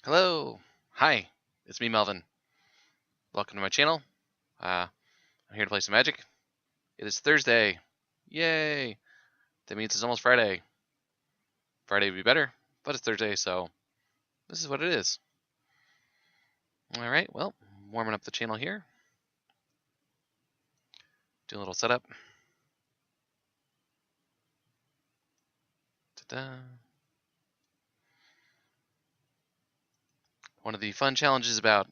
Hello. Hi. It's me, Melvin. Welcome to my channel. I'm here to play some Magic. It is Thursday. Yay! That means it's almost Friday. Friday would be better, but it's Thursday, so this is what it is. Alright, well, warming up the channel here. Do a little setup. Ta-da. One of the fun challenges about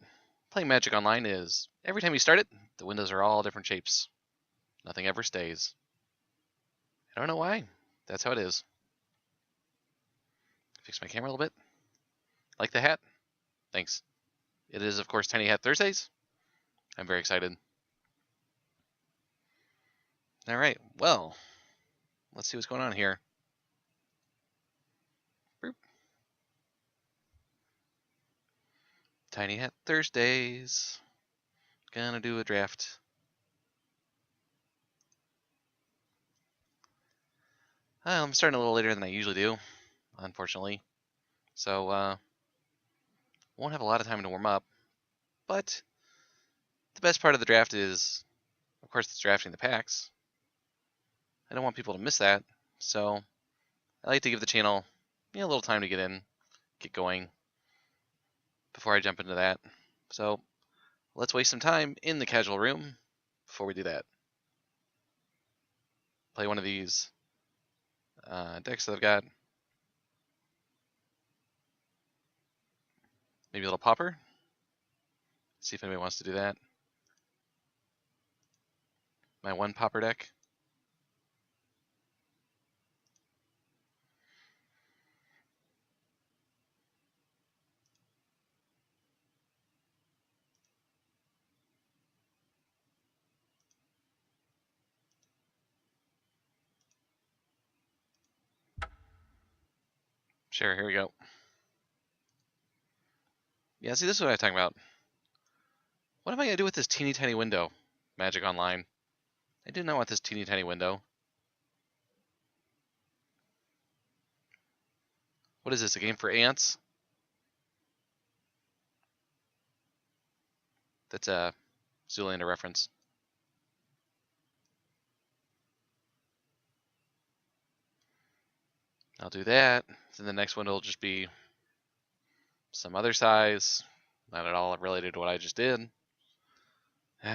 playing Magic Online is every time you start it, the windows are all different shapes. Nothing ever stays. I don't know why. That's how it is. Fix my camera a little bit. Like the hat? Thanks. It is, of course, Tiny Hat Thursdays. I'm very excited. All right, well, let's see what's going on here. Boop. Tiny Hat Thursdays. Gonna do a draft. I'm starting a little later than I usually do, unfortunately. So, won't have a lot of time to warm up. But the best part of the draft is, of course, it's drafting the packs. I don't want people to miss that. So, I like to give the channel a little time to get in, get going, before I jump into that. So, let's waste some time in the casual room before we do that. Play one of these decks that I've got. Maybe a little popper. See if anybody wants to do that. My one popper deck. Sure, here we go. Yeah, see, this is what I'm talking about. What am I going to do with this teeny tiny window? Magic Online. I do not want this teeny tiny window. What is this, a game for ants? That's a Zoolander reference. I'll do that. Then the next window will just be some other size. Not at all related to what I just did. Bum,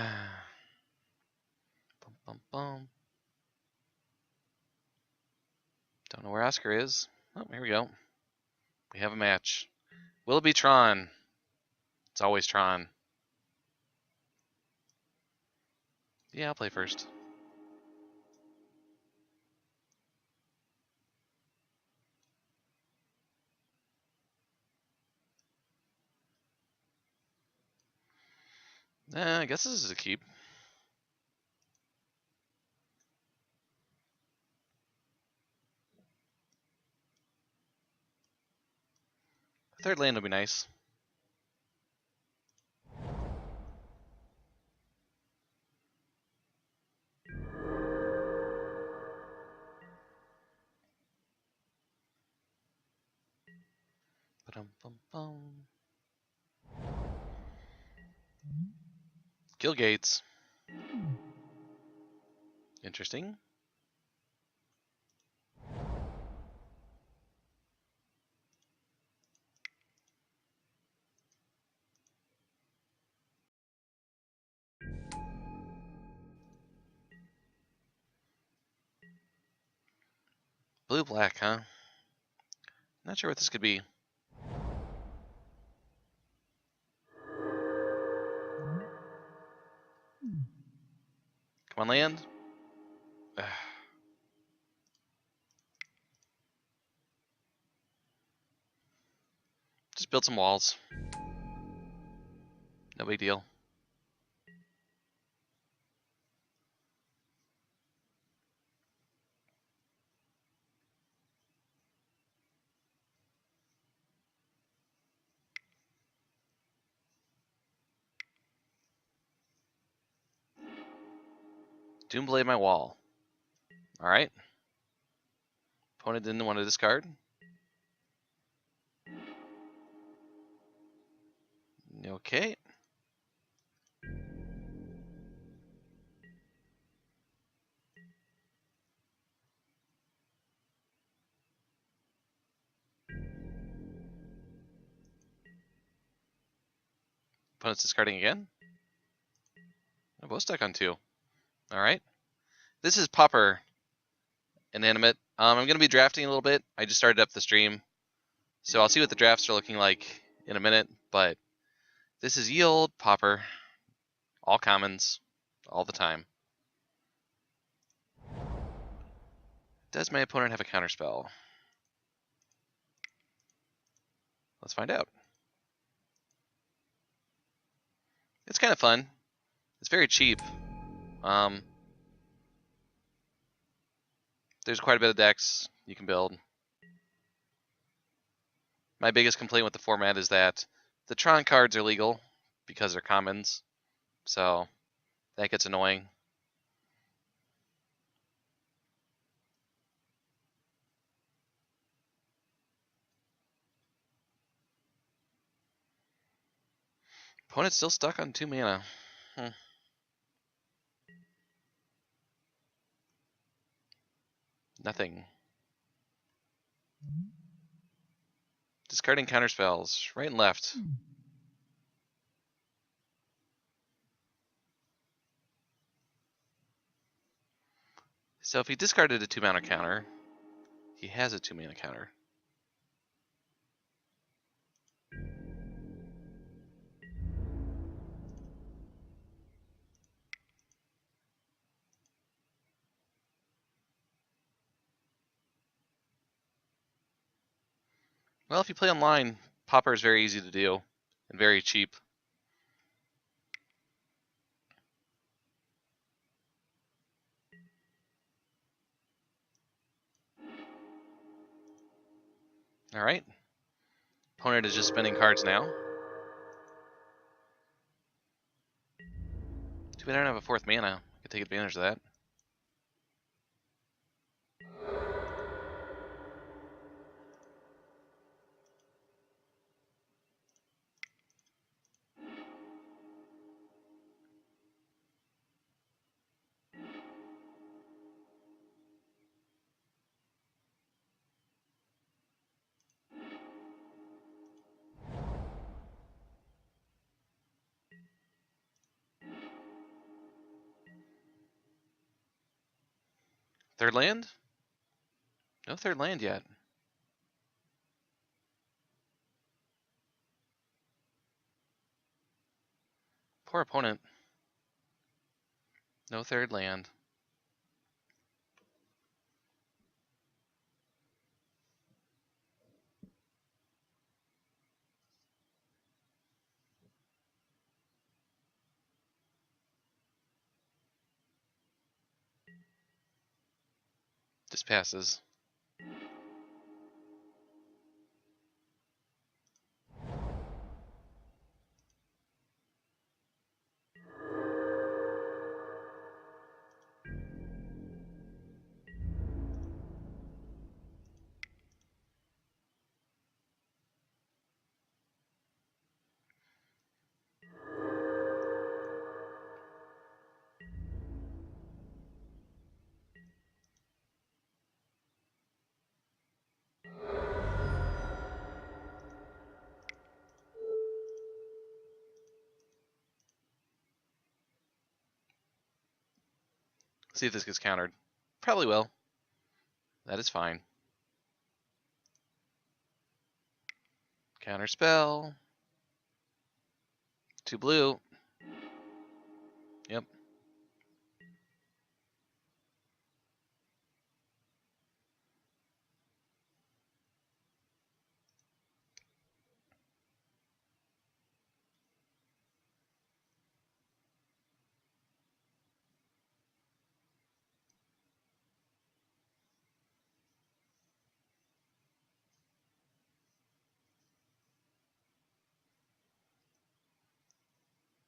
bum, bum. Don't know where Oscar is. Oh, here we go. We have a match. Will it be Tron? It's always Tron. Yeah, I'll play first. I guess this is a keep. A third land will be nice. Ba-dum-bum-bum. Kill gates. Interesting. Blue-black, huh? Not sure what this could be. Come on, land. Just build some walls. No big deal. Doomblade my wall. Alright. Opponent didn't want to discard. Okay. Opponent's discarding again. I'm both stuck on 2. All right. This is Popper Inanimate. I'm going to be drafting a little bit. I just started up the stream, so I'll see what the drafts are looking like in a minute. But this is ye old Popper. All commons, all the time. Does my opponent have a counterspell? Let's find out. It's kind of fun. It's very cheap. There's quite a bit of decks you can build. My biggest complaint with the format is that the Tron cards are legal because they're commons, so that gets annoying. Opponent's still stuck on 2 mana. Nothing. Discarding counterspells, right and left. So if he discarded a 2 mana counter, he has a 2 mana counter. Well, if you play online, Popper is very easy to do and very cheap. All right. Opponent is just spending cards now. Too bad I don't have a 4th mana. I could take advantage of that. Third land? No third land yet. Poor opponent. No third land. Just passes. See if this gets countered. Probably will. That is fine. Counter spell. 2 blue. Yep.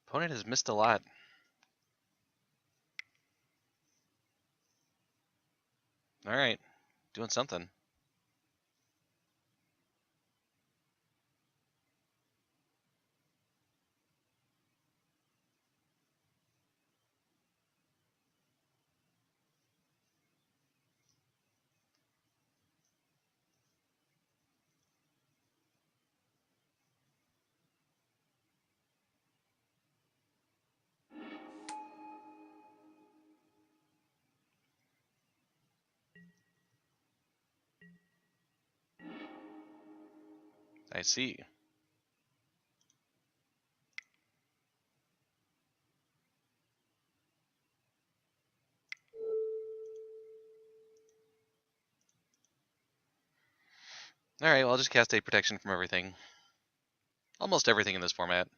Opponent has missed a lot. All right. Doing something. I see. Alright, well, I'll just cast State Protection from everything. Almost everything in this format.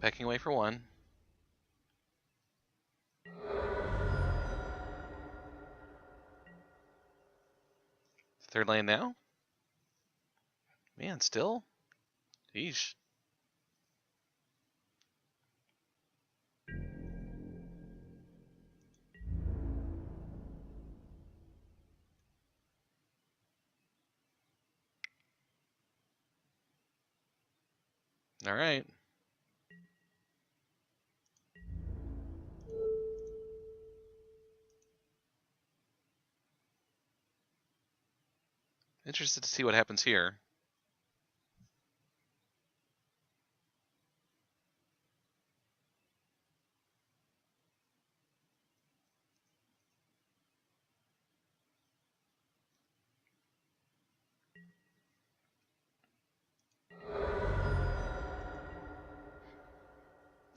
Pecking away for one. Third land now? Man, still? Yeesh. Alright. Interested to see what happens here.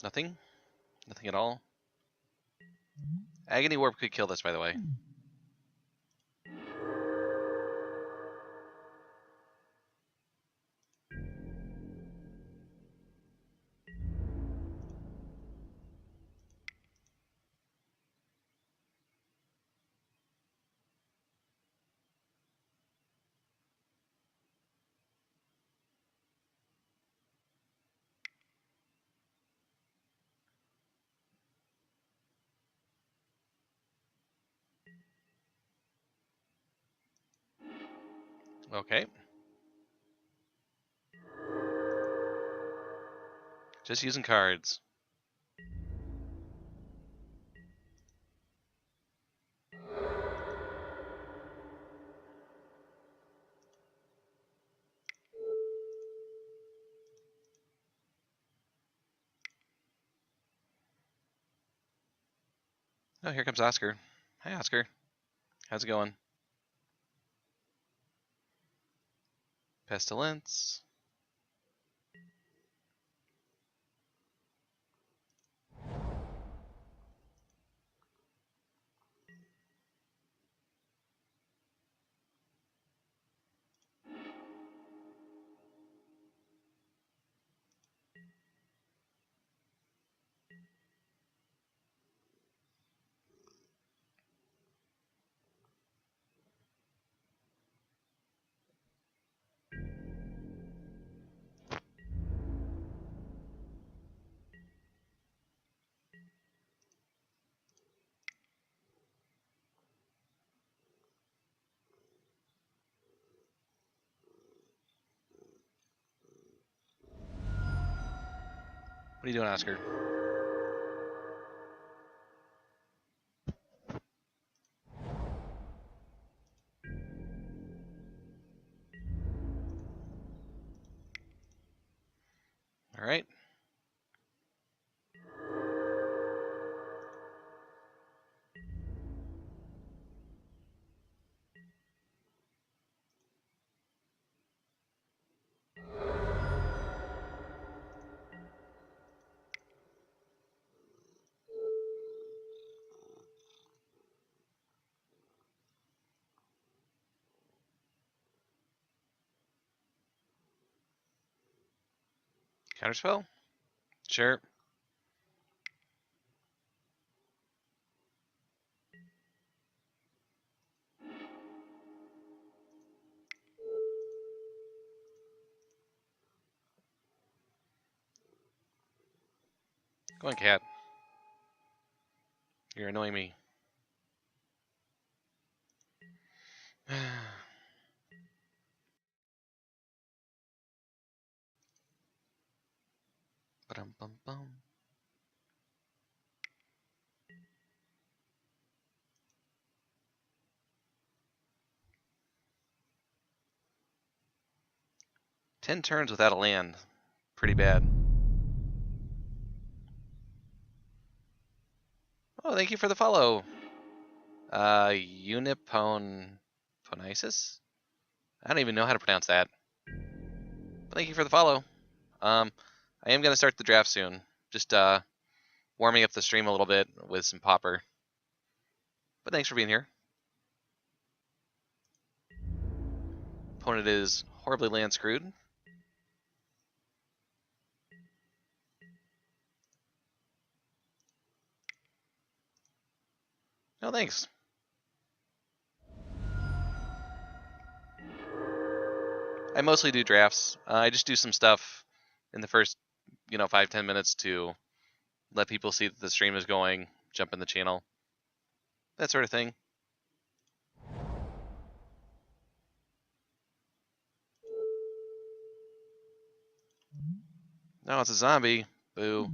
Nothing? Nothing at all? Agony Warp could kill this, by the way. Okay. Just using cards. Oh, here comes Oscar. Hi, Oscar. How's it going? Pestilence. What are you doing, Oscar? Alright. Counterspell? Sure. Go on, cat. You're annoying me. Ba-dum-bum-bum. 10 turns without a land. Pretty bad. Oh, thank you for the follow. Uniponisis? I don't even know how to pronounce that. But thank you for the follow. I am going to start the draft soon. Just warming up the stream a little bit with some popper. But thanks for being here. Opponent is horribly land screwed. No, thanks. I mostly do drafts. I just do some stuff in the first, 5-10 minutes to let people see that the stream is going, jump in the channel, that sort of thing. No, it's a zombie. Boo.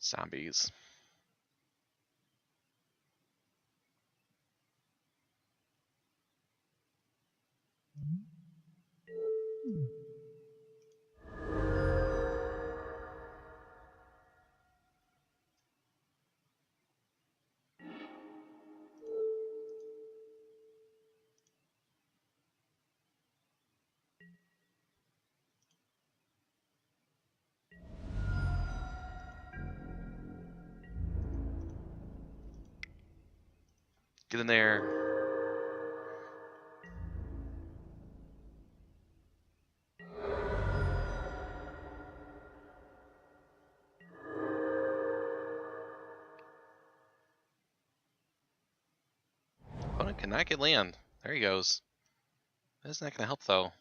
Zombies. Get in there. Opponent cannot get land. There he goes. That's not going to help, though.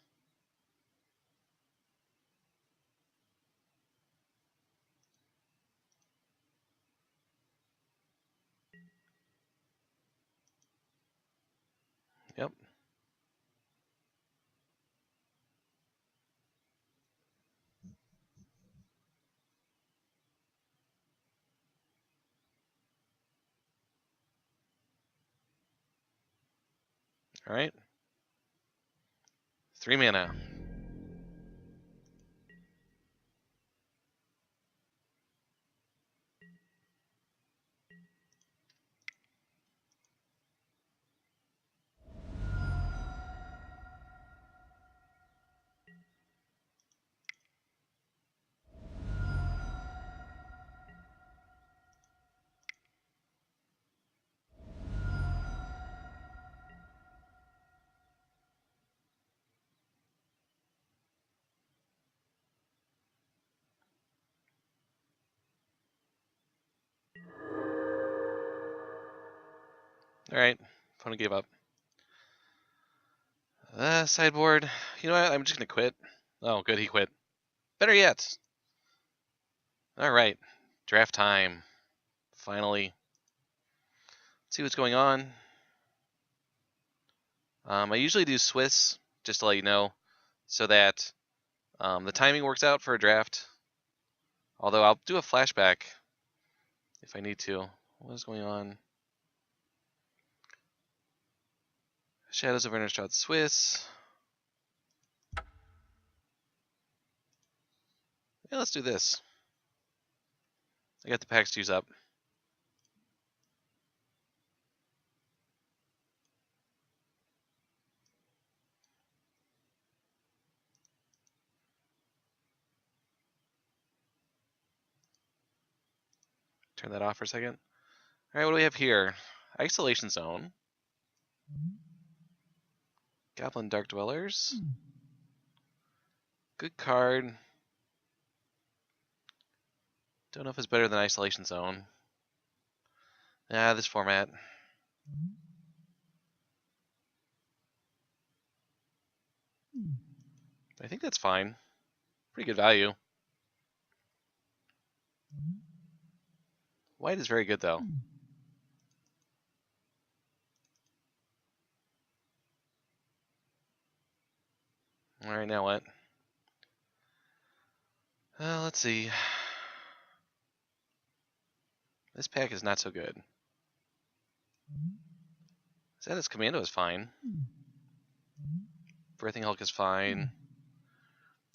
Yep. All right. 3 mana. All right. Opponent gave up. Sideboard. You know what? I'm just going to quit. Oh, good. He quit. Better yet. All right. Draft time. Finally. Let's see what's going on. I usually do Swiss, just to let you know, so that the timing works out for a draft. Although I'll do a flashback if I need to. What is going on? Shadows of Innistrad Swiss. Yeah, let's do this. I got the packs to use up. Turn that off for a second. All right, what do we have here? Isolation Zone. Goblin Dark Dwellers. Good card. Don't know if it's better than Isolation Zone. This format. I think that's fine. Pretty good value. White is very good, though. All right, now what? Let's see. This pack is not so good. Zeta's Commando is fine. Birthing Hulk is fine.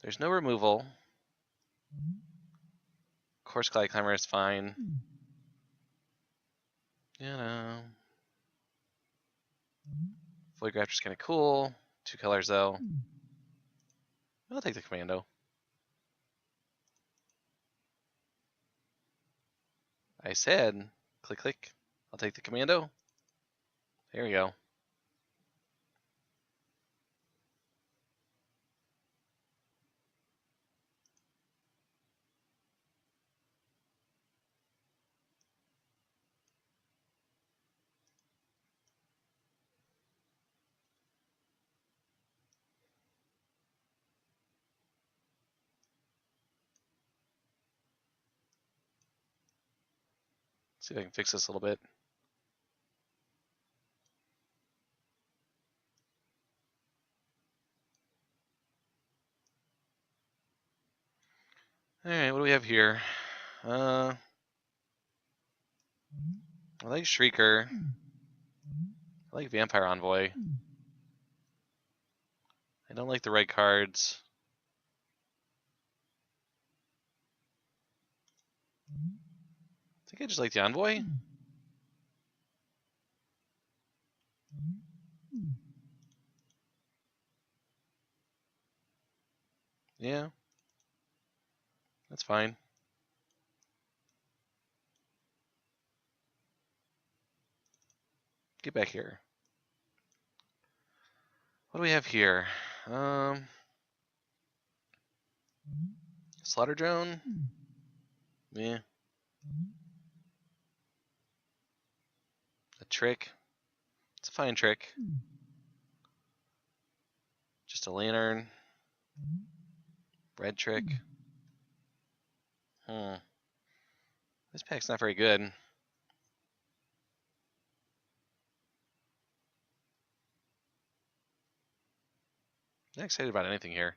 There's no removal. Course Glide Climber is fine. You know. Void Raptor's kind of cool. 2 colors though. I'll take the Commando. I said, click, click. I'll take the Commando. There we go. See if I can fix this a little bit. Alright, what do we have here? I like Shrieker. I like Vampire Envoy. I don't like the red cards. I think I just like the Envoy. Yeah. That's fine. Get back here. What do we have here? Slaughter Drone? Yeah. A trick. It's a fine trick. Just a lantern. Red trick. This pack's not very good. Not excited about anything here.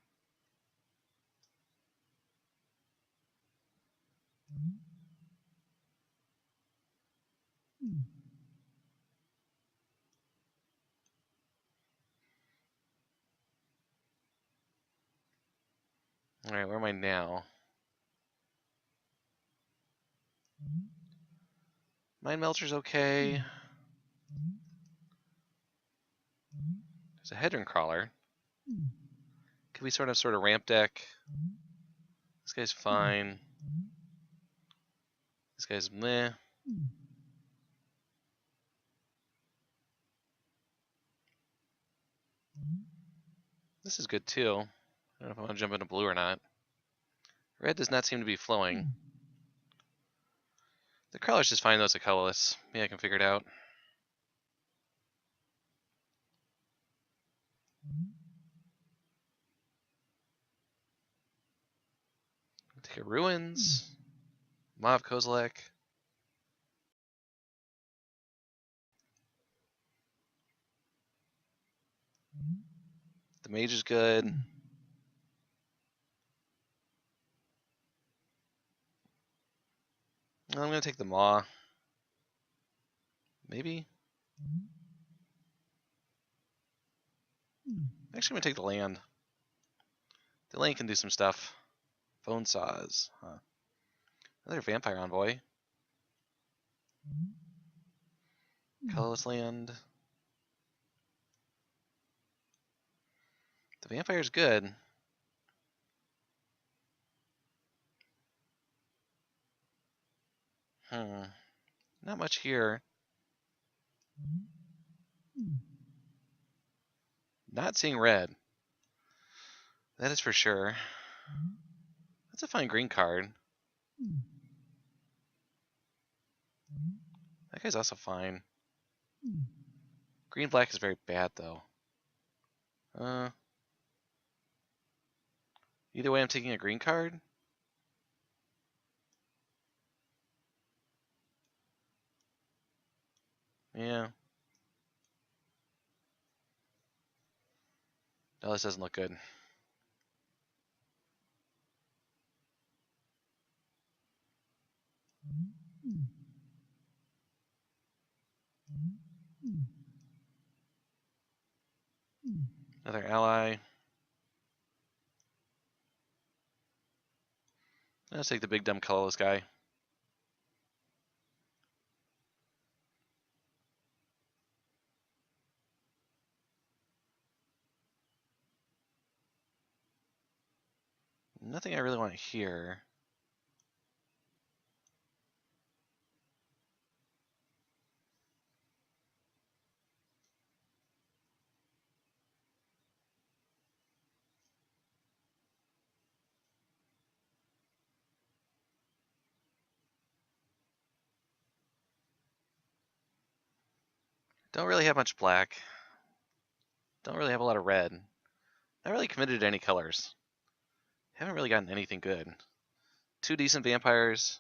Alright, where am I now? Mind Melter's okay. There's a Hedron Crawler. Could be sort of ramp deck. This guy's fine. This guy's meh. This is good too. I don't know if I want to jump into blue or not. Red does not seem to be flowing. The Crawler's just fine though, it's a colorless. Yeah, I can figure it out. Take a Ruins. Mauve Kozilek. The Mage is good. I'm gonna take the Maw. Maybe. Actually, I'm gonna take the land. The land can do some stuff. Bone Saws. Huh. Another Vampire Envoy. Colorless land. The Vampire's good. Not much here. Not seeing red. That is for sure. That's a fine green card. That guy's also fine. Green black is very bad though. Either way, I'm taking a green card. Yeah. No, this doesn't look good. Another ally. Let's take the big dumb colorless guy. Nothing I really want here. Don't really have much black. Don't really have a lot of red. Not really committed to any colors. Haven't really gotten anything good. 2 decent vampires.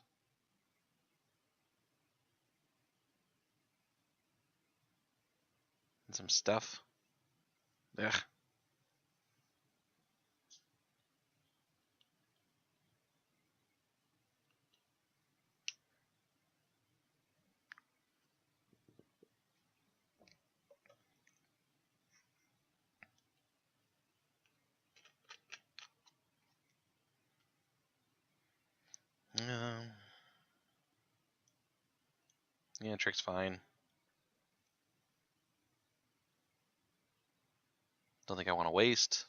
And some stuff. Ugh. Yeah, trick's fine. Don't think I want to waste.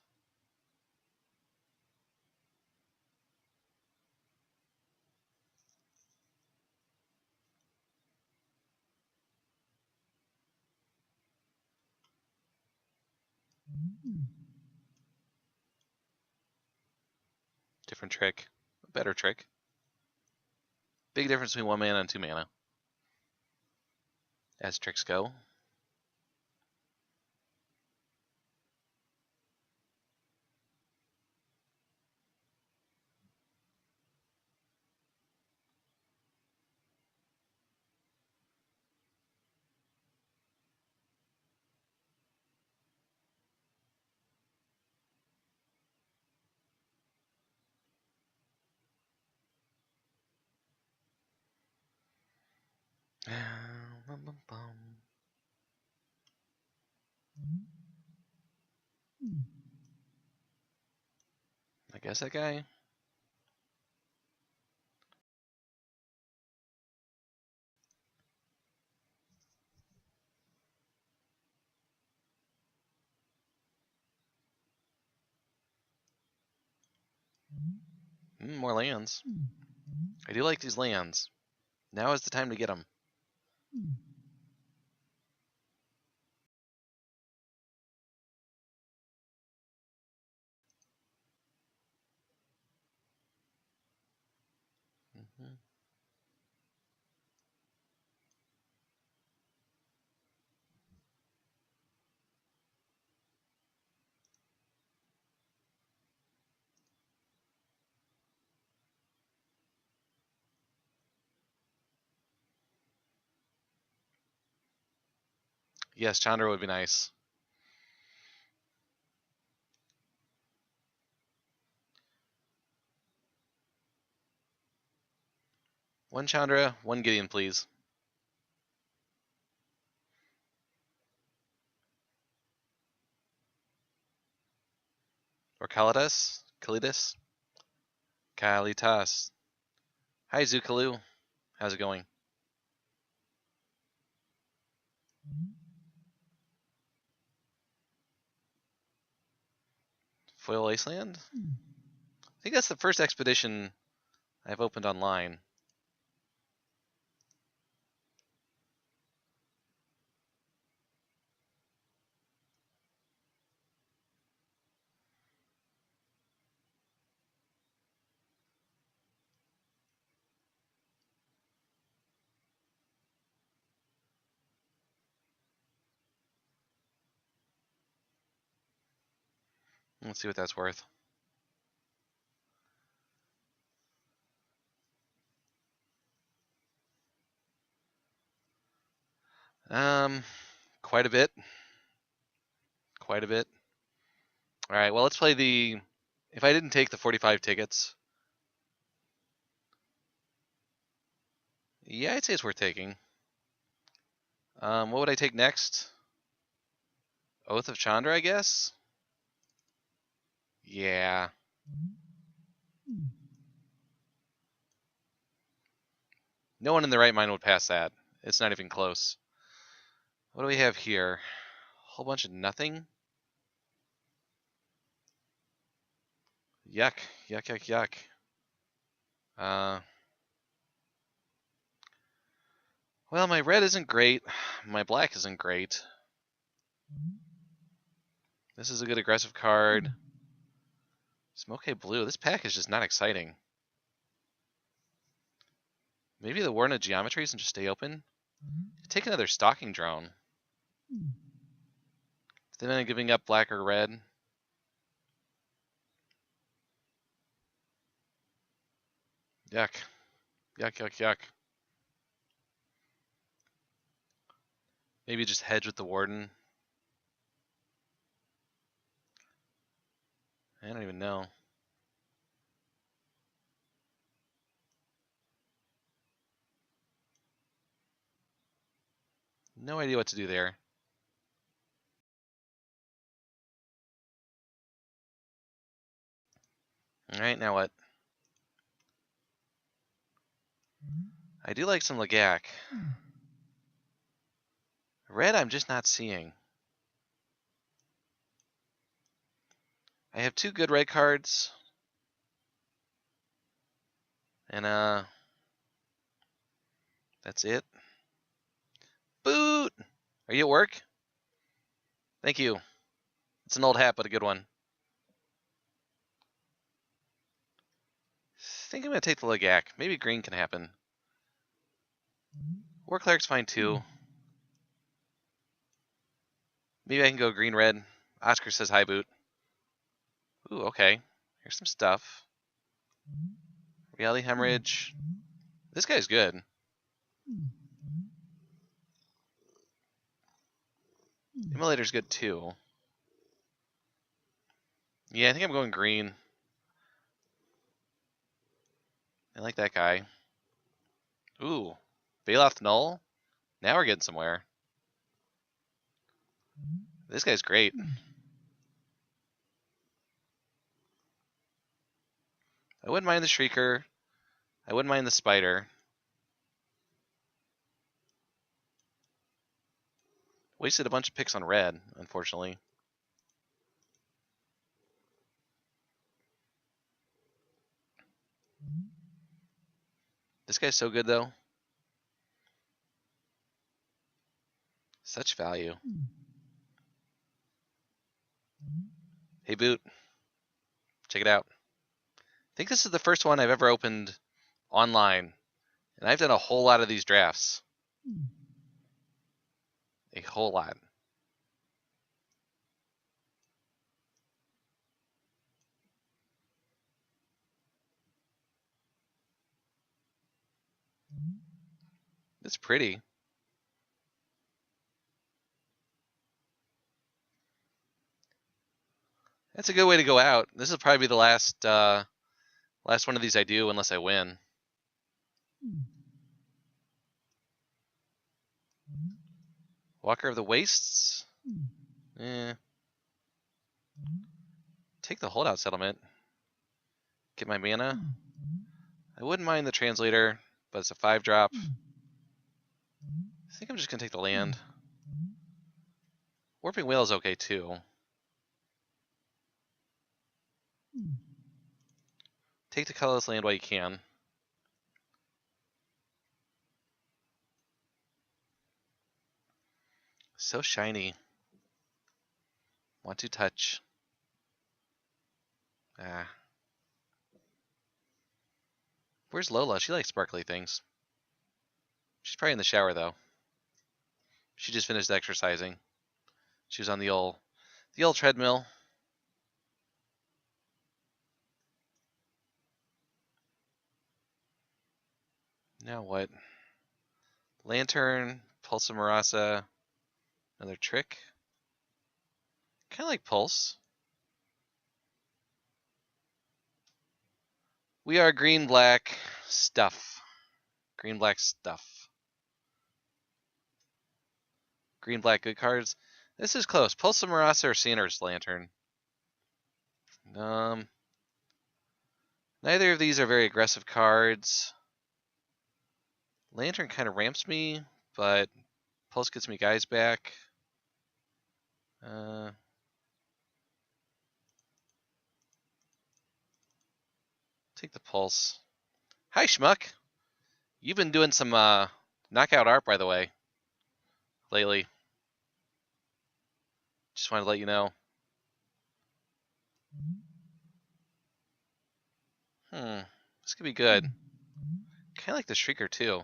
Different trick. A better trick. Big difference between 1 mana and 2 mana. As tricks go. I guess that guy. More lands. I do like these lands. Now is the time to get them. Yes, Chandra would be nice. One Chandra, one Gideon, please. Or Kalidas? Kalidas? Kalitas. Hi, Zukalu. How's it going? Foil Iceland? I think that's the first expedition I've opened online. Let's see what that's worth. Quite a bit. Quite a bit. All right, well, let's play the... If I didn't take the 45 tickets... Yeah, I'd say it's worth taking. What would I take next? Oath of Chandra, I guess? Yeah. No one in their right mind would pass that. It's not even close. What do we have here? A whole bunch of nothing? Yuck. Yuck, yuck, yuck. Well, my red isn't great. My black isn't great. This is a good aggressive card. Smoke blue. This pack is just not exciting. Maybe the Warden of Geometries and just stay open? Take another Stalking Drone. Then I'm giving up black or red. Yuck. Yuck, yuck, yuck. Maybe just hedge with the Warden. I don't even know. No idea what to do there. Alright, now what? I do like some Lagac. Red I'm just not seeing. I have two good red cards. And that's it. Boot! Are you at work? Thank you. It's an old hat, but a good one. I think I'm gonna take the Lagac. Maybe green can happen. War Cleric's fine too. Maybe I can go green-red. Oscar says hi, Boot. Ooh, okay. Here's some stuff. Reality Hemorrhage. This guy's good. Immolator's good too. Yeah, I think I'm going green. I like that guy. Ooh. Bailoff Null? Now we're getting somewhere. This guy's great. I wouldn't mind the Shrieker. I wouldn't mind the Spider. Wasted a bunch of picks on red, unfortunately. This guy's so good, though. Such value. Hey, Boot. Check it out. I think this is the first one I've ever opened online. And I've done a whole lot of these drafts. A whole lot. It's pretty. That's a good way to go out. This will probably be the last one of these I do unless I win. Walker of the Wastes? Take the holdout settlement. Get my mana. I wouldn't mind the translator, but it's a 5-drop. I think I'm just gonna take the land. Warping Whale is okay too. Take the colorless land while you can. So shiny. Want to touch. Ah. Where's Lola? She likes sparkly things. She's probably in the shower though. She just finished exercising. She was on the old treadmill. Now what? Lantern, Pulse of Marasa, another trick. Kind of like Pulse. We are green-black stuff. Green-black stuff. green, black, good cards. This is close. Pulse of Marasa or Sander's Lantern. Neither of these are very aggressive cards. Lantern kind of ramps me, but Pulse gets me guys back. Take the Pulse. Hi, Schmuck. You've been doing some knockout art, by the way, lately. Just wanted to let you know. This could be good. Kind of like the Shrieker, too.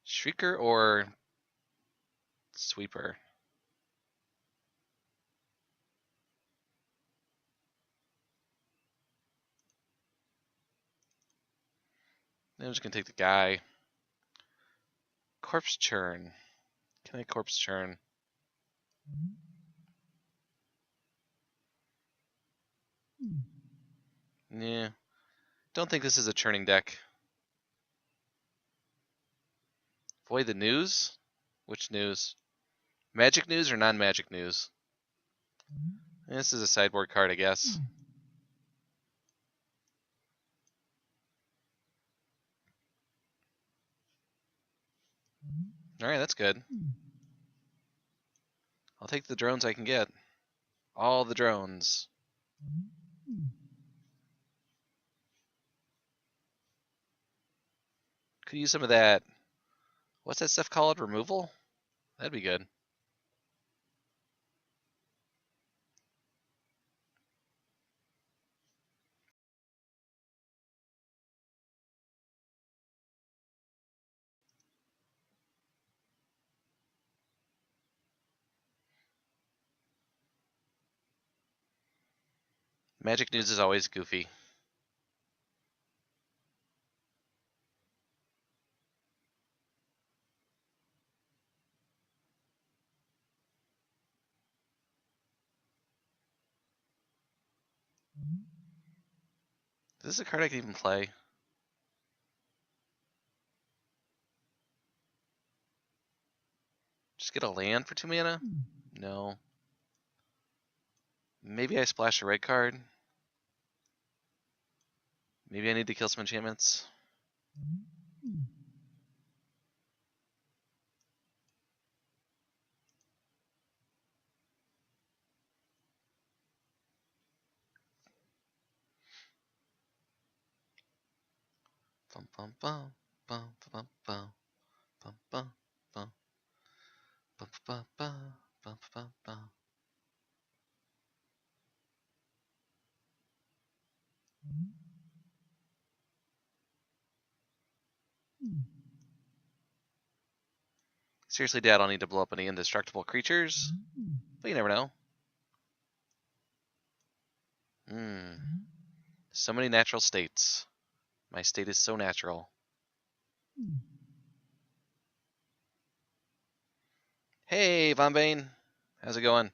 Shrieker or Sweeper? I'm just going to take the guy. Corpse Churn. Can I Corpse Churn? Yeah. Don't think this is a churning deck. Void the news? Which news? Magic news or non-magic news? This is a sideboard card, I guess. Alright, that's good. I'll take the drones I can get. All the drones. Could use some of that. What's that stuff called? Removal? That'd be good. Magic news is always goofy. Is this a card I can even play? Just get a land for 2 mana? No. Maybe I splash a red card. Maybe I need to kill some enchantments. Bum bum bum bum bum bum bum bum bum bum bum bum bum bum bum. Seriously, Dad, I'll need to blow up any indestructible creatures. But you never know. So many natural states. My state is so natural. Hey, Von Bane. How's it going?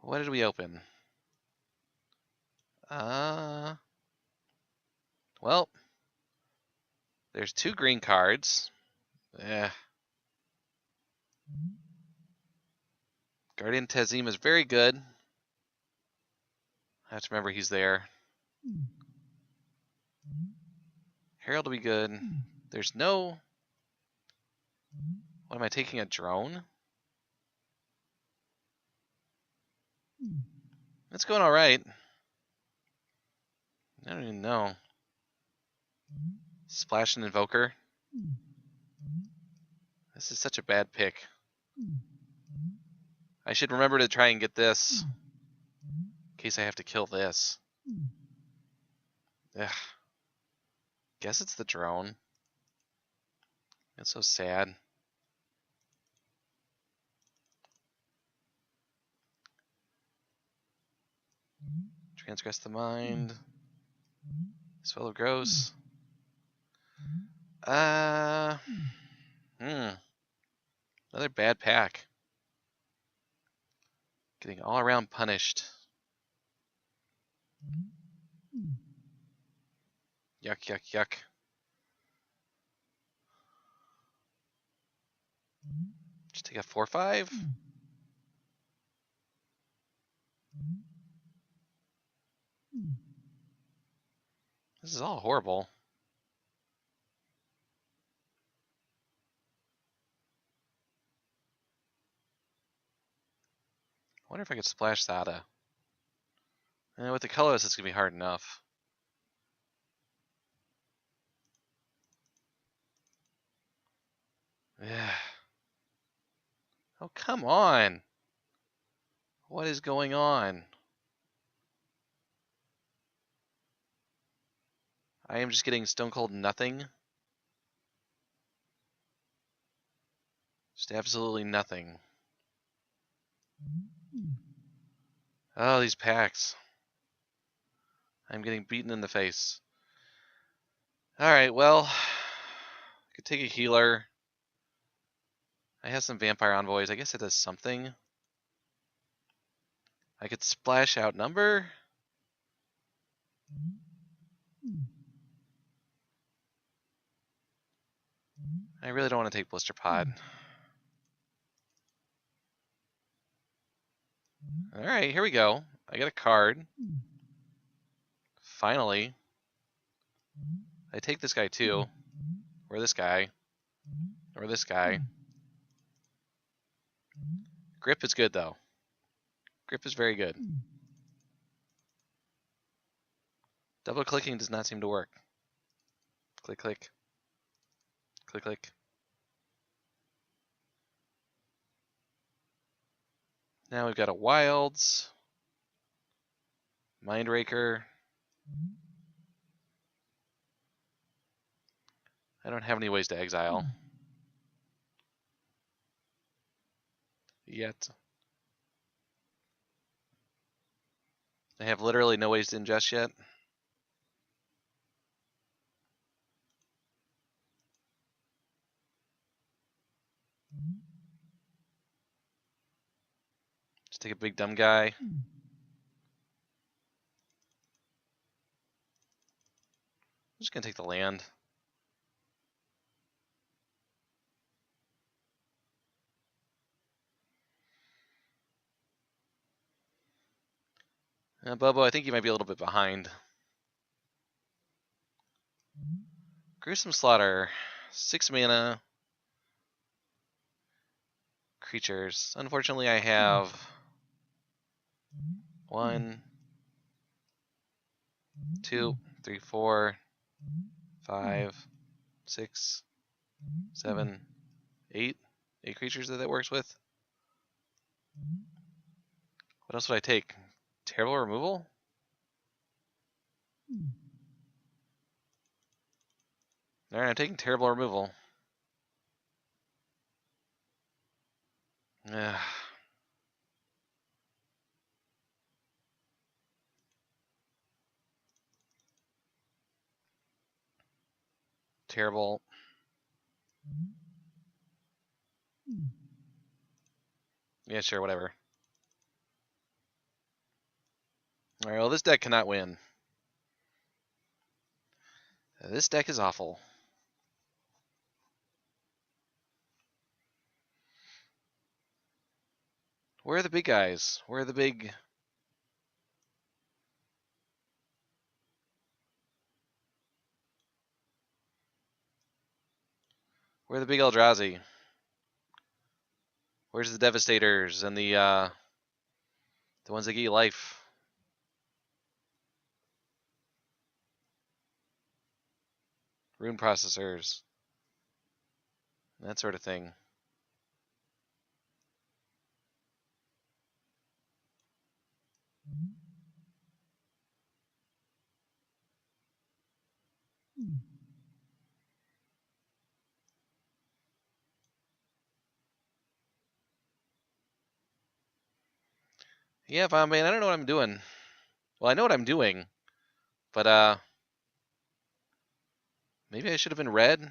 What did we open? Well, there's 2 green cards. Guardian Tazim is very good. I have to remember he's there. Herald will be good. There's no... What am I taking, a drone? It's going alright. I don't even know. Splash and Invoker. This is such a bad pick. I should remember to try and get this. In case I have to kill this. Ugh. Guess it's the drone. It's so sad. Transgress the mind. Spell of Gross. Uh, Another bad pack. Getting all around punished. Yuck, yuck, yuck. Just take a 4/5. This is all horrible. I wonder if I could splash Sada. And with the colors, it's gonna be hard enough. Yeah. Oh, come on. What is going on? I am just getting stone cold nothing. Just absolutely nothing. Oh, these packs. I'm getting beaten in the face. Alright, well, I could take a healer. I have some vampire envoys. I guess it does something. I could splash out number. I really don't want to take blister pod. Alright, here we go. I got a card. Finally. I take this guy too. Or this guy. Or this guy. Grip is good though. Grip is very good. Double clicking does not seem to work. Click, click. Click, click. Now we've got a Wilds. Mindraker. I don't have any ways to exile. Yet. I have literally no ways to ingest yet. Just take a big dumb guy. I'm just gonna take the land. Bobo, I think you might be a little bit behind. Gruesome Slaughter. 6 mana. Creatures. Unfortunately, I have 1, 2, 3, 4, 5, 6, 7, 8. 8 creatures that works with. What else would I take? Terrible removal? Alright, I'm taking terrible removal. Terrible. Yeah, sure, whatever. Alright, well, this deck cannot win. This deck is awful. Where are the big guys? Where are the big... Where are the big Eldrazi? Where's the Devastators and the ones that get you life? Rune processors. That sort of thing. Yeah, man, I don't know what I'm doing. Well, I know what I'm doing, but maybe I should have been red.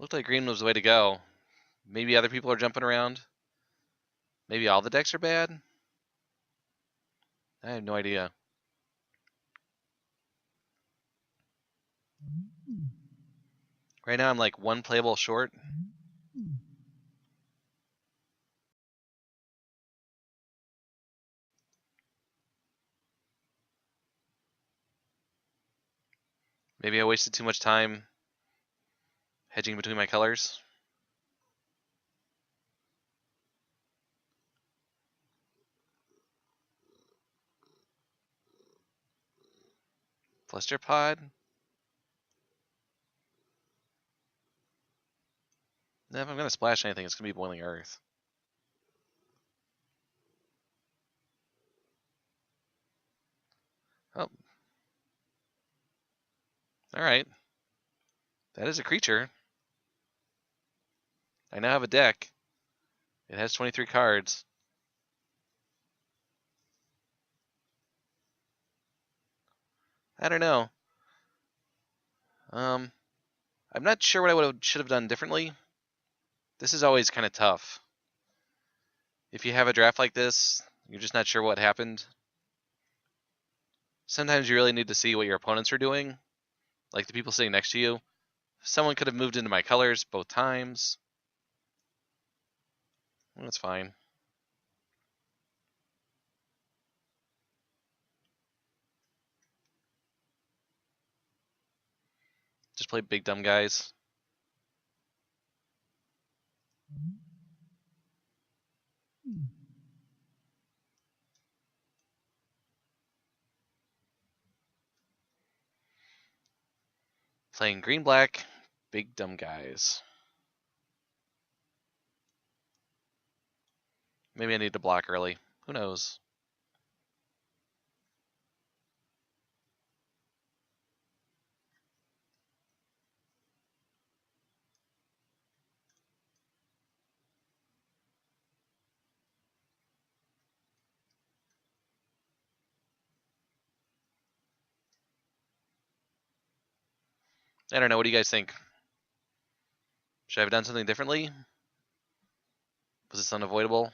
Looked like green was the way to go. Maybe other people are jumping around. Maybe all the decks are bad. I have no idea. Right now I'm like one playable short. Maybe I wasted too much time hedging between my colors. Fluster pod. If I'm gonna splash anything, it's gonna be Boiling Earth. Oh. Alright. That is a creature. I now have a deck. It has 23 cards. I don't know. I'm not sure what I should have done differently. This is always kind of tough. If you have a draft like this, you're just not sure what happened. Sometimes you really need to see what your opponents are doing, like the people sitting next to you. Someone could have moved into my colors both times. That's fine. Just play big dumb guys. Playing green black, big dumb guys. Maybe I need to block early. Who knows? I don't know. What do you guys think? Should I have done something differently? Was this unavoidable?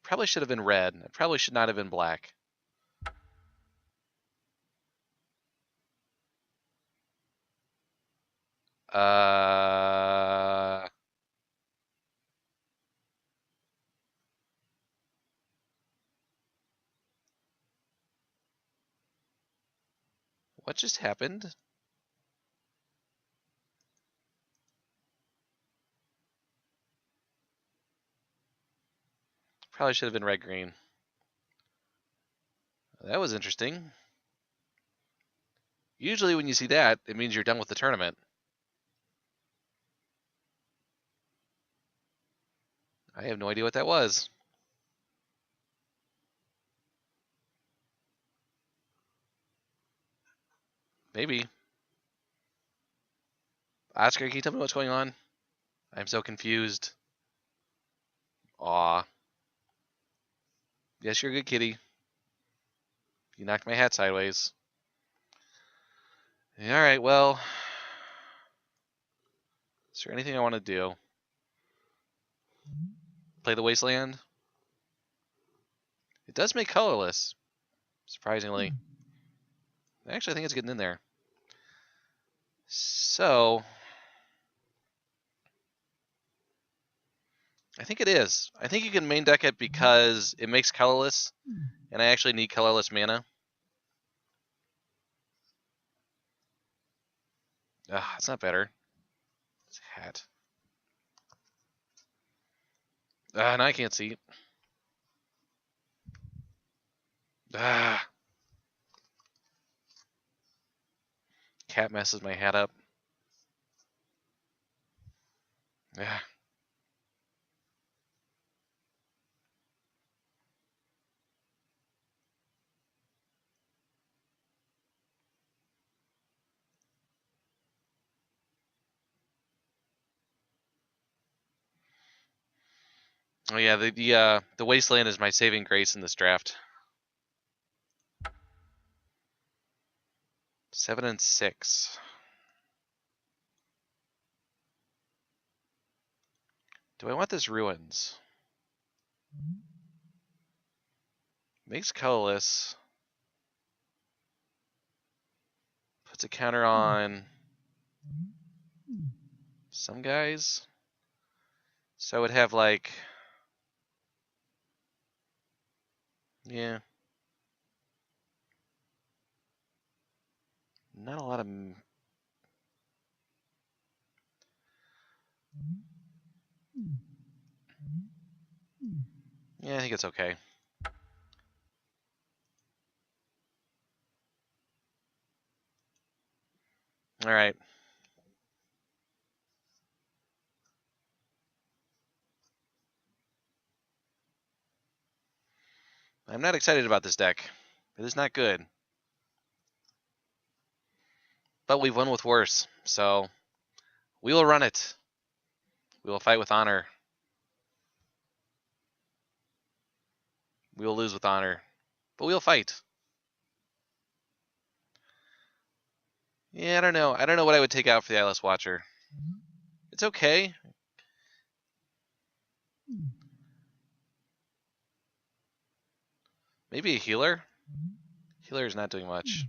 Probably should have been red. It probably should not have been black. What just happened? Probably should have been red-green. That was interesting. Usually when you see that, it means you're done with the tournament. I have no idea what that was. Maybe. Oscar, can you tell me what's going on? I'm so confused. Aw. Yes, you're a good kitty. You knocked my hat sideways. Alright, well. Is there anything I want to do? Play the Wasteland? It does make colorless, surprisingly. Actually, I think it's getting in there. So, I think it is. I think you can main deck it because it makes colorless, and I actually need colorless mana. Ah, it's not better. It's a hat. Ah, now I can't see it. Ah. Cat messes my hat up. Yeah. Oh yeah, the Wasteland is my saving grace in this draft. 7 and 6. Do I want this ruins? Makes colorless. Puts a counter on some guys. So I would have like, yeah. Not a lot of. Yeah, I think it's okay. All right. I'm not excited about this deck. It is not good. But we've won with worse, so we will run it. We will fight with honor. We will lose with honor. But we'll fight. Yeah, I don't know. I don't know what I would take out for the Eyeless Watcher. It's okay. Maybe a healer? Healer is not doing much.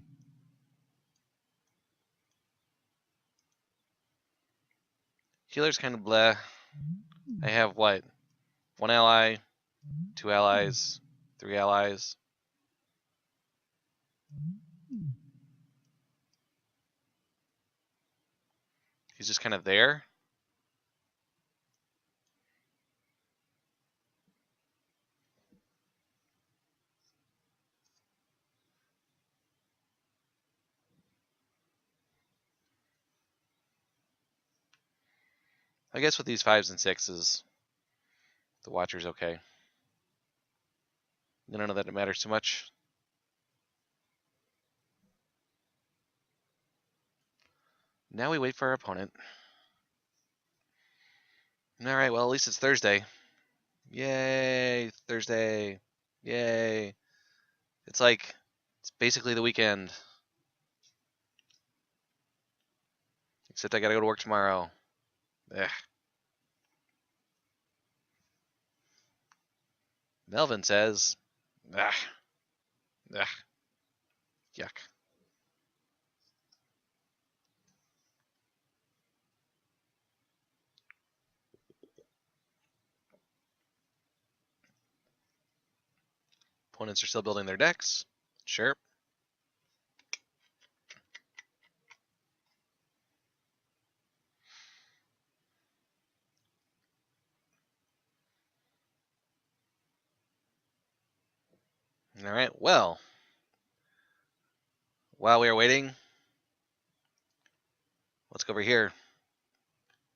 Healer's kind of bleh. I have what? 1 ally, 2 allies, 3 allies. He's just kind of there. I guess with these 5s and 6s, the Watcher's okay. I don't know that it matters too much. Now we wait for our opponent. Alright, well, at least it's Thursday. Yay, Thursday. Yay. It's like, it's basically the weekend. Except I gotta go to work tomorrow. Ugh. Melvin says, ugh. Ugh. Yuck. Opponents are still building their decks. Sure. Alright, well. While we are waiting, let's go over here.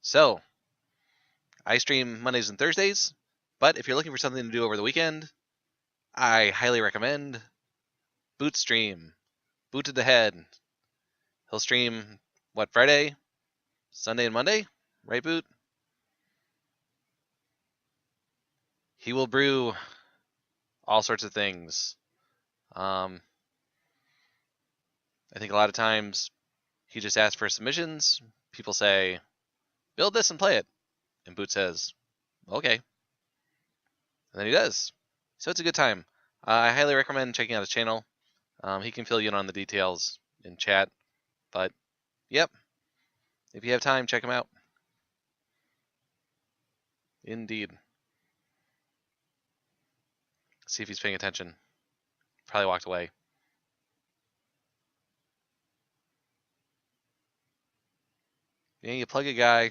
So, I stream Mondays and Thursdays, but if you're looking for something to do over the weekend, I highly recommend Boot stream. Boot to the head. He'll stream, what, Friday, Sunday, and Monday? Right, Boot? He will brew all sorts of things. I think a lot of times he just asks for submissions. People say, build this and play it. And Boot says, okay. And then he does. So it's a good time. I highly recommend checking out his channel. He can fill you in on the details in chat. But, yep. If you have time, check him out. Indeed. See if he's paying attention. Probably walked away. Yeah, you plug a guy.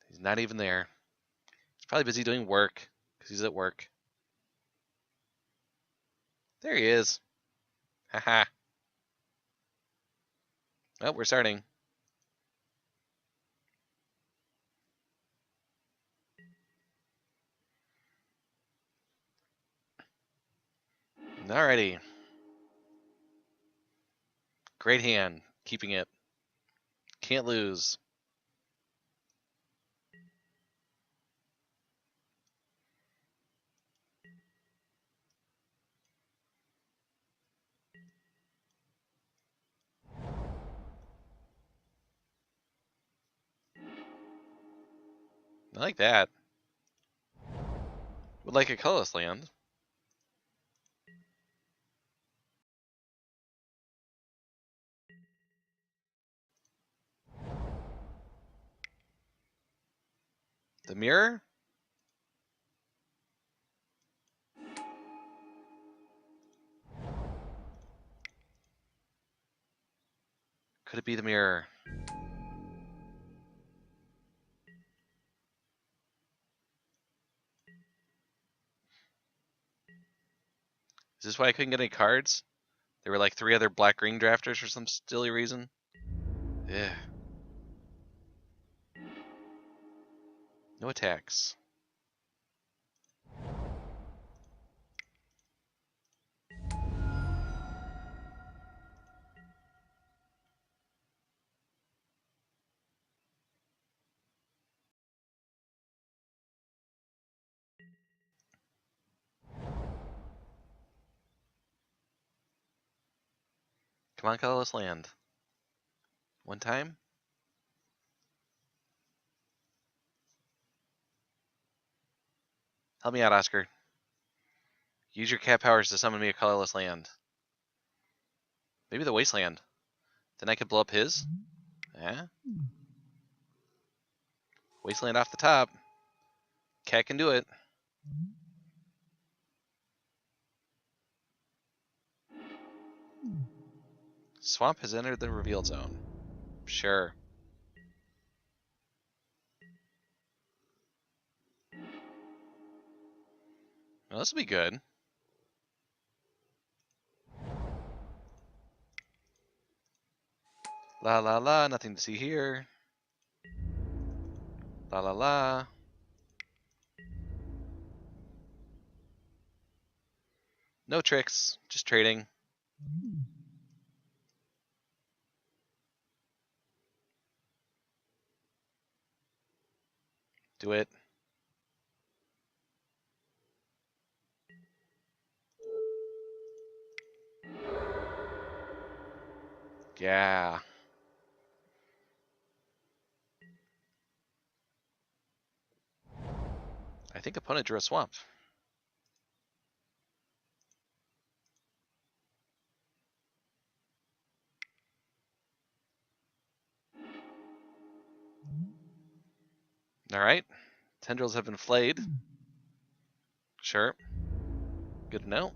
He's not even there. He's probably busy doing work because he's at work. There he is. Haha. Oh, we're starting. Alrighty. Great hand. Keeping it. Can't lose. I like that. Would like a colorless land. The mirror? Could it be the mirror? Is this why I couldn't get any cards? There were like 3 other black-green drafters for some silly reason. Yeah. No attacks. Come on, colorless land. One time? Help me out, Oscar. Use your cat powers to summon me a colorless land. Maybe the wasteland. Then I could blow up his? Yeah? Wasteland off the top. Cat can do it. Swamp has entered the revealed zone. Sure. Well, this will be good. La la la, nothing to see here. La la la. No tricks, just trading. Do it. Yeah. I think opponent drew a swamp. Alright. Tendrils have been flayed. Sure. Good to know.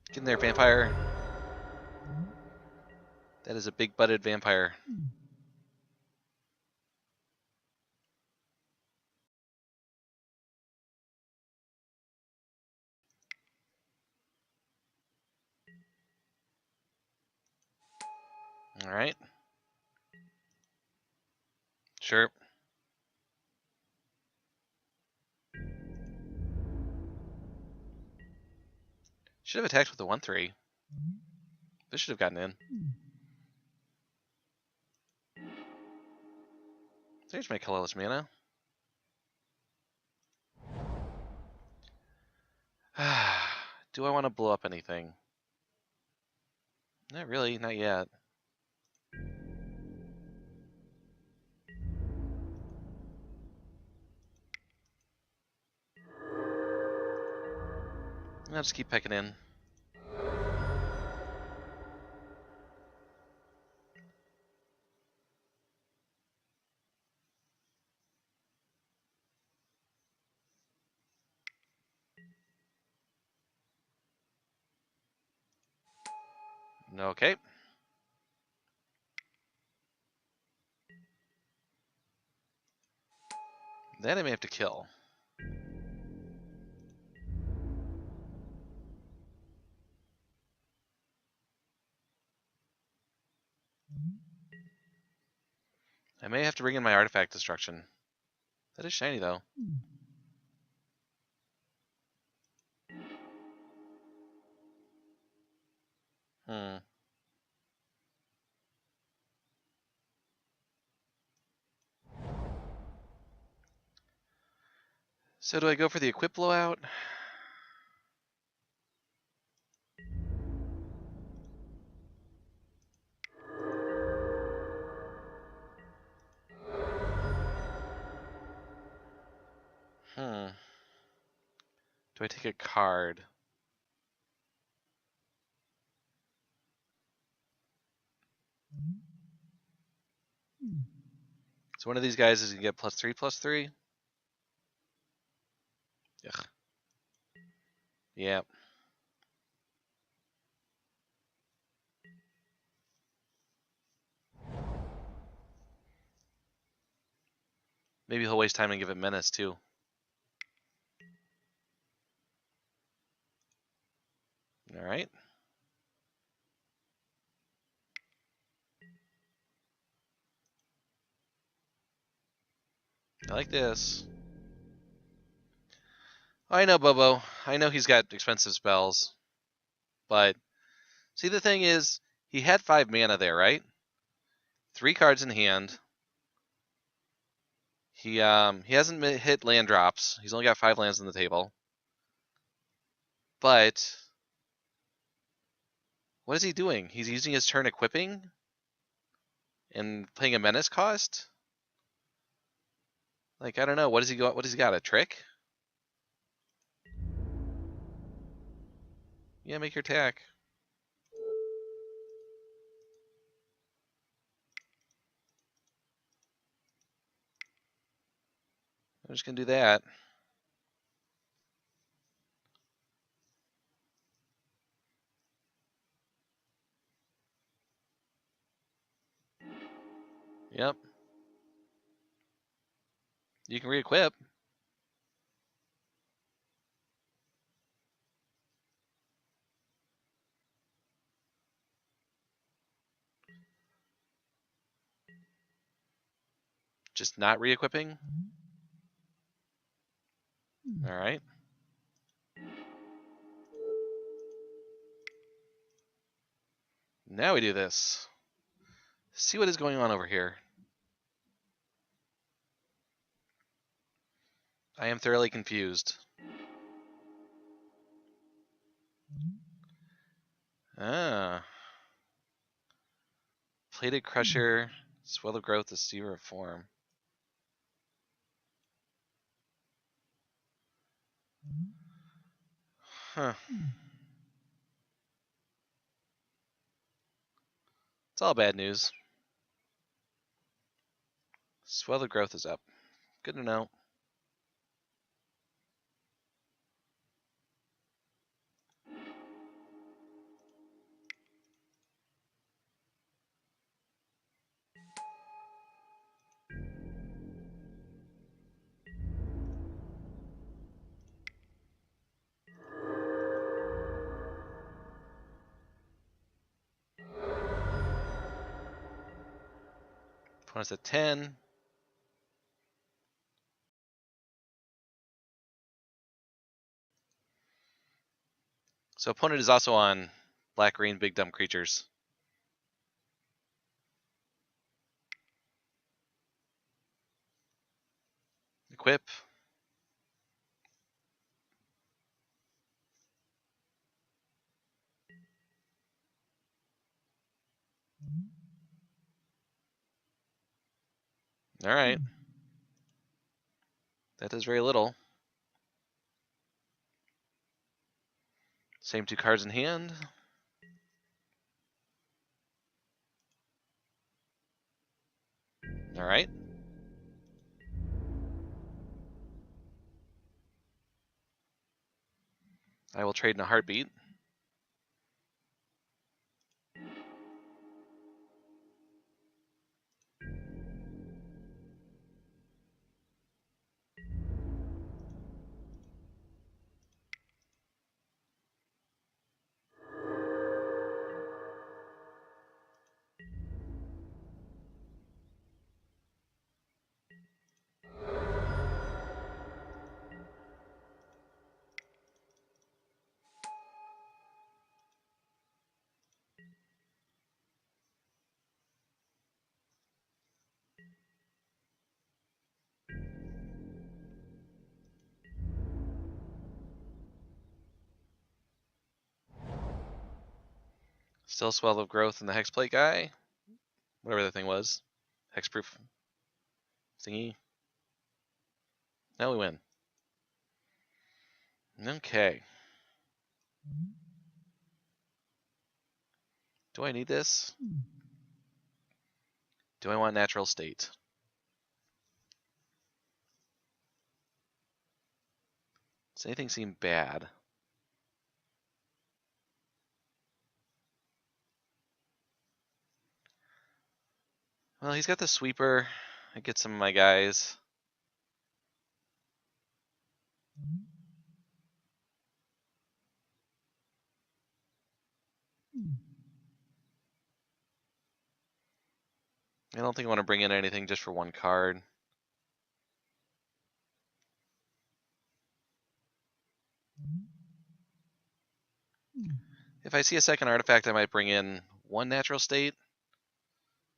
Get in there, vampire. That is a big butted vampire. Alright. Sure. Should have attacked with the 1-3. This should have gotten in. There's my colorless mana. Do I want to blow up anything? Not really, not yet. I'll just keep pecking in. Okay. Then I may have to kill. I may have to bring in my artifact destruction. That is shiny, though. Hmm. So do I go for the equip blowout? Hmm. Do I take a card? So one of these guys is gonna get +3/+3. Ugh. Yeah. Maybe he'll waste time and give it menace too. All right. I like this. I know Bobo. I know he's got expensive spells, but see the thing is, he had 5 mana there, right? 3 cards in hand. He hasn't hit land drops. He's only got 5 lands on the table. But what is he doing? He's using his turn equipping and playing a menace cost? Like, I don't know. What does he got? What does he got? A trick? Yeah, make your attack. I'm just gonna do that. Yep. You can re-equip. Just not re-equipping. All right. Now we do this. See what is going on over here. I am thoroughly confused. Ah. Plated Crusher, Swell of Growth, the Seer of Form. Huh. It's all bad news. Swell of Growth is up. Good to know. Opponent's at 10. So opponent is also on black-green big dumb creatures. Equip. All right. That does very little. Same 2 cards in hand. All right. I will trade in a heartbeat. Still swell of growth in the hexplate guy. Whatever that thing was. Hexproof thingy. Now we win. Okay. Do I need this? Do I want natural state? Does anything seem bad? Well, he's got the sweeper. I get some of my guys. I don't think I want to bring in anything just for one card. If I see a second artifact, I might bring in one natural state.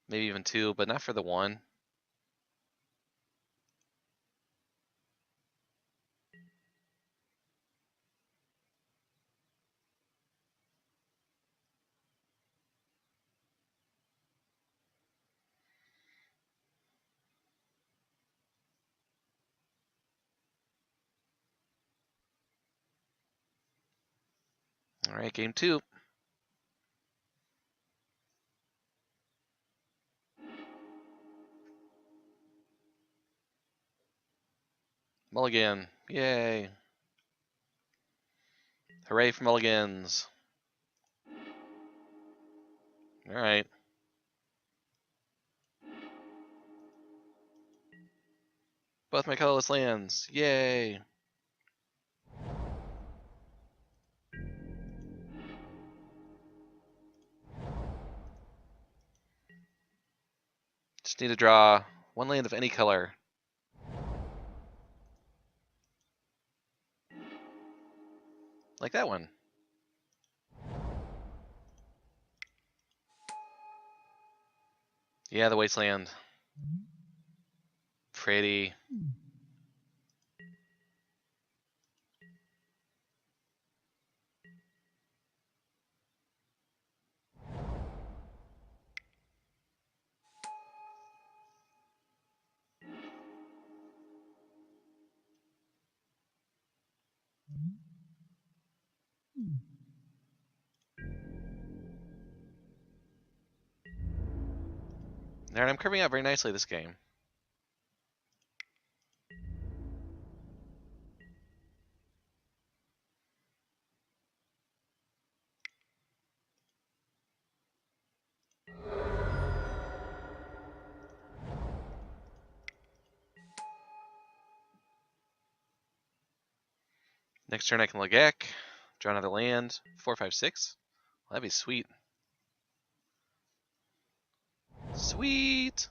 Maybe even two, but not for the one. All right, game two. Mulligan. Yay. Hooray for mulligans. All right. Both my colorless lands. Yay. Just need to draw one land of any color. Like that one. Yeah, the wasteland. Pretty. Alright, I'm curving out very nicely this game. Next turn I can Lagak, draw another land, 4, 5, 6. Well, that'd be sweet. Sweet!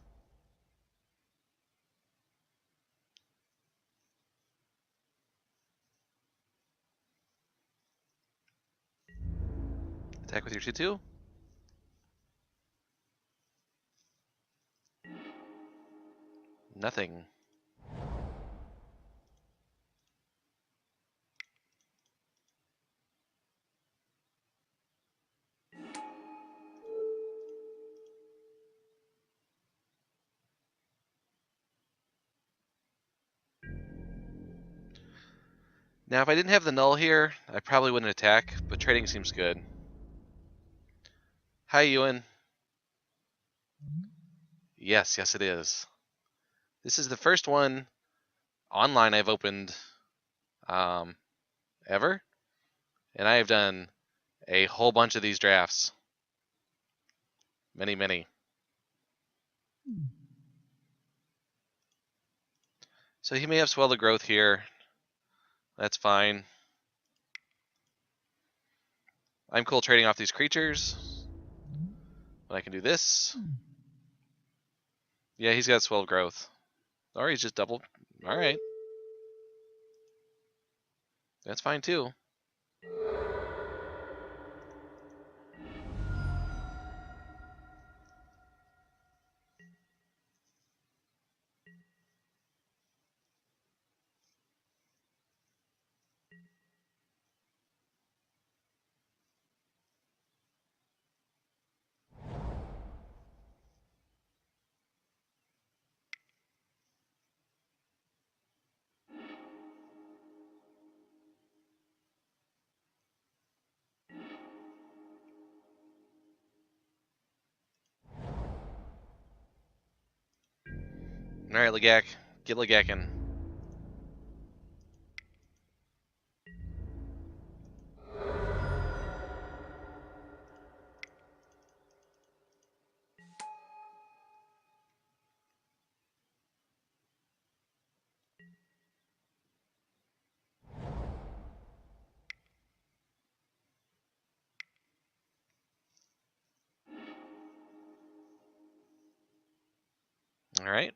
Attack with your 2/2. Nothing. Now, if I didn't have the null here, I probably wouldn't attack, but trading seems good. Hi, Ewan. Yes, yes it is. This is the first one online I've opened ever, and I have done a whole bunch of these drafts. Many, many. So he may have swelled the growth here. That's fine. I'm cool trading off these creatures. But I can do this. Yeah, he's got swelled growth. Or he's just double. Alright. That's fine too. Alright, Legak. Get Legakin. Alright.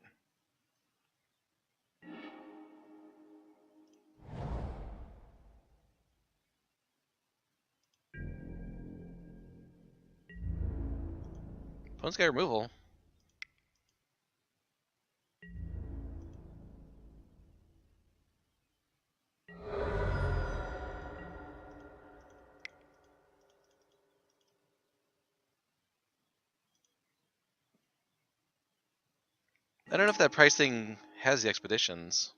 Opponent's got removal. I don't know if that price thing has the expeditions.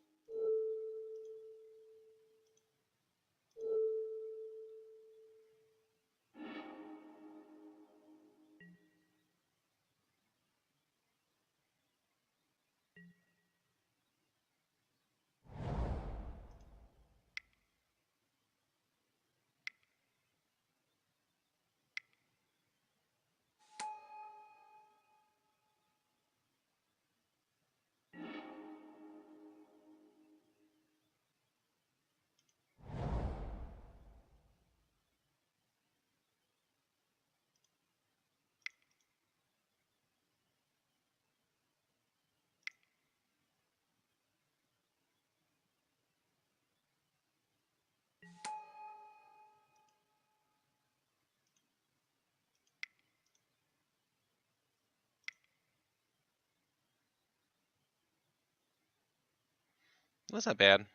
That's not bad.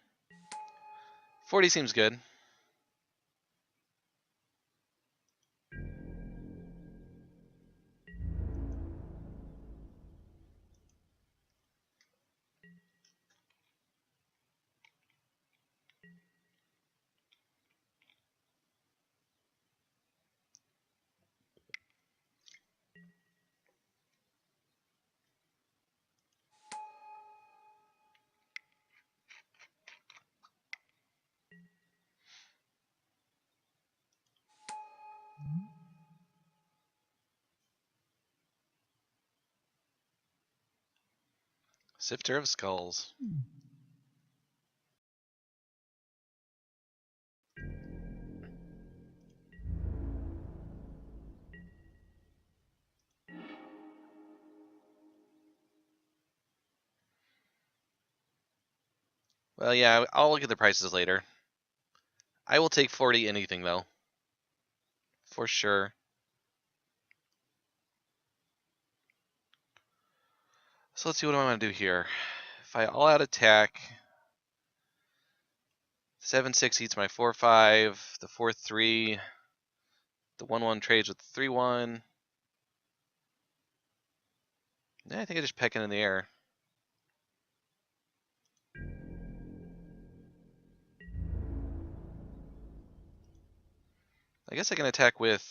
40 seems good. Sifter of Skulls. Well, yeah, I'll look at the prices later. I will take 40 anything, though. For sure. So let's see what I want to do here. If I all-out attack, 7-6 eats my 4-5, the 4-3, the 1-1 trades with the 3-1. Yeah, I think I just peck it in the air. I guess I can attack with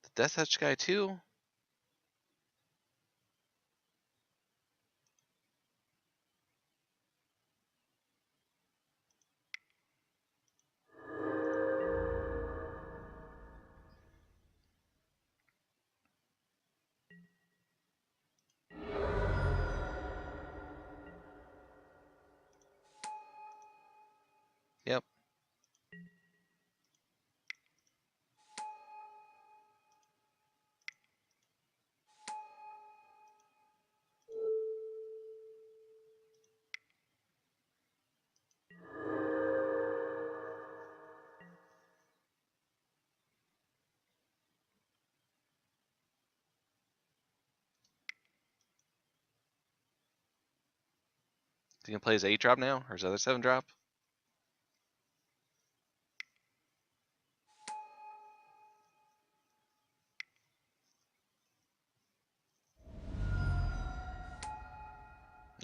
the Death Touch guy too. Yep. He can play his 8-drop now, or his other 7-drop.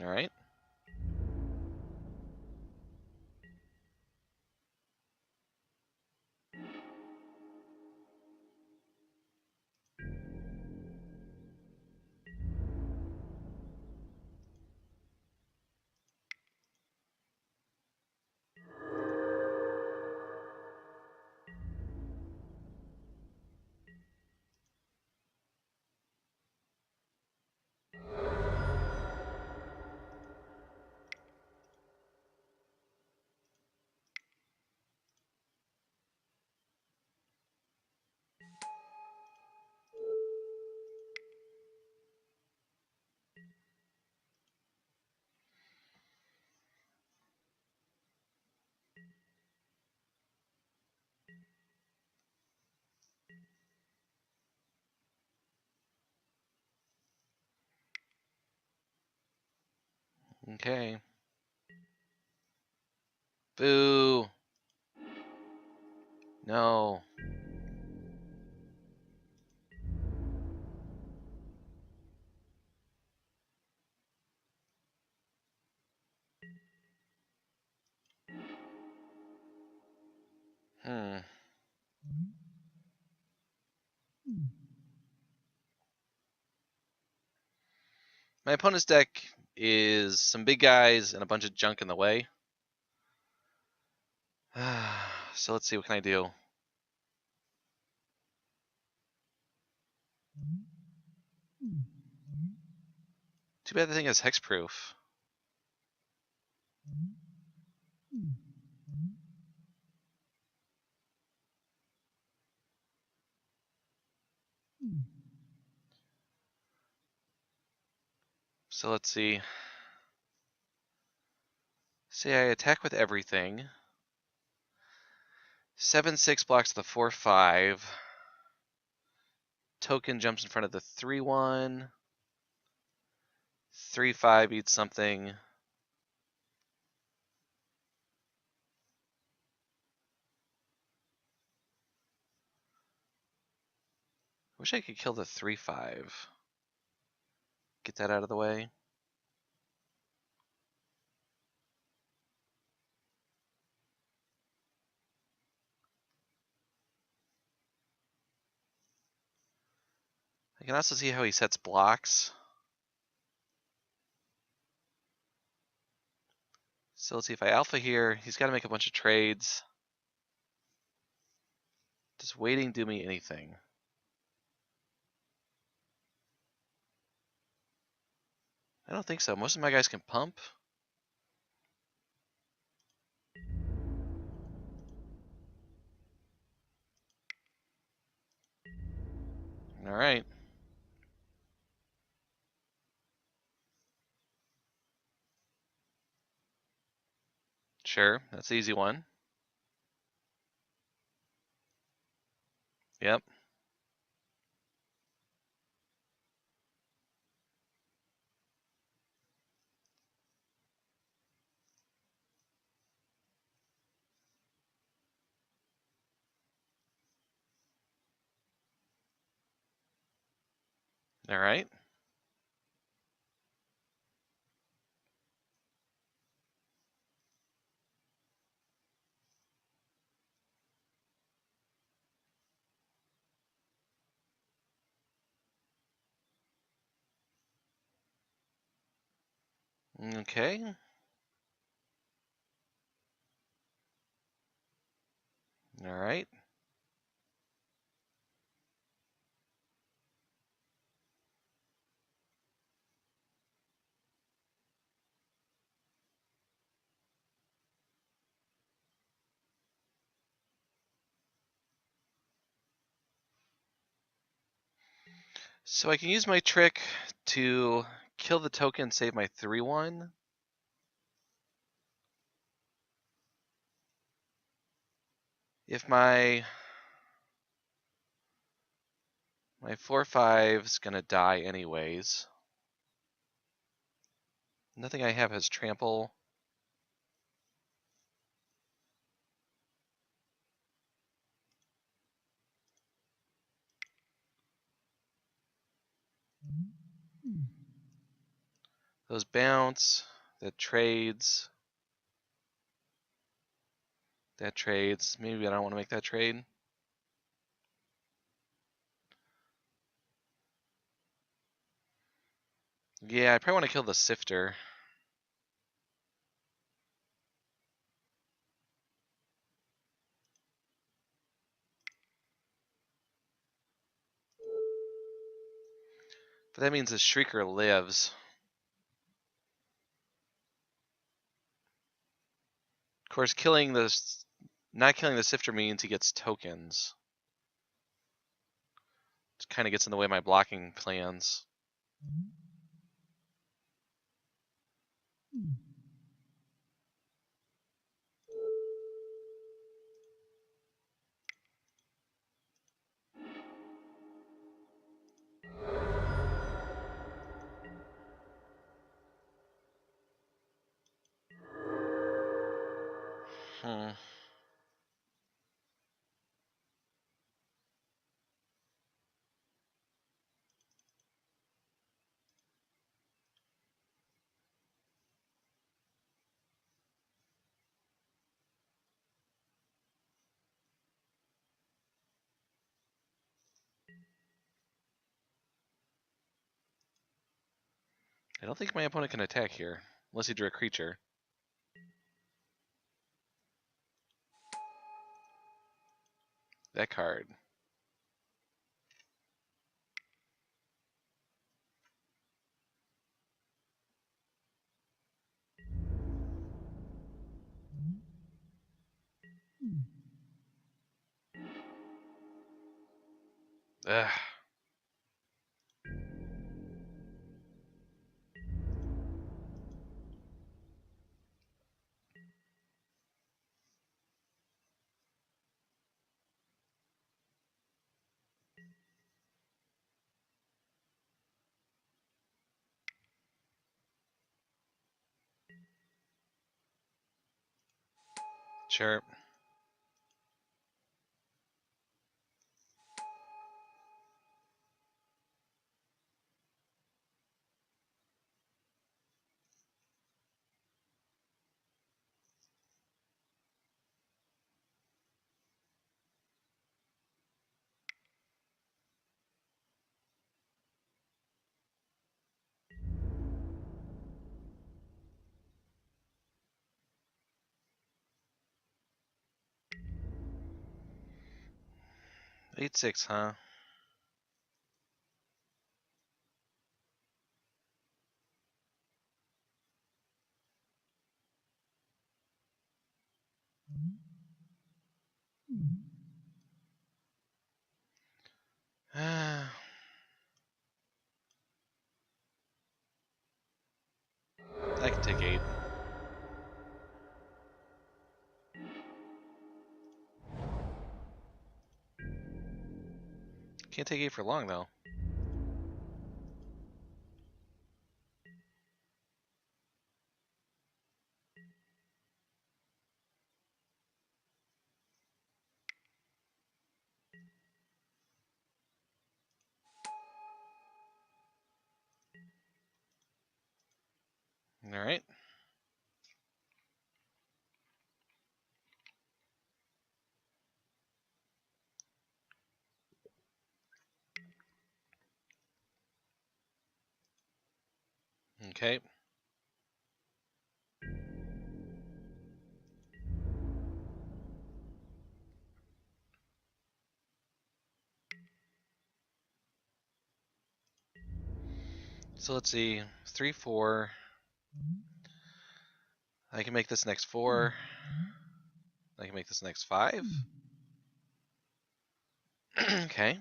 All right. Okay. Boo. No. Hmm. My opponent's deck is some big guys and a bunch of junk in the way. So let's see, what can I do? Too bad the thing is hexproof. So let's see. Say I attack with everything. 7/6 blocks the 4/5. Token jumps in front of the 3/1. 3/5 eats something. Wish I could kill the 3/5. Get that out of the way. I can also see how he sets blocks. So let's see, if I alpha here, he's got to make a bunch of trades. Does waiting do me anything? I don't think so. Most of my guys can pump. All right. Sure, that's the easy one. Yep. All right. Okay. All right. So I can use my trick to kill the token, save my 3/1. If my 4/5 is gonna die anyways. Nothing I have has trample. Those bounce. That trades. That trades. Maybe I don't want to make that trade. Yeah, I probably want to kill the sifter. But that means the Shrieker lives. Of course, not killing the sifter means he gets tokens. It kind of gets in the way of my blocking plans. Mm. I don't think my opponent can attack here, unless he drew a creature. That card. Ugh. Sure. Eight six, huh? I can take 8. Can't take 8 for long, though. Alright. Okay. So let's see. 3, 4. I can make this next 4. I can make this next 5. Okay.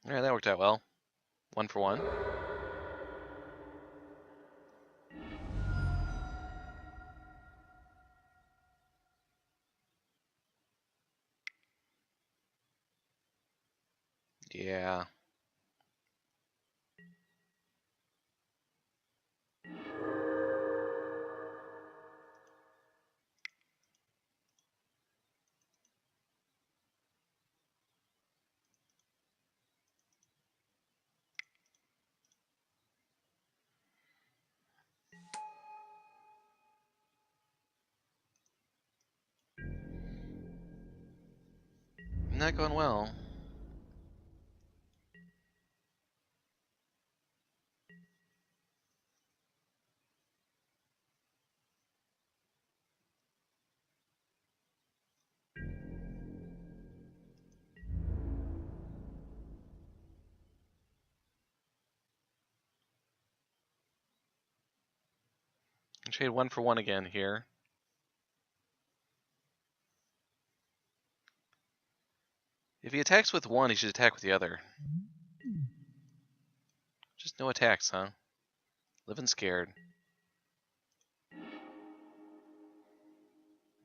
Alright, that worked out well. 1 for 1. Yeah. Not going well. Trade 1 for 1 again here. If he attacks with one, he should attack with the other. Just no attacks, huh? Living scared.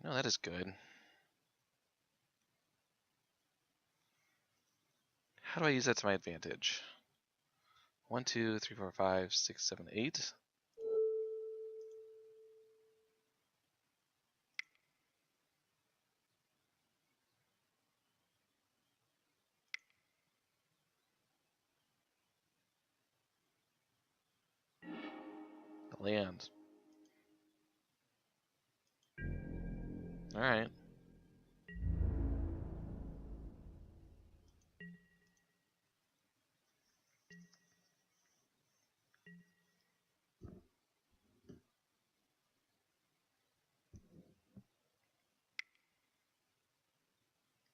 No, that is good. How do I use that to my advantage? 1, 2, 3, 4, 5, 6, 7, 8. Land. Alright.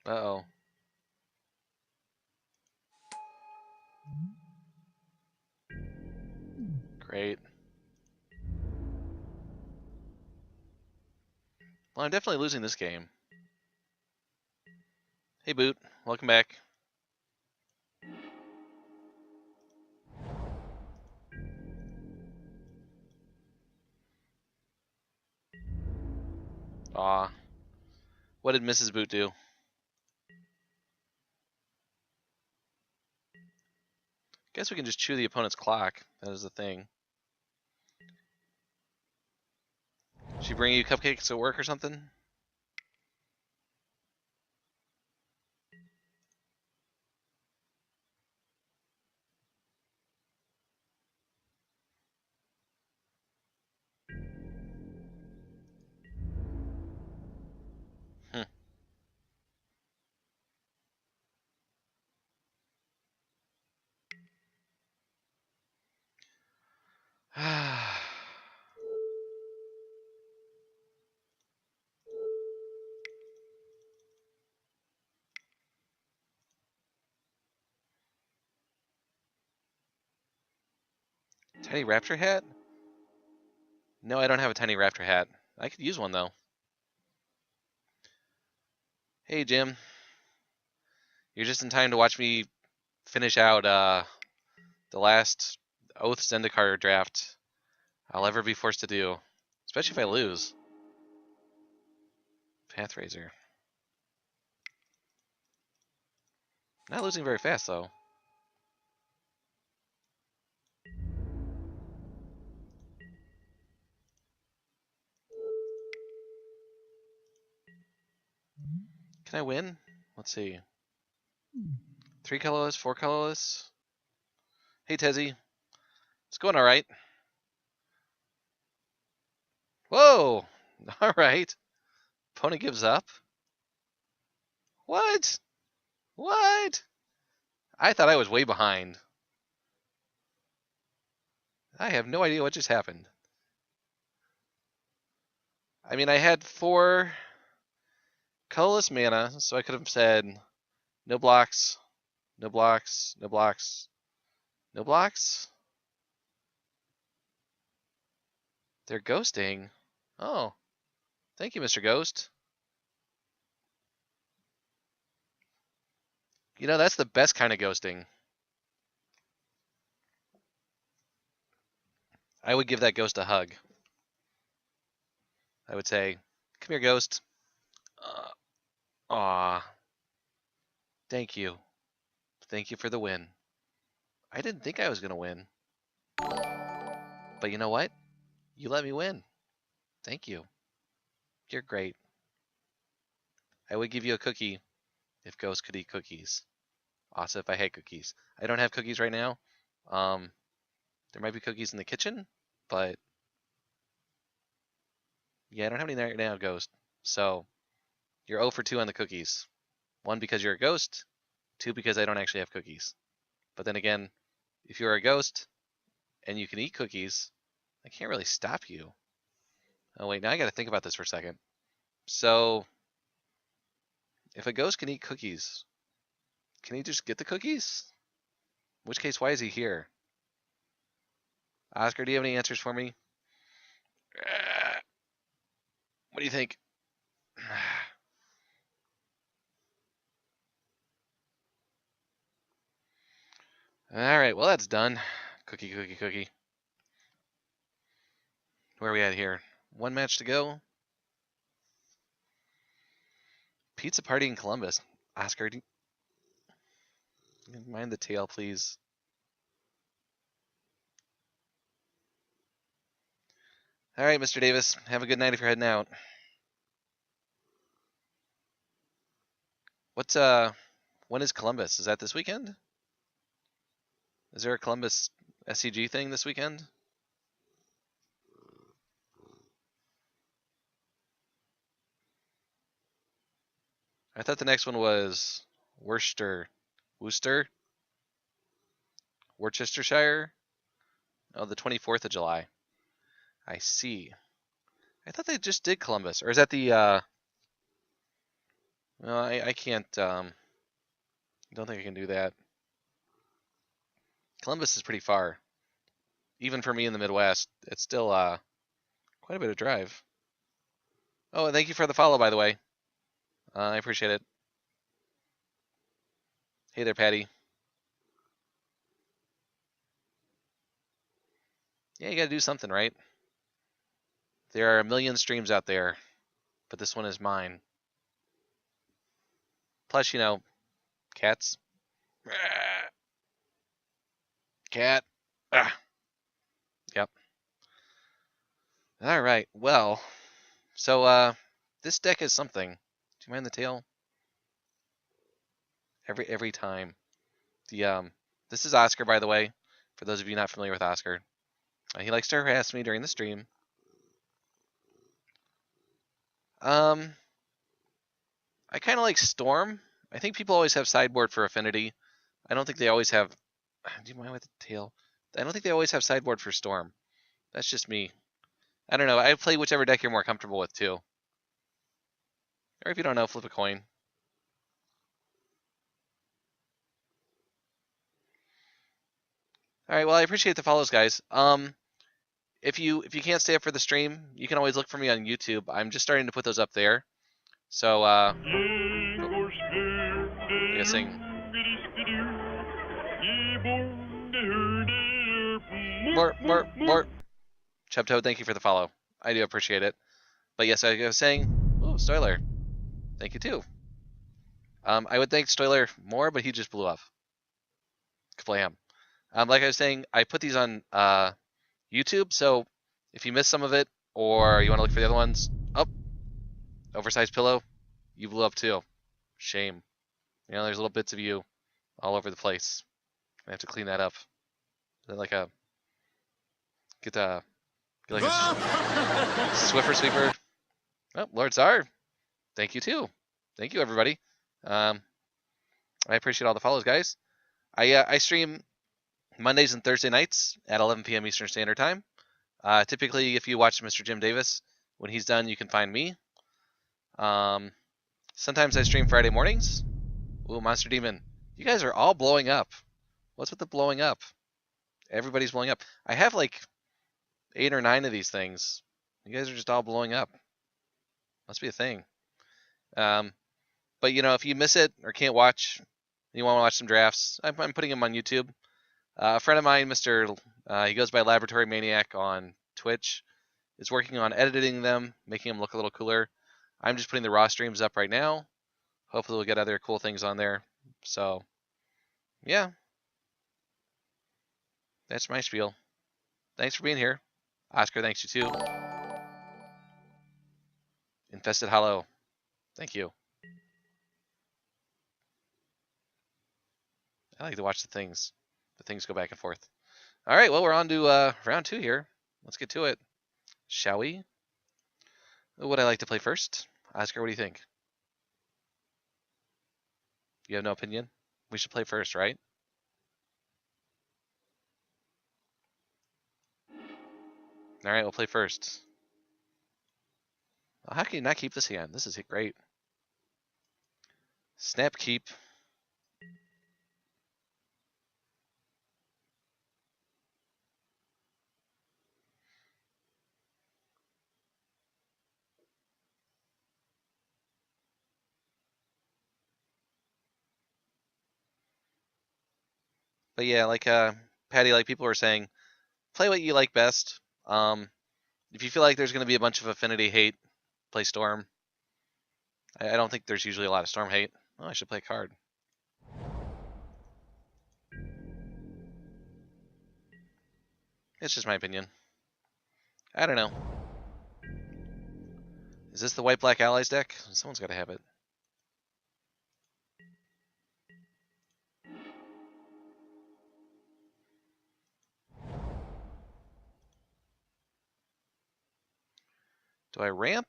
Uh-oh. Great. Well, I'm definitely losing this game. Hey, Boot. Welcome back. Aw. What did Mrs. Boot do? Guess we can just chew the opponent's clock. That is the thing. She bring you cupcakes at work or something? Hmm. Tiny raptor hat? No, I don't have a tiny raptor hat. I could use one, though. Hey, Jim. You're just in time to watch me finish out the last Oath Zendikar draft I'll ever be forced to do. Especially if I lose. Pathraiser. Not losing very fast, though. Can I win? Let's see. 3 colorless, 4 colorless. Hey, Tezzy. It's going alright. Whoa! Alright. Opponent gives up? What? What? I thought I was way behind. I have no idea what just happened. I mean, I had 4 colorless mana, so I could have said no blocks, no blocks, no blocks, no blocks. They're ghosting. Oh, thank you, Mr. Ghost. You know, that's the best kind of ghosting. I would give that ghost a hug. I would say, come here, ghost. Aw. Thank you. Thank you for the win. I didn't think I was going to win. But you know what? You let me win. Thank you. You're great. I would give you a cookie if ghosts could eat cookies. Also, if I had cookies. I don't have cookies right now. There might be cookies in the kitchen, but yeah, I don't have any right now, Ghost. So you're 0 for 2 on the cookies. 1 because you're a ghost, 2 because I don't actually have cookies. But then again, if you're a ghost and you can eat cookies, I can't really stop you. Oh wait, now I got to think about this for a second. So if a ghost can eat cookies, can he just get the cookies? In which case, why is he here? Oscar, do you have any answers for me? What do you think? Alright, well that's done. Cookie, cookie, cookie. Where are we at here? One match to go. Pizza party in Columbus. Oscar, do you mind the tail, please? Alright, Mr. Davis. Have a good night if you're heading out. What's, when is Columbus? Is that this weekend? Is there a Columbus SCG thing this weekend? I thought the next one was Worcestershire? Oh, the 24th of July. I see. I thought they just did Columbus. Or is that the, no, I can't, don't think I can do that. Columbus is pretty far. Even for me in the Midwest, it's still, quite a bit of drive. Oh, and thank you for the follow, by the way. I appreciate it. Hey there, Patty. Yeah, you gotta do something, right? There are a million streams out there, but this one is mine. Plus, you know, cats. Cat. Ah. Yep. All right. Well, so this deck is something. Do you mind the tail? Every time. The this is Oscar, by the way. For those of you not familiar with Oscar, he likes to harass me during the stream. I kind of like Storm. I think people always have sideboard for Affinity. I don't think they always have. Do you mind with the tail? I don't think they always have sideboard for Storm. That's just me. I don't know. I play whichever deck you're more comfortable with too. Or if you don't know, flip a coin. All right. Well, I appreciate the follows, guys. If you can't stay up for the stream, you can always look for me on YouTube. I'm just starting to put those up there. So I gotta sing. More. Chubtoad, thank you for the follow. I do appreciate it. But yes, I was saying, ooh, Stoiler, thank you too. I would thank Stoiler more, but he just blew up. Kablam. Like I was saying, I put these on YouTube, so if you missed some of it, or you want to look for the other ones, oversized pillow, you blew up too. Shame. You know, there's little bits of you all over the place. I have to clean that up. Then like a get like a Swiffer sweeper. Oh, Lord Czar, thank you too. Thank you everybody. I appreciate all the follows, guys. I stream Mondays and Thursday nights at 11 p.m. Eastern Standard Time. Typically, if you watch Mr. Jim Davis, when he's done, you can find me. Sometimes I stream Friday mornings. Ooh, Monster Demon. You guys are all blowing up. What's with the blowing up? Everybody's blowing up. I have like 8 or 9 of these things. You guys are just all blowing up. Must be a thing. But you know, if you miss it or can't watch, you want to watch some drafts, I'm putting them on YouTube. A friend of mine, Mr. He goes by Laboratory Maniac on Twitch, is working on editing them, making them look a little cooler. I'm just putting the raw streams up right now. Hopefully we'll get other cool things on there. So, yeah. That's my spiel. Thanks for being here. Oscar, thanks you too. Infested Hollow, thank you. I like to watch the things go back and forth. All right, well, we're on to round 2 here. Let's get to it, shall we? What would I like to play first? Oscar, what do you think? You have no opinion? We should play first, right? All right, we'll play first. Oh, how can you not keep this hand? This is great. Snap keep. But yeah, like Patty, like people were saying, play what you like best. If you feel like there's going to be a bunch of affinity hate, play Storm. I don't think there's usually a lot of Storm hate. Oh, I should play a card. It's just my opinion. I don't know. Is this the White-Black Allies deck? Someone's got to have it. Do I ramp?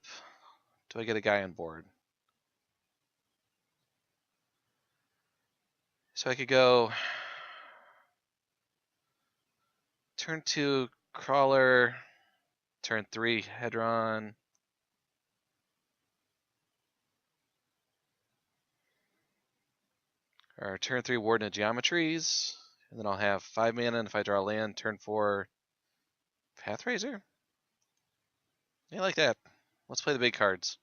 Do I get a guy on board? So I could go turn 2 Crawler, turn 3 Hedron. Or turn 3 Warden of Geometries. And then I'll have 5 mana, and if I draw land, turn 4 Pathrazer? Yeah, I like that. Let's play the big cards.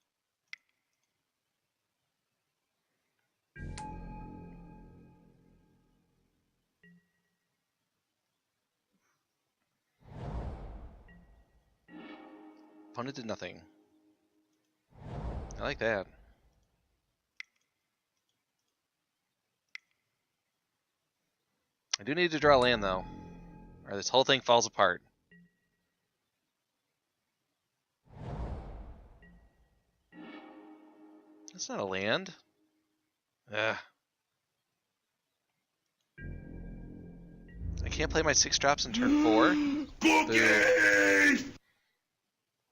Opponent did nothing. I like that. I do need to draw land, though, or this whole thing falls apart. That's not a land. Ugh. I can't play my 6 drops in turn 4. Cookies!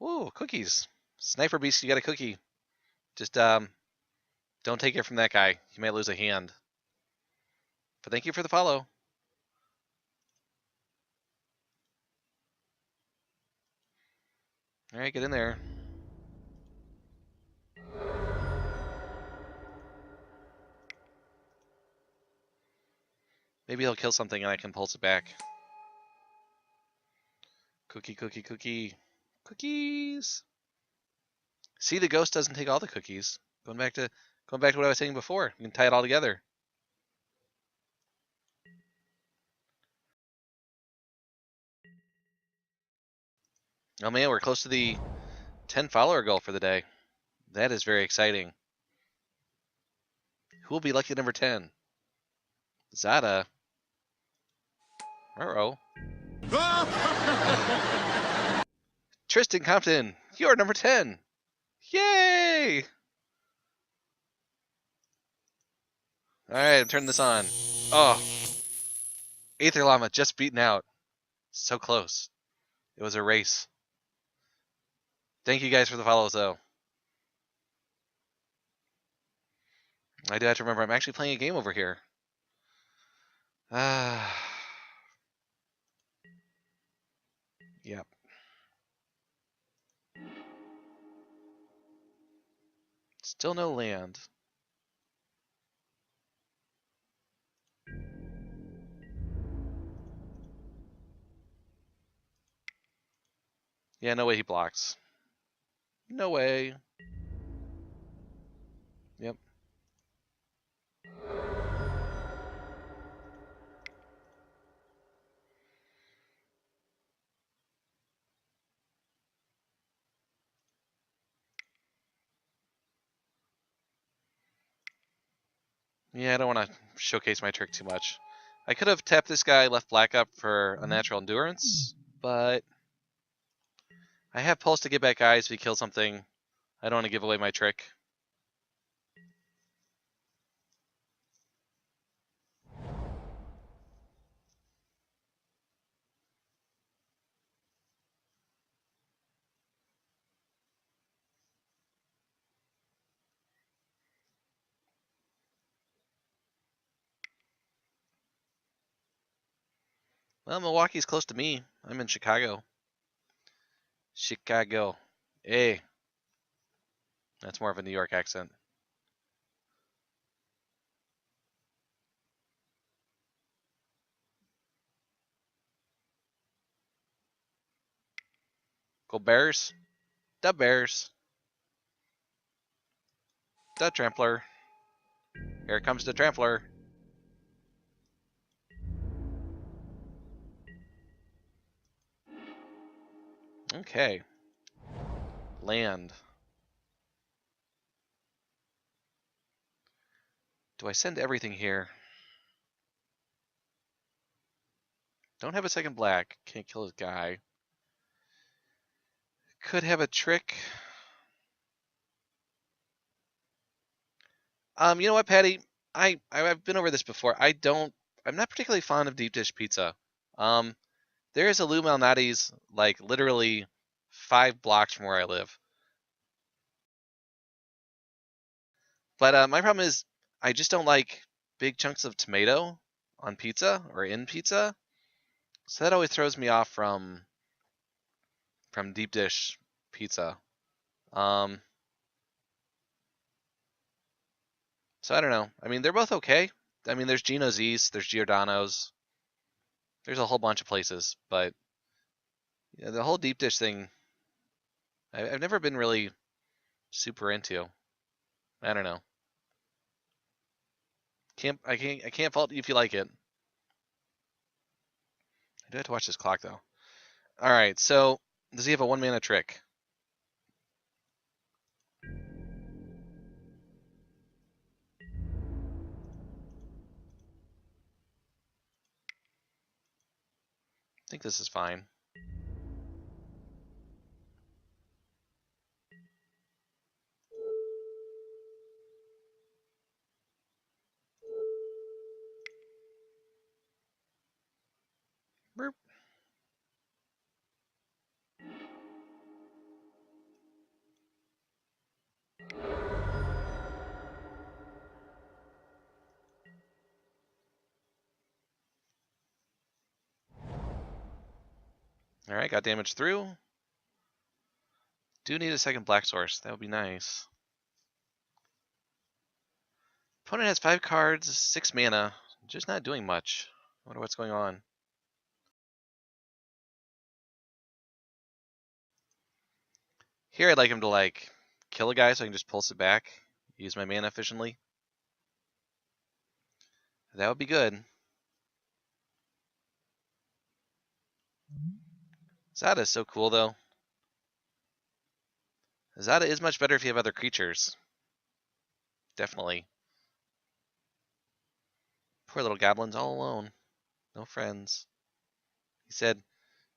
Ooh, cookies. Sniper Beast, you got a cookie. Just, don't take it from that guy. You might lose a hand. But thank you for the follow. Alright, get in there. Maybe he'll kill something and I can pulse it back. Cookie, cookie, cookie. Cookies! See, the ghost doesn't take all the cookies. Going back to what I was saying before. You can tie it all together. Oh man, we're close to the 10 follower goal for the day. That is very exciting. Who will be lucky number 10? Zada. Uh-oh. Tristan Compton, you're number 10. Yay! Alright, I'm turning this on. Oh. Aether Llama just beaten out. So close. It was a race. Thank you guys for the follows, though. I do have to remember I'm actually playing a game over here. Yep. Still no land. Yeah, no way he blocks. No way. Yep. Yeah, I don't want to showcase my trick too much. I could have tapped this guy, left black up for Unnatural Endurance, but I have Pulse to get back eyes if he kills something. I don't want to give away my trick. Well, Milwaukee's close to me. I'm in Chicago. Chicago. Hey. That's more of a New York accent. Go Bears. The Bears. The Trampler. Here comes the Trampler. Okay. Land. Do I send everything here? Don't have a second black. Can't kill his guy. Could have a trick. You know what, Patty? I've been over this before. I'm not particularly fond of deep dish pizza. Um, there is a Lou Malnati's like literally 5 blocks from where I live. But my problem is I just don't like big chunks of tomato on pizza or in pizza. So that always throws me off from deep dish pizza. Um, so I don't know. I mean, they're both okay. I mean, there's Gino's East, there's Giordano's, there's a whole bunch of places, but the whole deep dish thing, I've never been really super into. I don't know. I can't fault you if you like it. I do have to watch this clock though. All right, so does he have a 1 mana trick? I think this is fine. Burp. All right, got damage through. Do need a second black source. That would be nice. Opponent has 5 cards, 6 mana, just not doing much. I wonder what's going on. Here I'd like him to like kill a guy so I can just pulse it back, use my mana efficiently. That would be good. Zada is so cool though. Zada is much better if you have other creatures. Definitely. Poor little goblin's all alone. No friends. He said,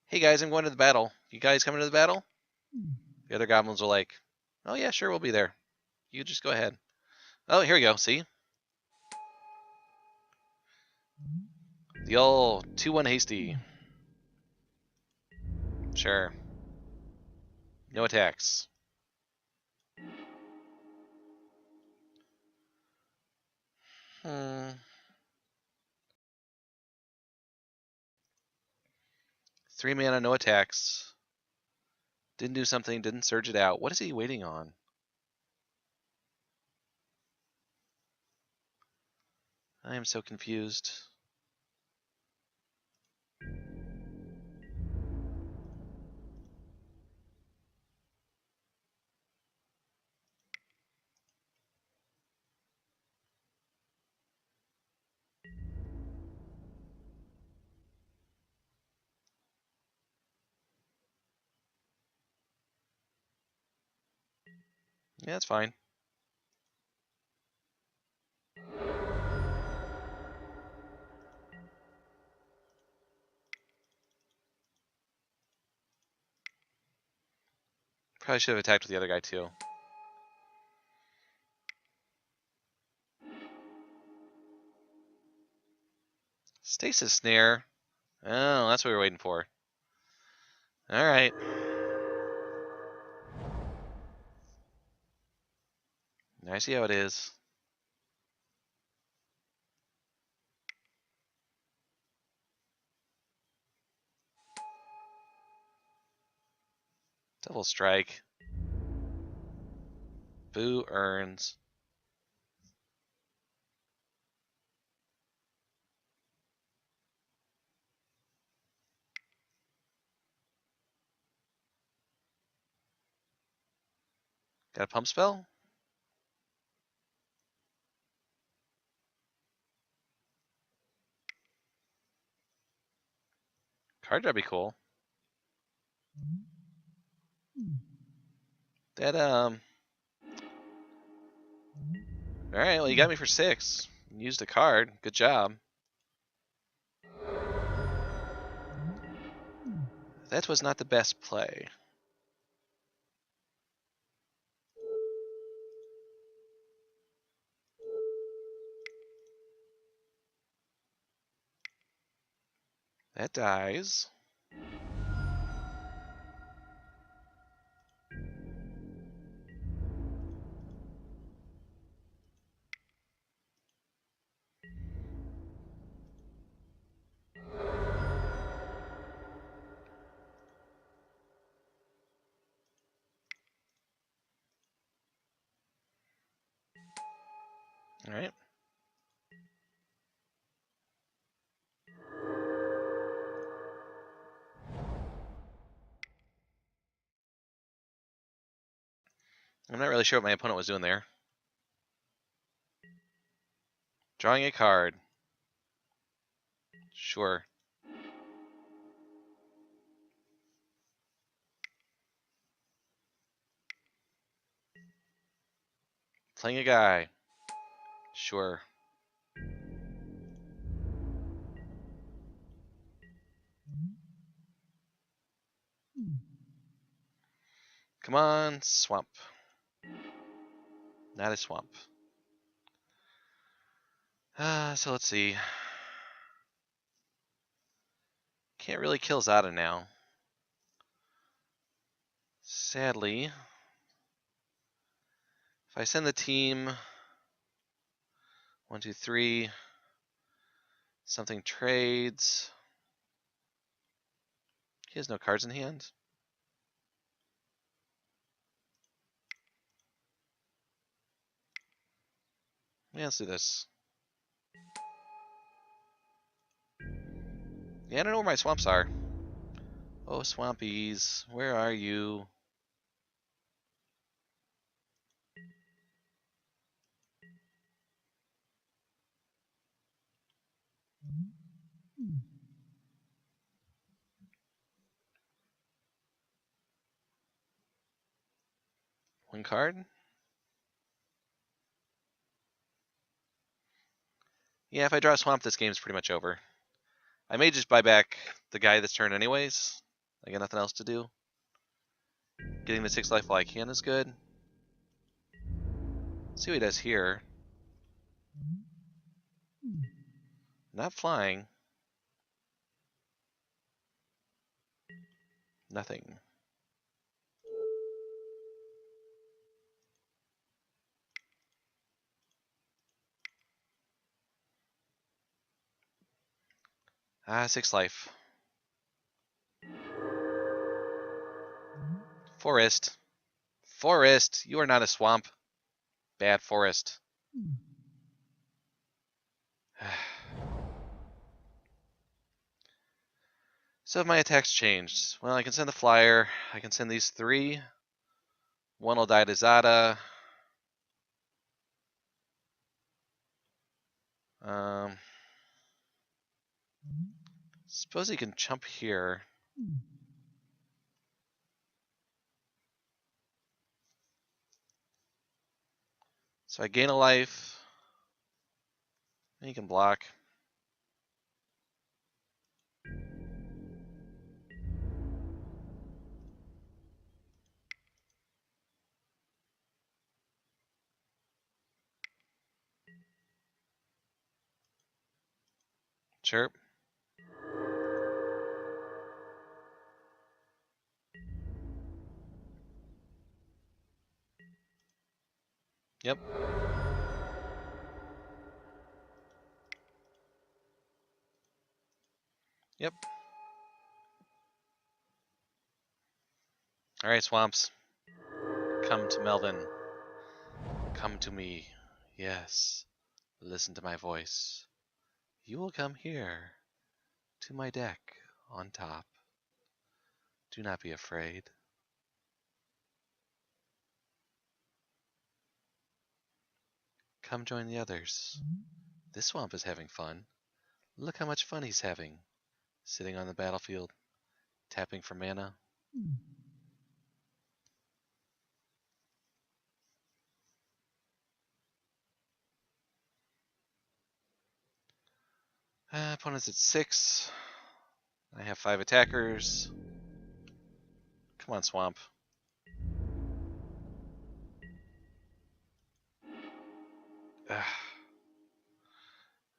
"Hey guys, I'm going to the battle. You guys coming to the battle?" The other goblins were like, "Oh yeah, sure, we'll be there. You just go ahead." Oh, here we go. See? The old 2-1 hasty. Sure. No attacks. Hmm. 3 mana, no attacks. Didn't do something, didn't surge it out. What is he waiting on? I am so confused. Yeah, that's fine. Probably should have attacked with the other guy too. Stasis Snare. Oh, that's what we were waiting for. Alright. I see how it is. Double strike. Boo earns. Got a pump spell? Card draw be cool. That, Alright, well, you got me for 6. Used a card. Good job. That was not the best play. That dies. Alright. I'm not really sure what my opponent was doing there. Drawing a card. Sure. Playing a guy. Sure. Come on, swamp. Not a swamp. So let's see. Can't really kill Zada now. Sadly. If I send the team 1, 2, 3, something trades. He has no cards in hand. Yeah, let's do this. Yeah, I don't know where my swamps are. Oh, swampies, where are you? One card? Yeah, if I draw a swamp, this game's pretty much over. I may just buy back the guy this turn anyways. I got nothing else to do. Getting the 6 life while I can is good. Let's see what he does here. Not flying. Nothing. Ah, 6 life. Forest. Forest, you are not a swamp. Bad forest. So have my attacks changed? Well, I can send the flyer. I can send these 3. One will die to Zada. Suppose he can jump here. So I gain a life. And he can block. Chirp. Yep. Yep. Alright, swamps. Come to Melvin. Come to me. Yes. Listen to my voice. You will come here. To my deck. On top. Do not be afraid. Come join the others. This swamp is having fun. Look how much fun he's having. Sitting on the battlefield. Tapping for mana. Opponent's at 6. I have 5 attackers. Come on, Swamp.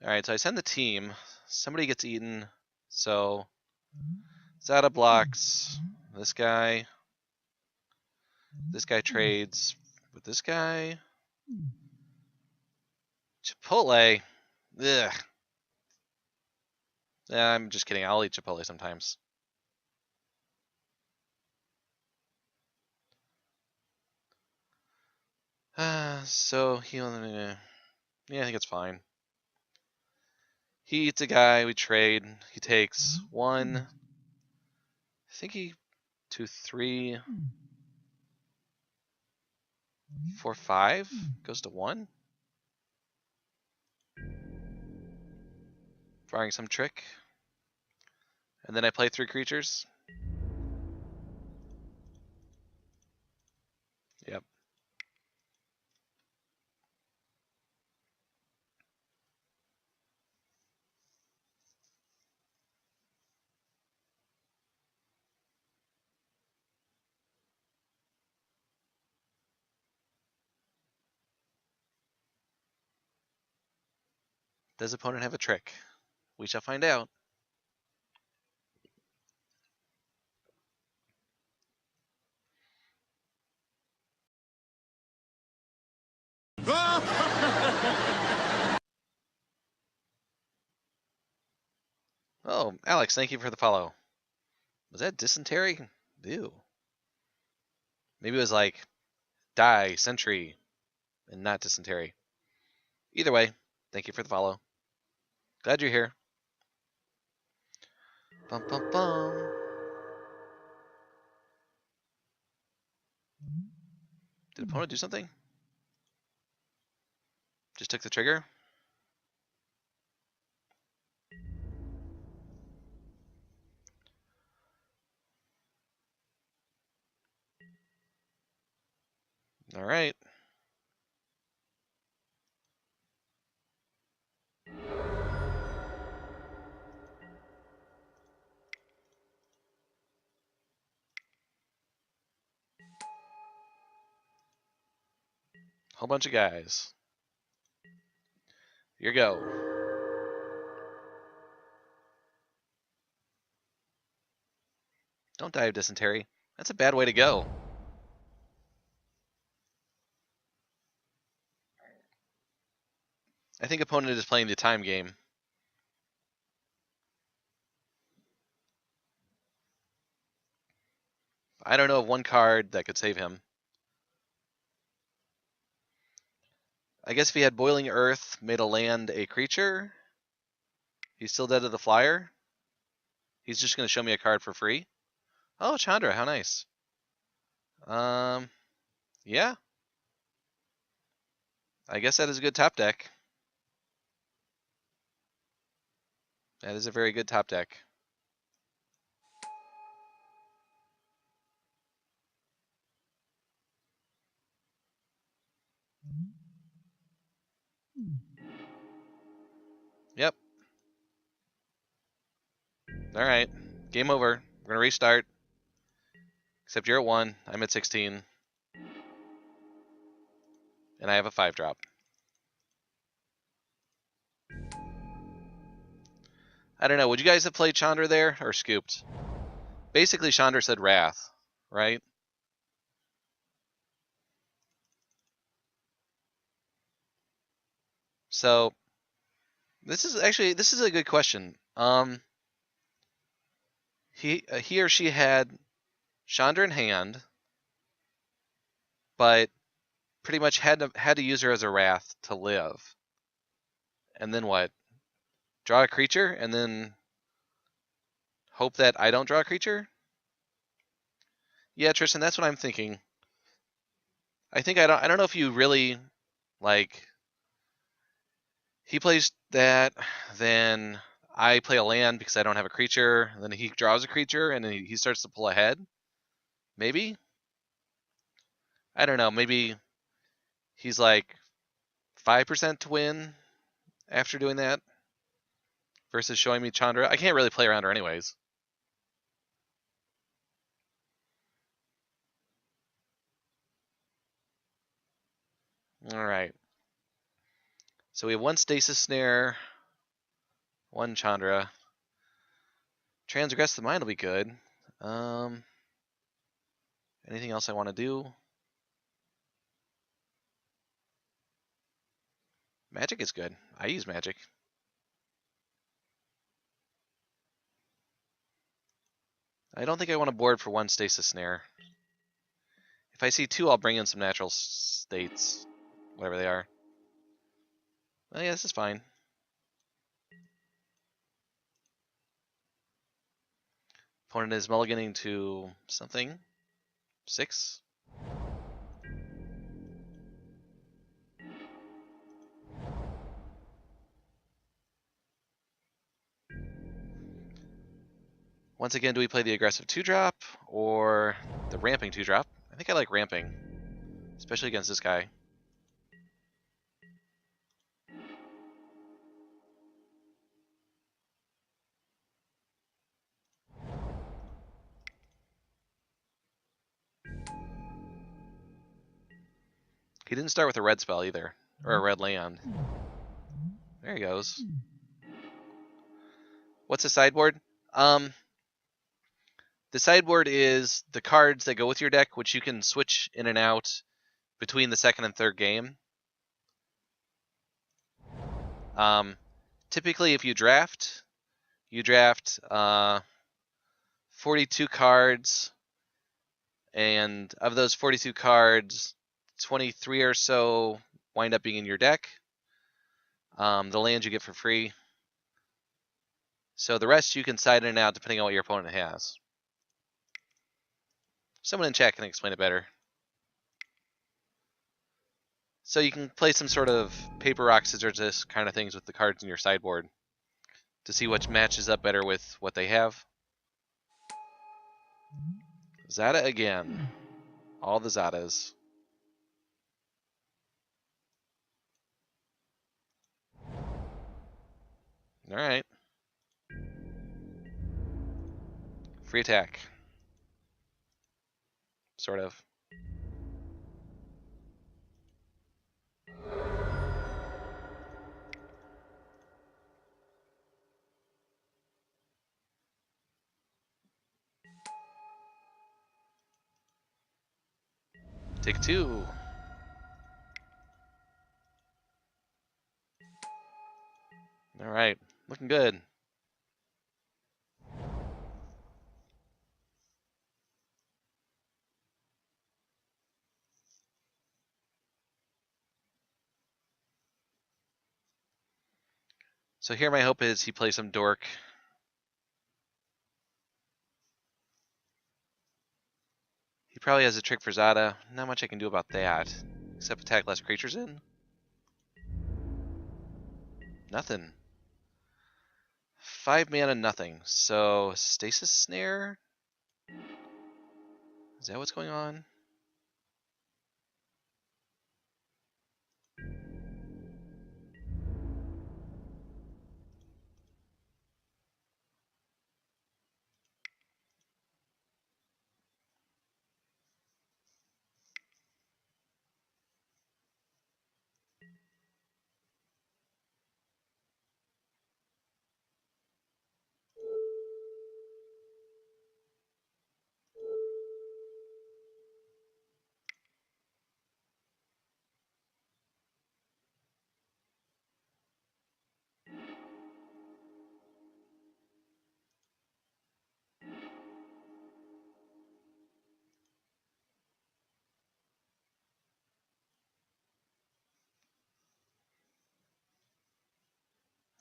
Alright, so I send the team. Somebody gets eaten. So Zada blocks this guy. This guy trades with this guy. Chipotle. Ugh. I'm just kidding. I'll eat Chipotle sometimes. So he only... Yeah, I think it's fine. He eats a guy, we trade. He takes 1. I think he 2, 3, 4, 5. Goes to 1. Drawing some trick. And then I play 3 creatures. Yep. Does opponent have a trick? We shall find out. Oh, Alex, thank you for the follow. Was that dysentery? Ew. Maybe it was like die, sentry, and not dysentery. Either way, thank you for the follow. Glad you're here. Bum, bum, bum. Did opponent do something? Just took the trigger? All right. Whole bunch of guys. Here you go. Don't die of dysentery. That's a bad way to go. I think opponent is playing the time game. I don't know of one card that could save him. I guess if he had Boiling Earth, made a land a creature, he's still dead to the flyer. He's just going to show me a card for free. Oh, Chandra, how nice. Yeah. I guess that is a good top deck. That is a very good top deck. Yep. All right. Game over. We're going to restart. Except you're at 1. I'm at 16. And I have a 5-drop. I don't know. Would you guys have played Chandra there or scooped? Basically, Chandra said Wrath, right? So this is a good question. He or she had Chandra in hand, but pretty much had to use her as a Wrath to live. And then what? Draw a creature and then hope that I don't draw a creature? Yeah, Tristan, that's what I'm thinking. I don't know if you really like he plays that, then I play a land because I don't have a creature, and then he draws a creature and then he starts to pull ahead. Maybe? I don't know, maybe he's like 5% to win after doing that. versus showing me Chandra. I can't really play around her anyways. Alright. So we have one Stasis Snare, one Chandra. Transgress the Mind will be good. Anything else I want to do? Magic is good. I use magic. I don't think I want to board for one Stasis Snare. If I see two, I'll bring in some natural states, whatever they are. Oh yeah, this is fine. Opponent is mulliganing to something. 6. Once again, do we play the aggressive 2-drop or the ramping 2-drop? I think I like ramping, especially against this guy. He didn't start with a red spell either, or a red land. There he goes. What's the sideboard? The sideboard is the cards that go with your deck, which you can switch in and out between the second and third game. Typically, if you draft 42 cards, and of those 42 cards, 23 or so wind up being in your deck. The lands you get for free. So the rest you can side in and out depending on what your opponent has. Someone in chat can explain it better. So you can play some sort of paper, rock, scissors kind of things with the cards in your sideboard to see which matches up better with what they have. Zada again. All the Zadas. Alright. Free attack. Sort of. Take 2. Alright. Looking good. So here my hope is he plays some dork. He probably has a trick for Zada. Not much I can do about that. Except attack less creatures in. Nothing. 5 mana, nothing. So, Stasis Snare? Is that what's going on?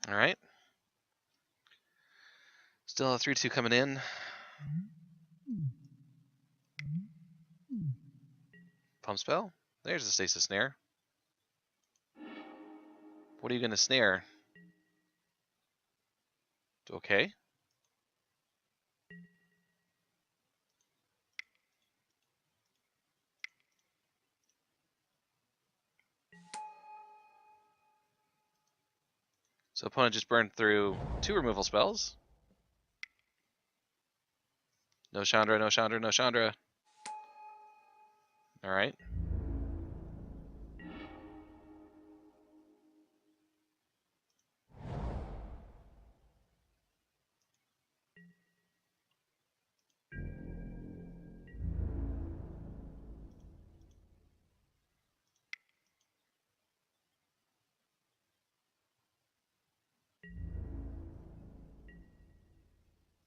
Alright. Still a 3-2 coming in. Pump spell. There's the Stasis Snare. What are you going to snare? Okay. So opponent just burned through 2 removal spells. No Chandra, no Chandra, no Chandra. Alright.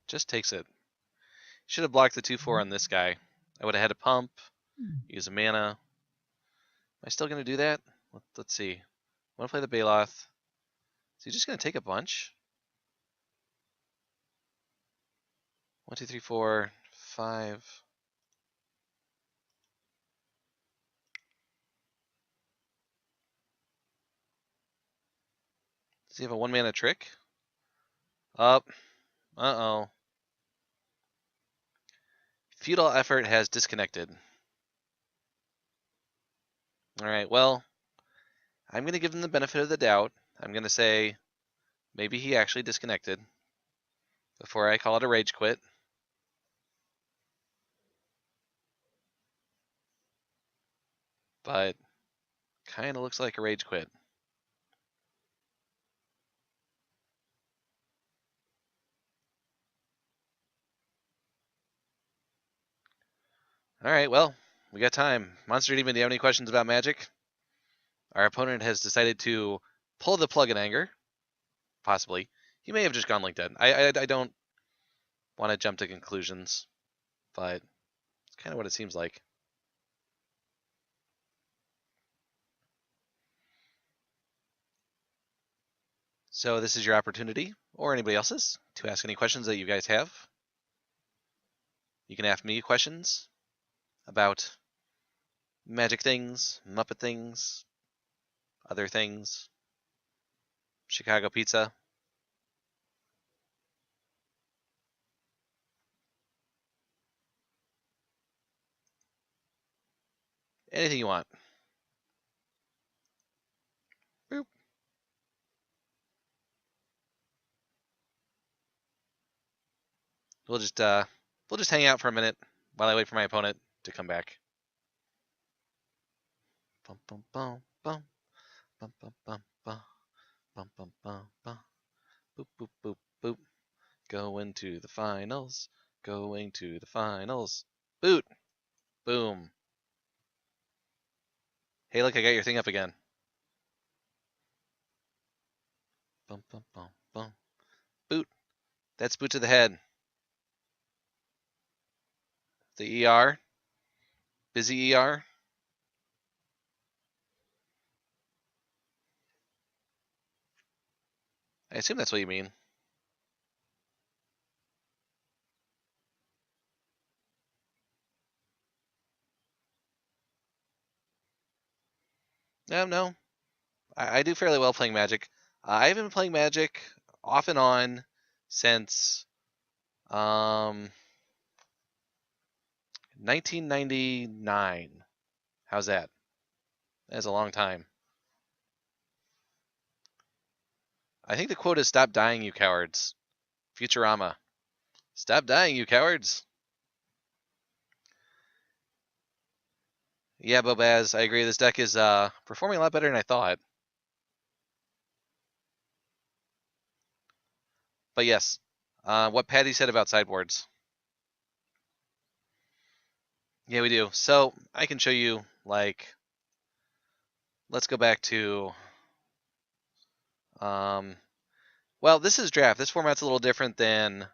Just takes it. Should have blocked the 2/4 on this guy. I would have had to pump, use a mana. Am I still going to do that? Let's see. I want to play the Baloth. Is he just going to take a bunch? 1, 2, 3, 4, 5. Does he have a 1-mana trick? Up. Uh-oh. Feudal effort has disconnected. Alright, well, I'm going to give him the benefit of the doubt. I'm going to say maybe he actually disconnected before I call it a rage quit. But kind of looks like a rage quit. Alright, well, we got time. Monster Demon, do you have any questions about Magic? Our opponent has decided to pull the plug in anger. Possibly. He may have just gone like that. I don't want to jump to conclusions, but it's kind of what it seems like. So this is your opportunity, or anybody else's, to ask any questions that you guys have. You can ask me questions about Magic things, Muppet things, other things, Chicago pizza. Anything you want. Boop. We'll just hang out for a minute while I wait for my opponent to come back. Bum bum bum bum bum bum bum bum bum bum bum bum. Boop boop boop boop. Going to the finals. Going to the finals. Boot. Boom. Hey, look, I got your thing up again. Bum bum bum bum. Boot. That's boot to the head. The ER. Busy ER. I assume that's what you mean. No. I do fairly well playing Magic. I've been playing Magic off and on since 1999. How's that? That's a long time. I think the quote is "Stop dying, you cowards." Futurama. Stop dying, you cowards. Yeah, Bobaz, I agree. This deck is performing a lot better than I thought. But yes, what Patty said about sideboards. Yeah, we do. So I can show you, like, let's go back to, well, this is draft. This format's a little different than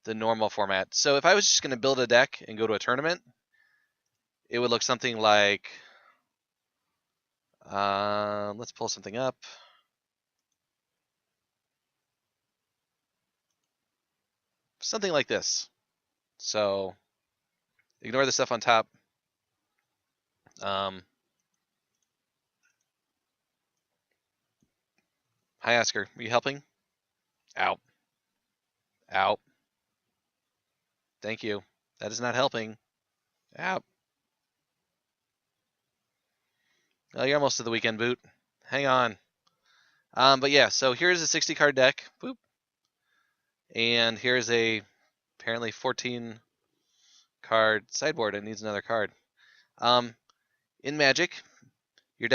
the normal format. So if I was just going to build a deck and go to a tournament, it would look something like, let's pull something up. Something like this. So ignore the stuff on top. Hi, Oscar. Are you helping? Out. Out. Thank you. That is not helping. Out. Oh, you're almost to the weekend boot. Hang on. But yeah, so here's a 60 card deck. Boop. And here's a apparently 14 card sideboard. It needs another card. In Magic, your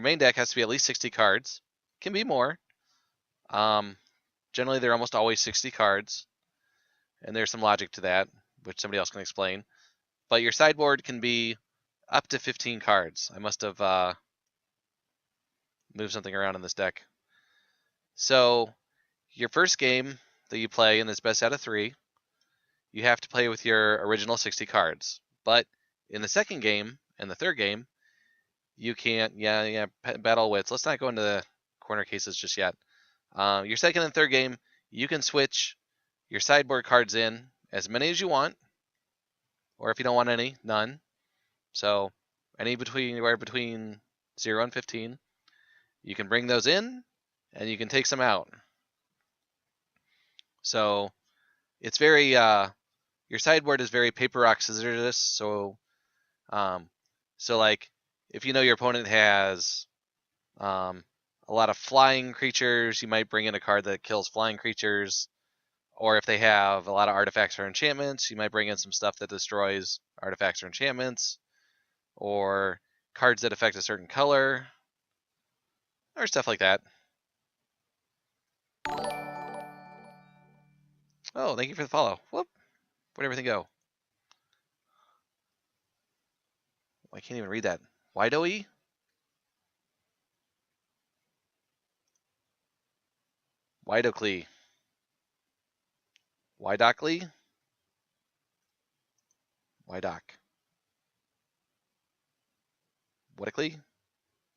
main deck has to be at least 60 cards. Can be more. Generally, they're almost always 60 cards, and there's some logic to that, which somebody else can explain. But your sideboard can be up to 15 cards. I must have moved something around in this deck. So your first game that you play in this best out of 3, you have to play with your original 60 cards. But in the second game and the third game, you can't, battle with, let's not go into the corner cases just yet. Your second and third game, you can switch your sideboard cards in as many as you want, or if you don't want any, none. So anywhere between 0 and 15, you can bring those in, and you can take some out. So it's very, your sideboard is very paper, rock, scissors. So like, if you know your opponent has a lot of flying creatures, you might bring in a card that kills flying creatures. Or if they have a lot of artifacts or enchantments, you might bring in some stuff that destroys artifacts or enchantments. Or cards that affect a certain color. Or stuff like that. Oh, thank you for the follow. Whoop. Where'd everything go? I can't even read that. Widoe? Widocly. Widocly? Widoc. Widocly?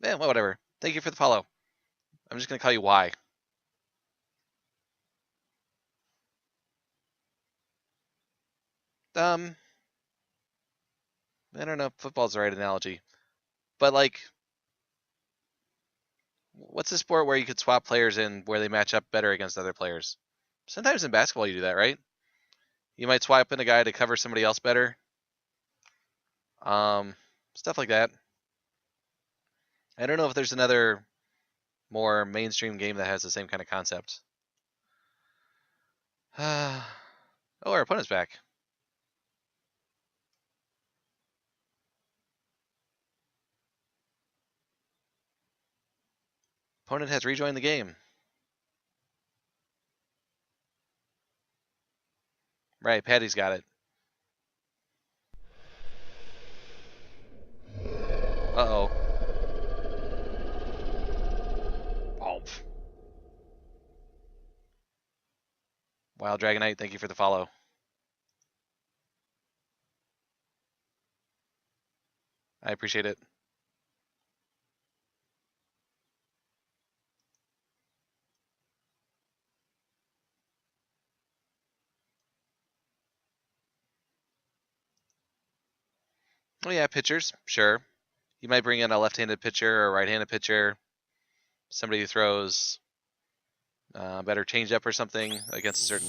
Yeah, well, whatever. Thank you for the follow. I'm just going to call you Y. I don't know if football's the right analogy. But, like, what's a sport where you could swap players in where they match up better against other players? Sometimes in basketball you do that, right? You might swap in a guy to cover somebody else better. Stuff like that. I don't know if there's another more mainstream game that has the same kind of concept. Oh, our opponent's back. Opponent has rejoined the game. Right, Patty's got it. Uh-oh. Oh. Wild Dragonite, thank you for the follow. I appreciate it. Oh yeah, pitchers, sure. You might bring in a left-handed pitcher or a right-handed pitcher. Somebody who throws better changeup or something against a certain.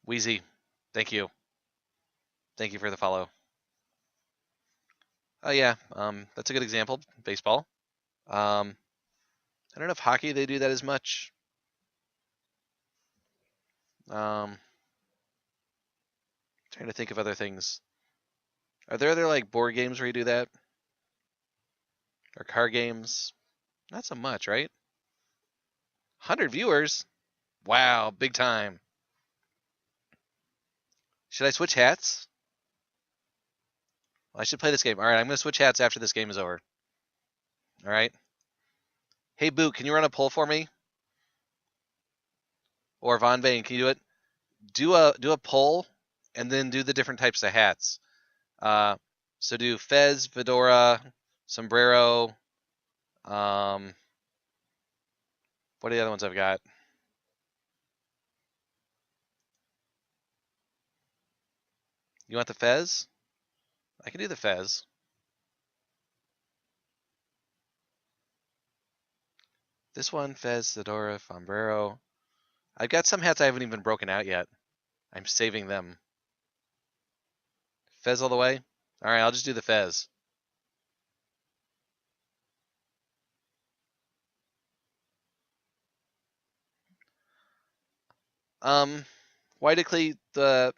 Wheezy, thank you. Thank you for the follow. Oh yeah, that's a good example. Baseball. I don't know if hockey they do that as much. Trying to think of other things. Are there other like board games where you do that? Or card games? Not so much, right? 100 viewers? Wow, big time. Should I switch hats? Well, I should play this game. All right, I'm going to switch hats after this game is over. All right. Hey, Boot, can you run a poll for me? Or Von Vane, can you do it? Do a poll and then do the different types of hats. So do fez, fedora, sombrero. What are the other ones I've got? You want the fez? I can do the fez. This one, fez, fedora, sombrero. I've got some hats I haven't even broken out yet. I'm saving them. Fez all the way. All right, I'll just do the Fez. Widely, it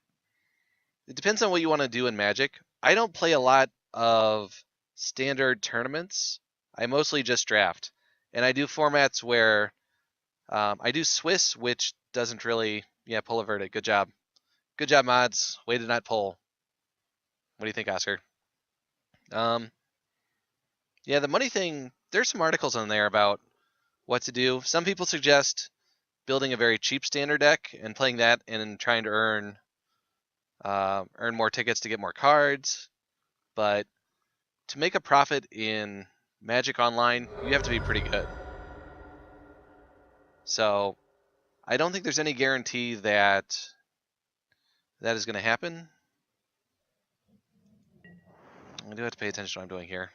depends on what you want to do in Magic. I don't play a lot of standard tournaments. I mostly just draft, and I do formats where I do Swiss, which doesn't really, yeah, pull averted. Good job. Good job, mods. Way to not pull. What do you think, Oscar? Um, yeah, the money thing, there's some articles on there about what to do. Some people suggest building a very cheap standard deck and playing that and trying to earn more tickets to get more cards. But to make a profit in Magic Online, you have to be pretty good. So I don't think there's any guarantee that that is going to happen. I do have to pay attention to what I'm doing here.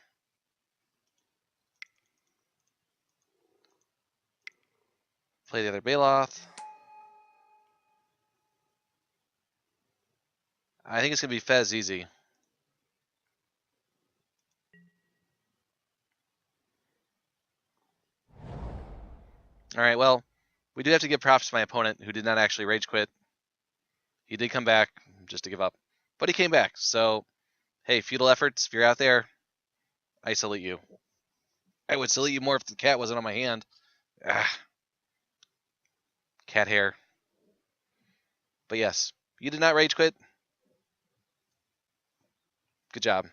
Play the other Baloth. I think it's going to be Fez easy. All right, well, we do have to give props to my opponent who did not actually rage quit. He did come back just to give up, but he came back. So, hey, futile efforts, if you're out there, I salute you. I would salute you more if the cat wasn't on my hand. Ah, cat hair. But yes, you did not rage quit. Good job.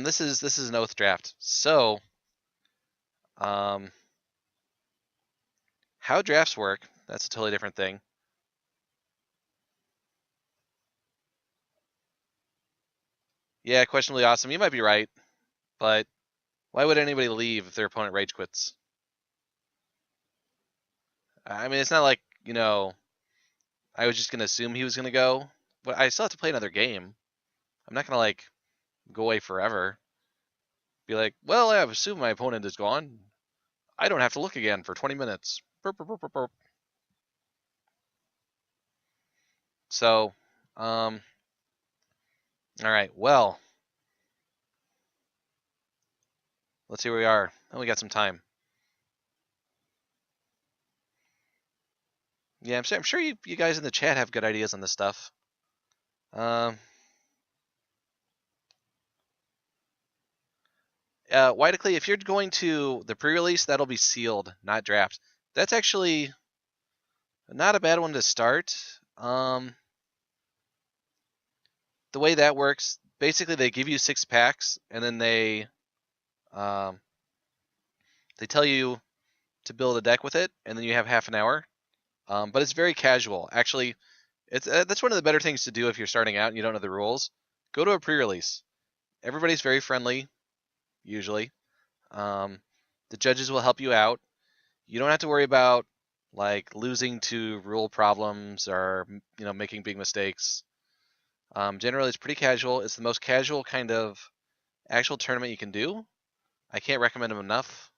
This is an oath draft. So, how drafts work? That's a totally different thing. Yeah, questionably awesome. You might be right, but why would anybody leave if their opponent rage quits? I mean, it's not like I was just gonna assume he was gonna go, but I still have to play another game. I'm not gonna like go away forever. Be like, well, I assume my opponent is gone. I don't have to look again for 20 minutes. Burp, burp, burp, burp, burp. So, all right. Well, let's see where we are. Oh, we got some time. Yeah, I'm sure you guys in the chat have good ideas on this stuff. Widely, if you're going to the pre-release, that'll be sealed, not draft. That's actually not a bad one to start. The way that works, basically they give you 6 packs, and then they tell you to build a deck with it, and then you have half an hour. But it's very casual. Actually, it's that's one of the better things to do if you're starting out and you don't know the rules. Go to a pre-release. Everybody's very friendly, usually. The judges will help you out. You don't have to worry about like losing to rule problems or making big mistakes. Generally, it's pretty casual. It's the most casual kind of actual tournament you can do. I can't recommend them enough.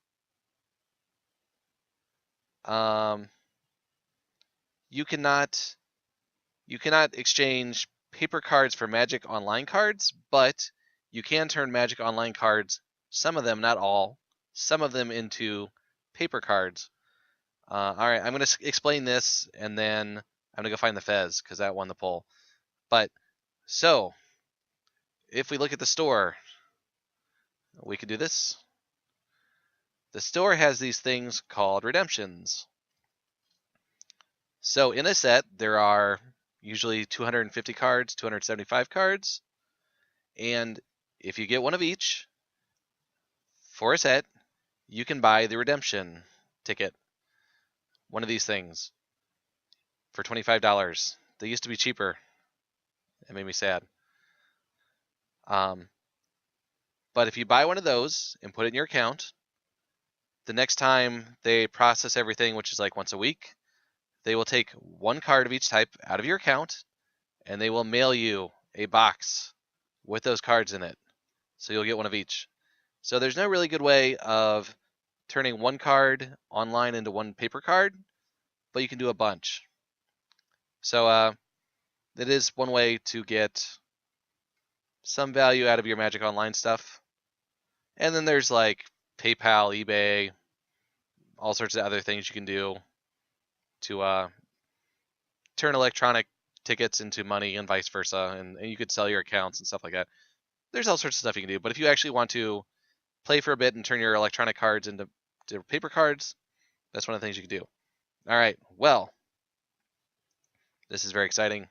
You cannot exchange paper cards for Magic Online cards, but you can turn Magic Online cards, some of them, not all, some of them into paper cards. All right, I'm going to explain this, and then I'm going to go find the Fez, because that won the poll. But, so, if we look at the store, we could do this. The store has these things called redemptions. So in a set, there are usually 250 cards, 275 cards, and if you get one of each for a set, you can buy the redemption ticket, one of these things, for $25. They used to be cheaper. It made me sad. But if you buy one of those and put it in your account, the next time they process everything, which is like once a week, they will take one card of each type out of your account, and they will mail you a box with those cards in it. So you'll get one of each. So there's no really good way of turning one card online into one paper card, but you can do a bunch. So that is one way to get some value out of your Magic Online stuff. And then there's like PayPal, eBay, all sorts of other things you can do to turn electronic tickets into money and vice versa. And you could sell your accounts and stuff like that. There's all sorts of stuff you can do. But if you actually want to play for a bit and turn your electronic cards into paper cards, that's one of the things you can do. All right, well, this is very exciting.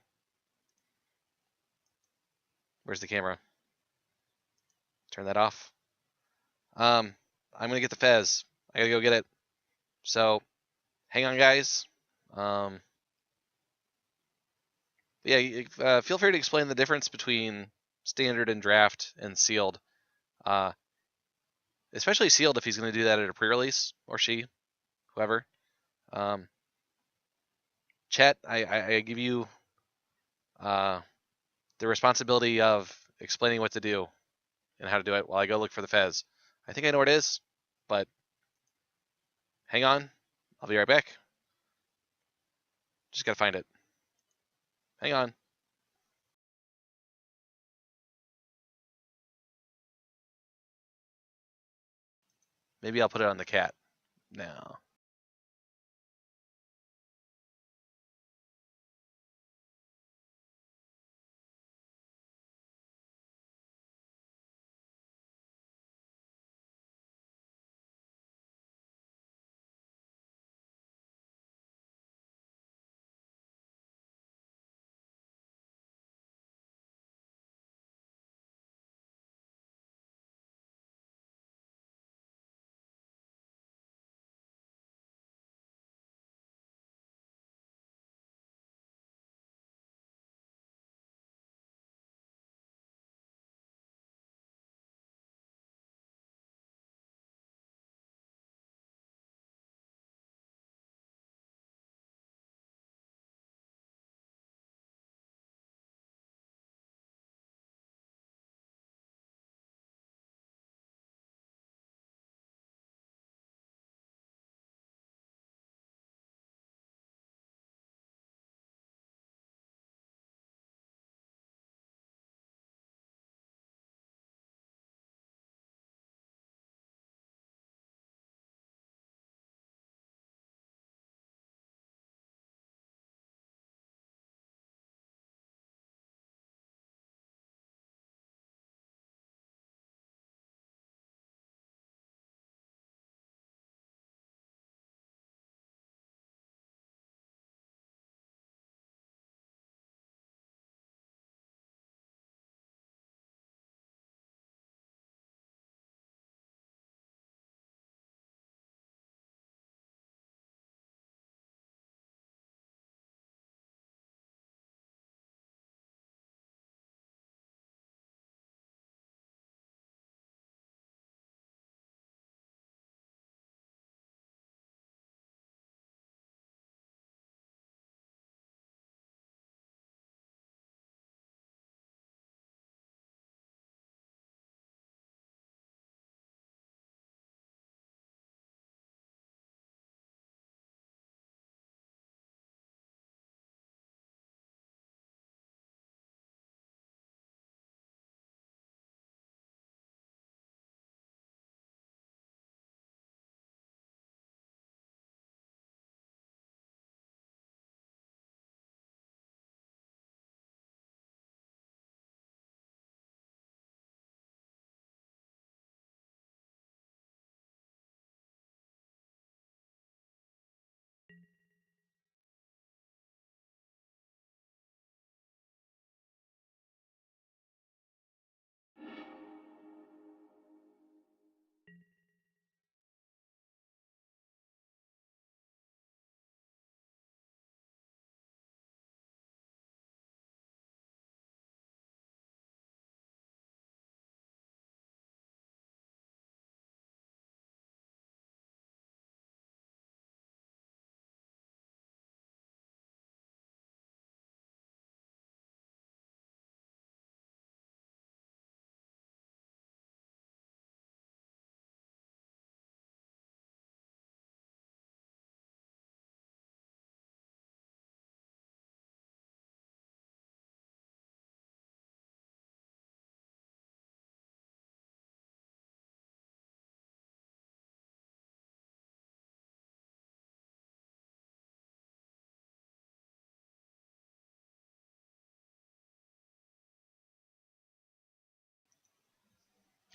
Where's the camera? Turn that off. I'm gonna get the Fez. I gotta go get it. So, hang on, guys. Yeah, feel free to explain the difference between standard and draft and sealed. Especially sealed if he's going to do that at a pre-release, or she, whoever. Chat, I give you the responsibility of explaining what to do and how to do it while I go look for the Fez. I think I know where it is, but hang on. I'll be right back. Just gotta find it. Hang on. Maybe I'll put it on the cat. No.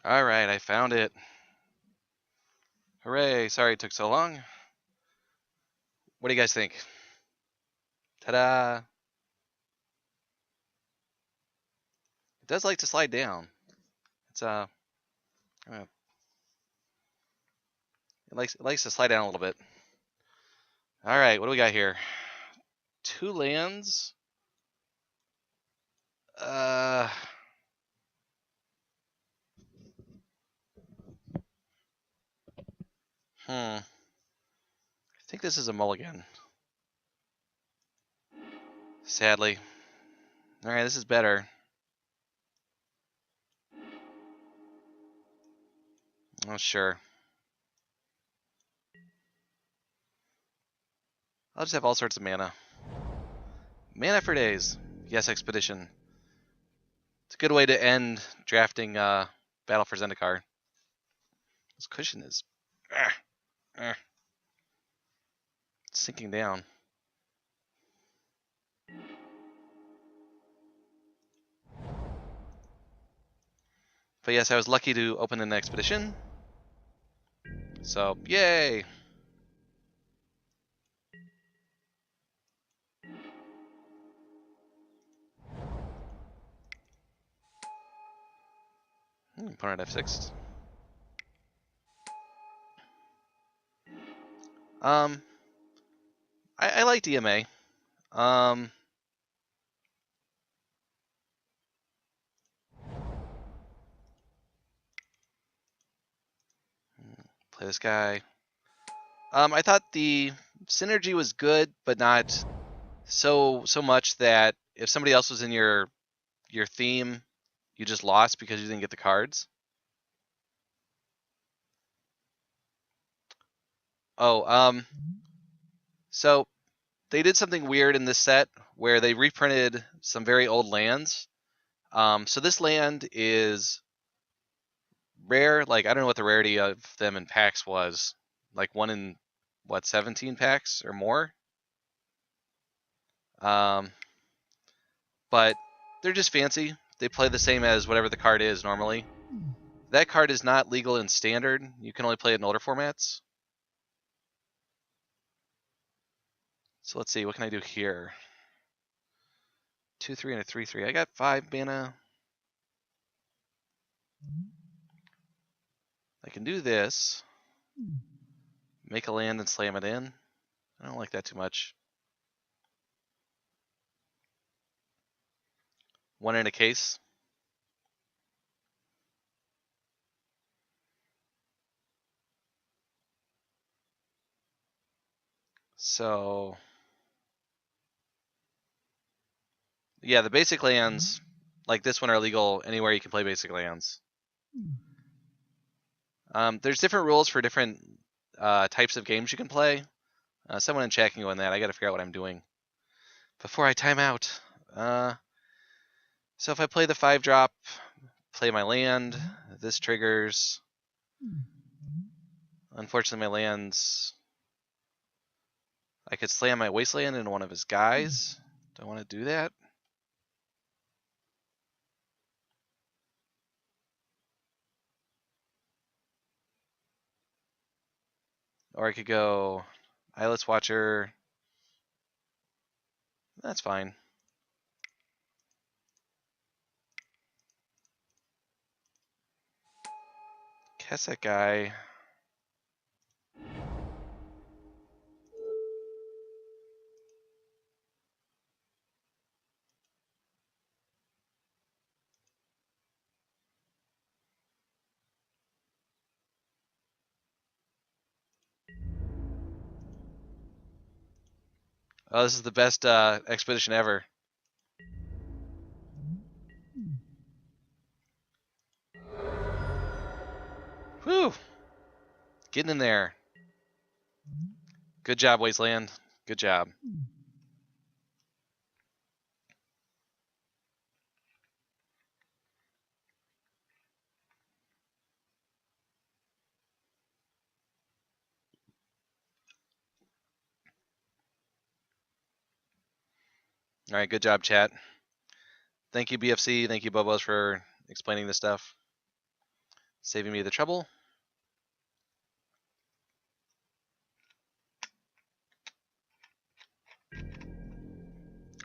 Alright, I found it. Hooray, sorry it took so long. What do you guys think? Ta-da! It does like to slide down. It's it likes to slide down a little bit. Alright, what do we got here? 2 lands. Uh I think this is a mulligan. Sadly. Alright, this is better. Oh, sure. I'll just have all sorts of mana. Mana for days. Yes, Expedition. It's a good way to end drafting Battle for Zendikar. This cushion is sinking down. But yes, I was lucky to open an Expedition. So, yay! Opponent F6. I like DMA. Play this guy. I thought the synergy was good, but not so much that if somebody else was in your theme, you just lost because you didn't get the cards. Oh, so they did something weird in this set where they reprinted some very old lands. So this land is rare. Like, I don't know what the rarity of them in packs was. Like 1 in, what, 17 packs or more? But they're just fancy. They play the same as whatever the card is normally. That card is not legal in Standard. You can only play it in older formats. So let's see, what can I do here? 2/3 and a 3/3. I got 5 mana. I can do this. Make a land and slam it in. I don't like that too much. 1 in a case. So yeah, the basic lands like this one are legal anywhere you can play basic lands. There's different rules for different types of games you can play. Someone in chat can go on that. I got to figure out what I'm doing before I time out. So if I play the 5-drop, play my land, this triggers. Unfortunately, my lands. I could slam my wasteland into one of his guys. Do I want to do that? Or I could go Eyeless Watcher. That's fine. Cast that guy. Oh, this is the best expedition ever. Whew. Getting in there. Good job, Wasteland. Good job. All right, good job, chat. Thank you, BFC. Thank you, Bobos, for explaining this stuff. saving me the trouble.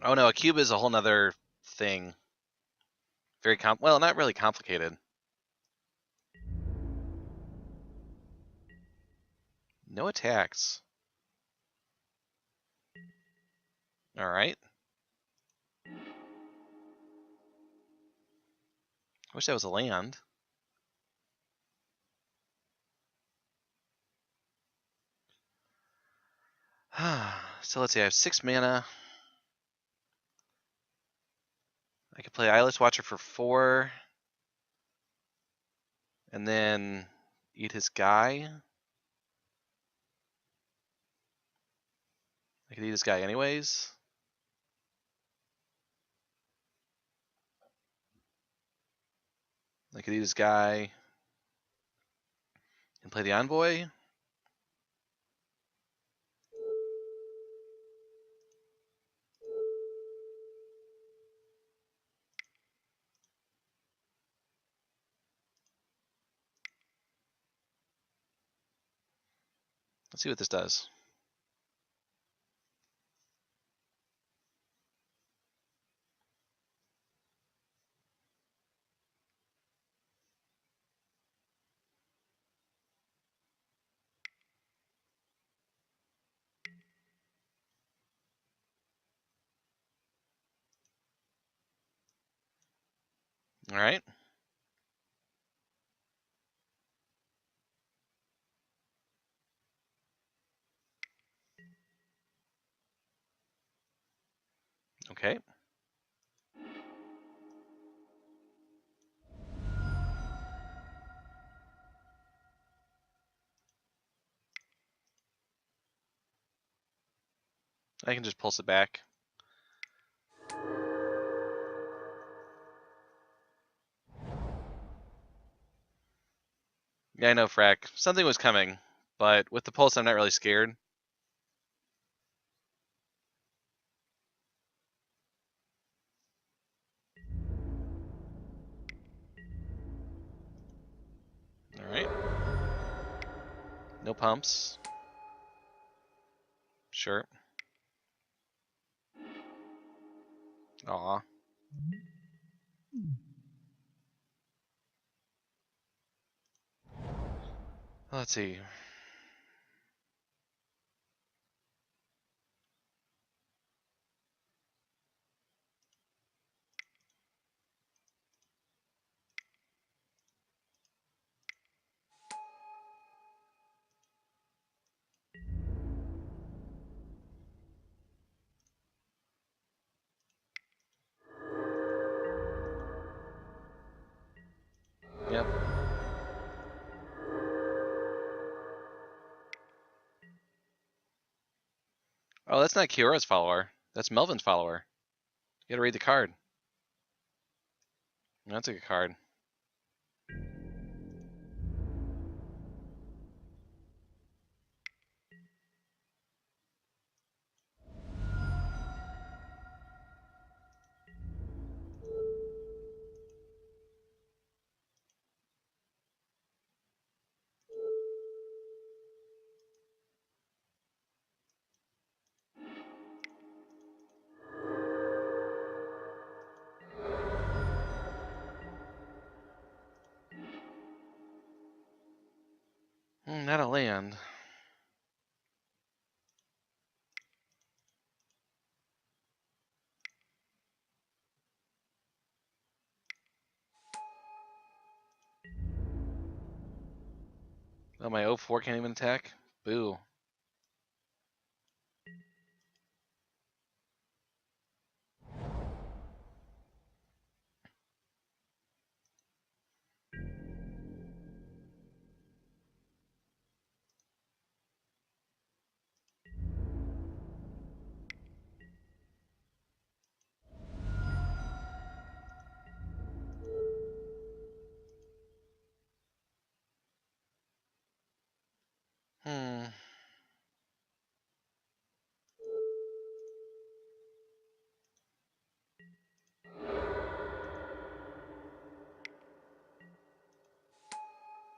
Oh no, a cube is a whole nother thing. Very well, not really complicated. No attacks. All right. Wish that was a land. So let's see, I have 6 mana. I could play Eyeless Watcher for 4. And then eat his guy. I could eat his guy anyways. I could eat his guy and play the Envoy. Let's see what this does. All right. Okay. I can just pulse it back. Yeah, I know, Frack. Something was coming, but with the pulse, I'm not really scared. All right. No pumps. Sure. Aw. Let's see. Yep. Oh, that's not Kiora's follower. That's Melvin's follower. You gotta read the card. That's a good card. Not a land. Oh, my 0-4 can't even attack? Boo. Hmm.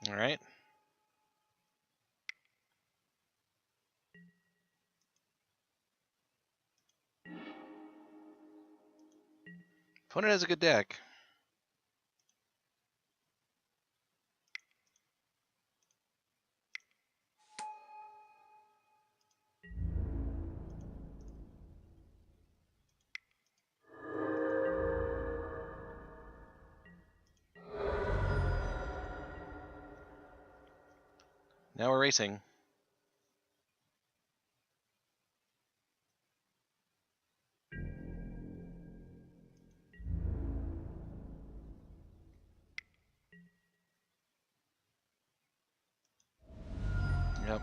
All right. Opponent has a good deck. Now we're racing. Yep.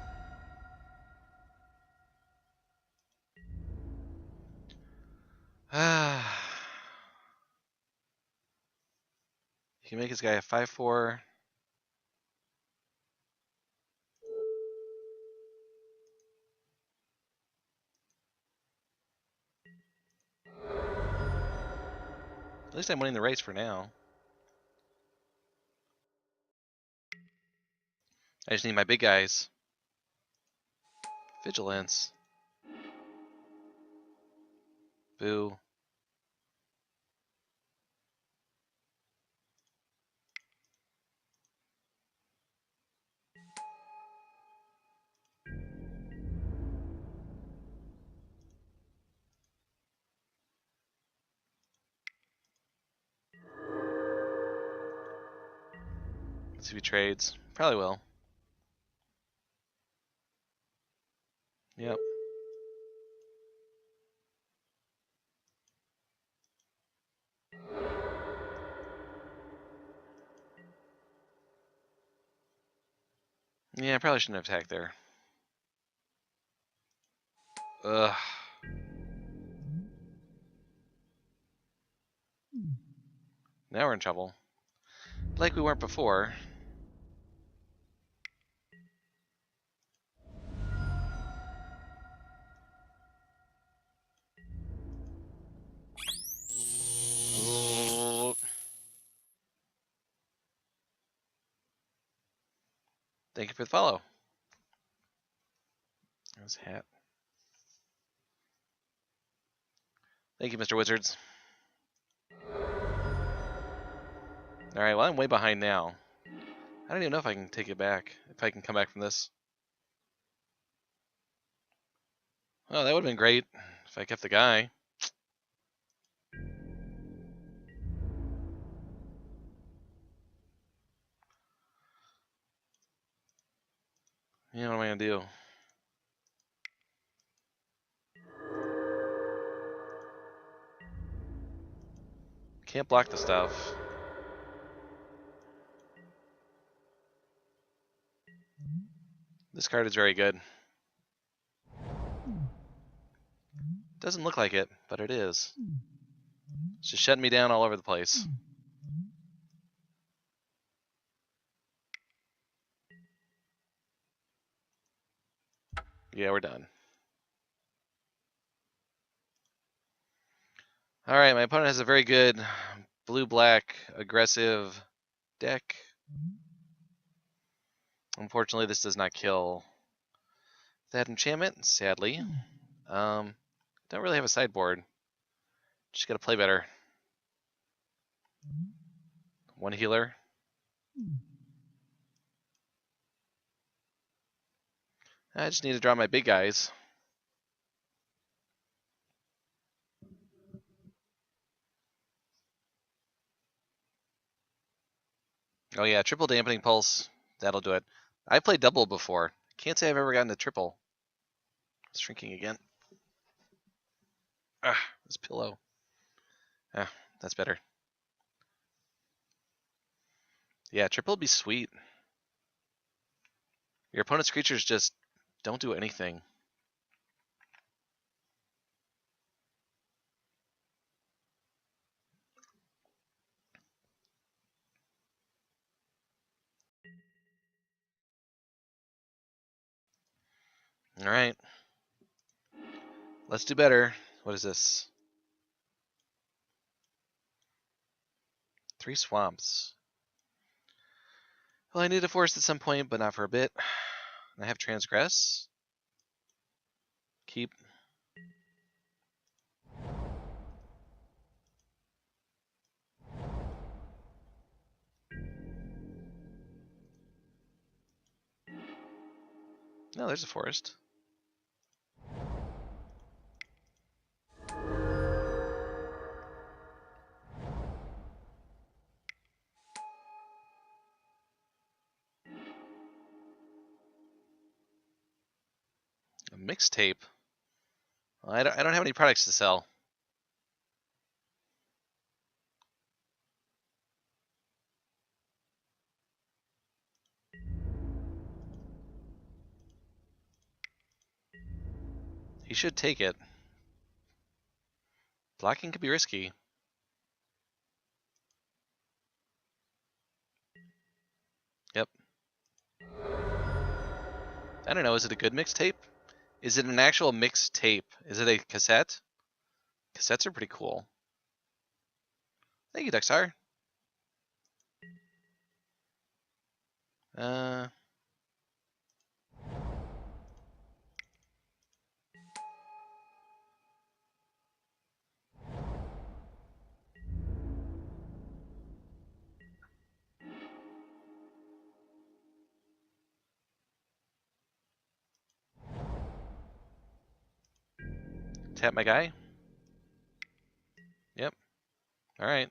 He can make his guy a 5/4. At least I'm winning the race for now. I just need my big guys. Vigilance. Boo. Let's see if he trades. Probably will. Yep. Yeah, I probably shouldn't have attacked there. Ugh. Now we're in trouble. Like we weren't before. Oh. Thank you for the follow. There's a hat. Thank you, Mr. Wizards. Alright, well, I'm way behind now. I don't even know if I can take it back. If I can come back from this. Oh, that would have been great if I kept the guy. Yeah, what am I going to do? Can't block the stuff. This card is very good. Doesn't look like it, but it is. It's just shutting me down all over the place. Yeah, we're done. Alright, my opponent has a very good blue-black aggressive deck. Unfortunately, this does not kill that enchantment, sadly. Don't really have a sideboard. Just gotta play better. One healer. I just need to draw my big guys. Oh yeah, triple dampening pulse. That'll do it. I played double before. Can't say I've ever gotten to triple. It's shrinking again. Ah, this pillow. Ah, that's better. Yeah, triple would be sweet. Your opponent's creatures just don't do anything. Alright. Let's do better. What is this? 3 swamps. Well, I need a forest at some point, but not for a bit. I have transgress. Keep. No, there's a forest. A mixtape. Well, I don't have any products to sell. He should take it. Blocking could be risky. Yep. I don't know, is it a good mixtape? Is it an actual mixtape? Is it a cassette? Cassettes are pretty cool. Thank you, Dexar. Uh, Tap my guy. Yep. All right.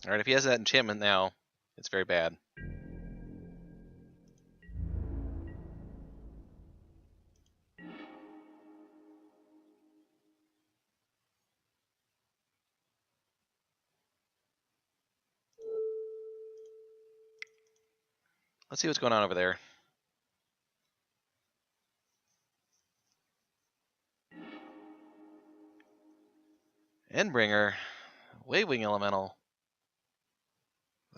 All right. If he has that enchantment now, it's very bad. Let's see what's going on over there. Endbringer. Wavewing Elemental.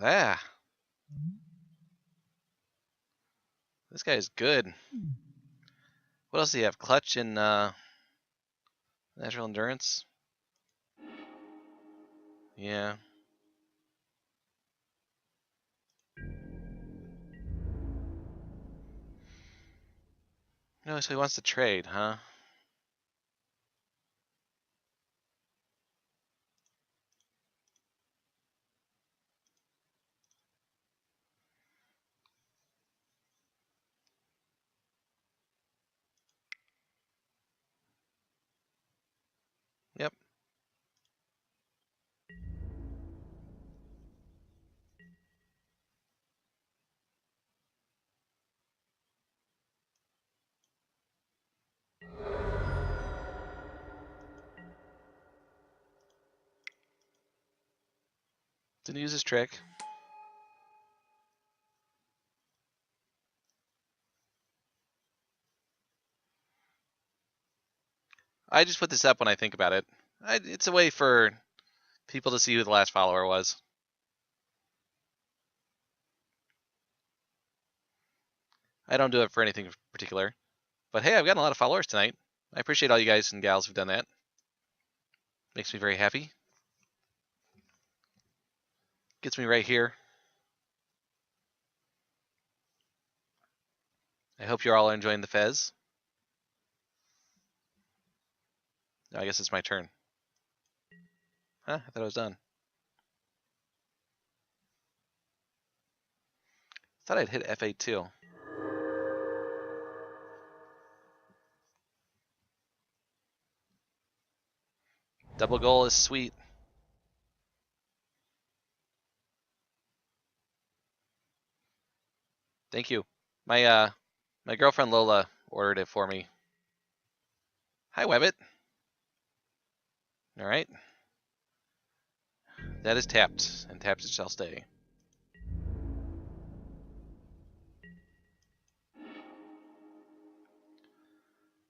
Ah. This guy is good. What else do you have? Clutch and Natural Endurance? Yeah. No, so he wants to trade, huh? Yep. Didn't use his trick. I just put this up when I think about it. It's a way for people to see who the last follower was. I don't do it for anything particular. But hey, I've gotten a lot of followers tonight. I appreciate all you guys and gals who've done that. Makes me very happy. Gets me right here. I hope you're all enjoying the Fez. No, I guess it's my turn. Huh? I thought I was done. Thought I'd hit F8 too. Double goal is sweet. Thank you. My girlfriend Lola ordered it for me. Hi, Webbit. All right. That is tapped, and tapped it shall stay.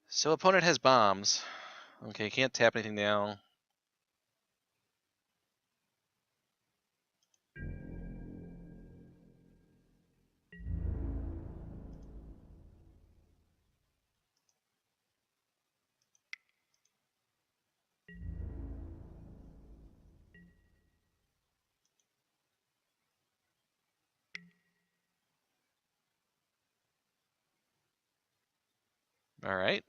So opponent has bombs. Okay, can't tap anything now. All right.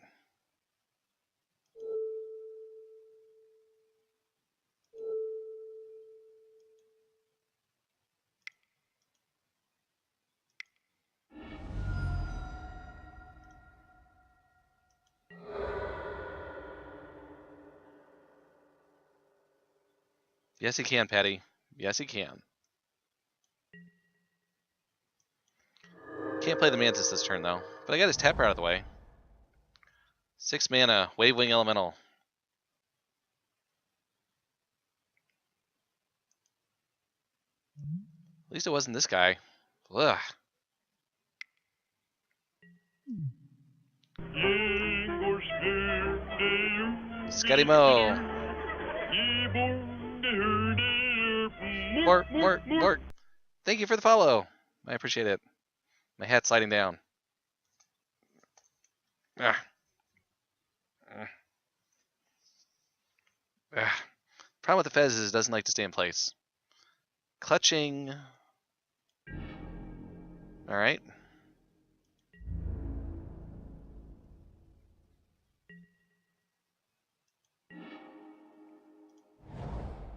Yes, he can, Patty. Yes, he can. Can't play the Mantis this turn, though. But I got his tapper out of the way. 6 mana, Wave Wing Elemental. At least it wasn't this guy. Ugh. Scotty Mo. Mort. Thank you for the follow. I appreciate it. My hat's sliding down. Ugh. Ugh. Problem with the Fez is it doesn't like to stay in place. Clutching. Alright.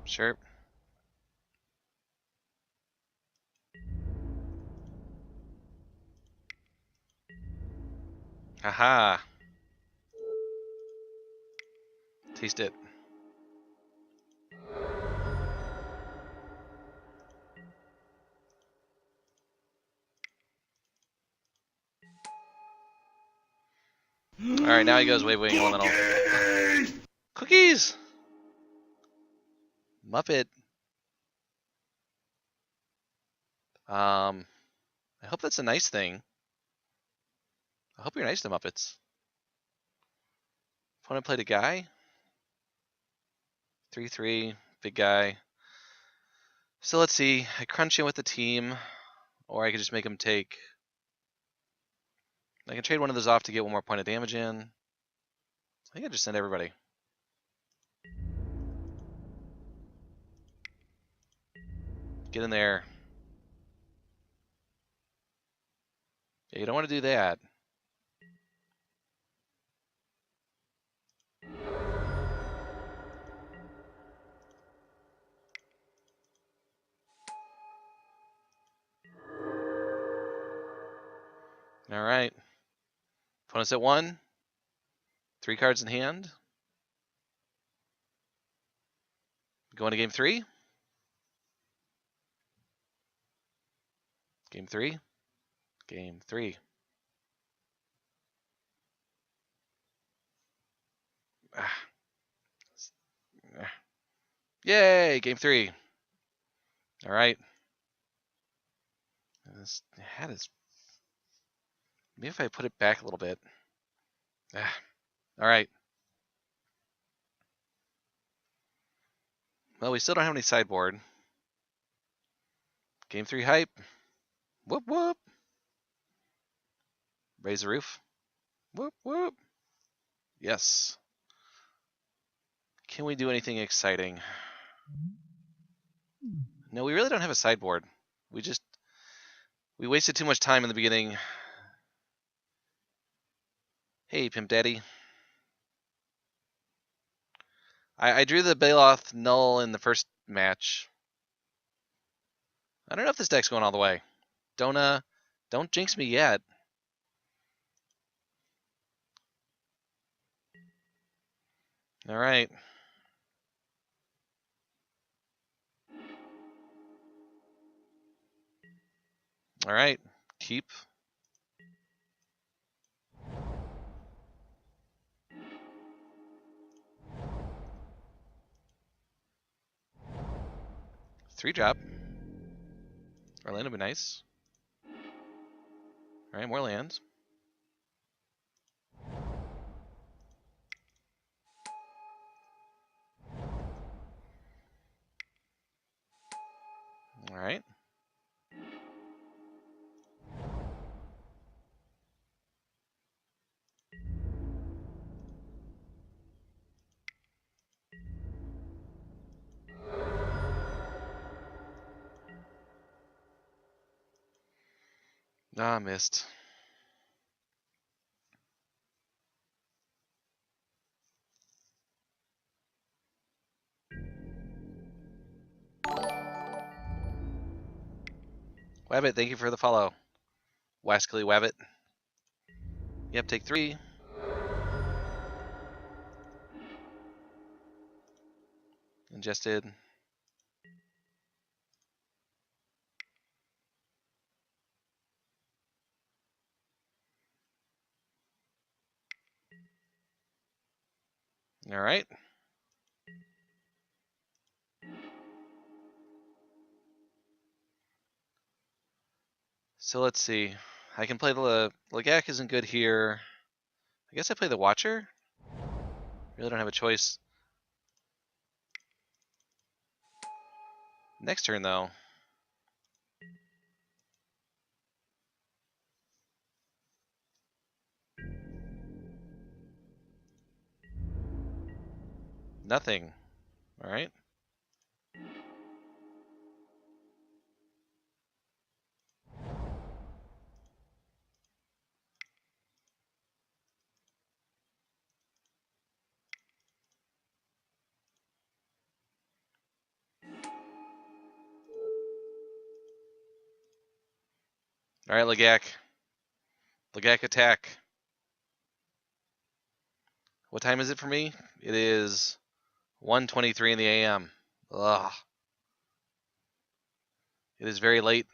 Sure. Haha. Taste it. Alright, now he goes Wave Wing Elemental. Cookies! Muppet. I hope that's a nice thing. I hope you're nice to Muppets. Opponent played a guy. 3/3, big guy. So let's see. I crunch in with the team, or I could just make him take. I can trade one of those off to get one more point of damage in. I think I just send everybody. Get in there. Yeah, you don't want to do that. All right. Opponent's at 1. 3 cards in hand. Going to game 3. Game 3. Game 3. Yay! Game 3. All right. This hat is. Maybe if I put it back a little bit. All right. Well, we still don't have any sideboard. Game 3 hype. Whoop whoop. Raise the roof. Whoop whoop. Yes. Can we do anything exciting? No, we really don't have a sideboard. We wasted too much time in the beginning. Hey, Pimp Daddy. I drew the Baloth null in the first match. I don't know if this deck's going all the way. Don't jinx me yet. All right. All right. Keep. Three drop. Our land would be nice. All right, more lands. All right. Ah, missed. Wabbit, thank you for the follow. Wascally Wabbit. Yep, take 3. Ingested. All right. So let's see. I can play the Lagak isn't good here. I guess I play the Watcher. Really don't have a choice. Next turn though. Nothing. All right. All right, Lagak. Lagak attack. What time is it for me? It is 1:23 in the AM. Ugh. It is very late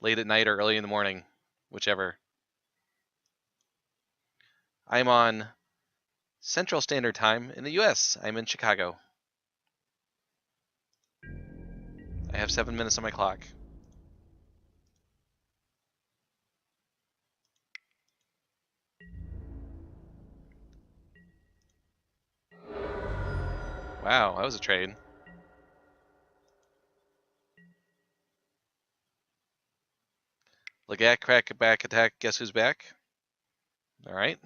at night or early in the morning, whichever. I'm on Central Standard Time in the US. I'm in Chicago. I have 7 minutes on my clock. Wow, that was a trade. Lagak, crack, back, attack. Guess who's back? All right.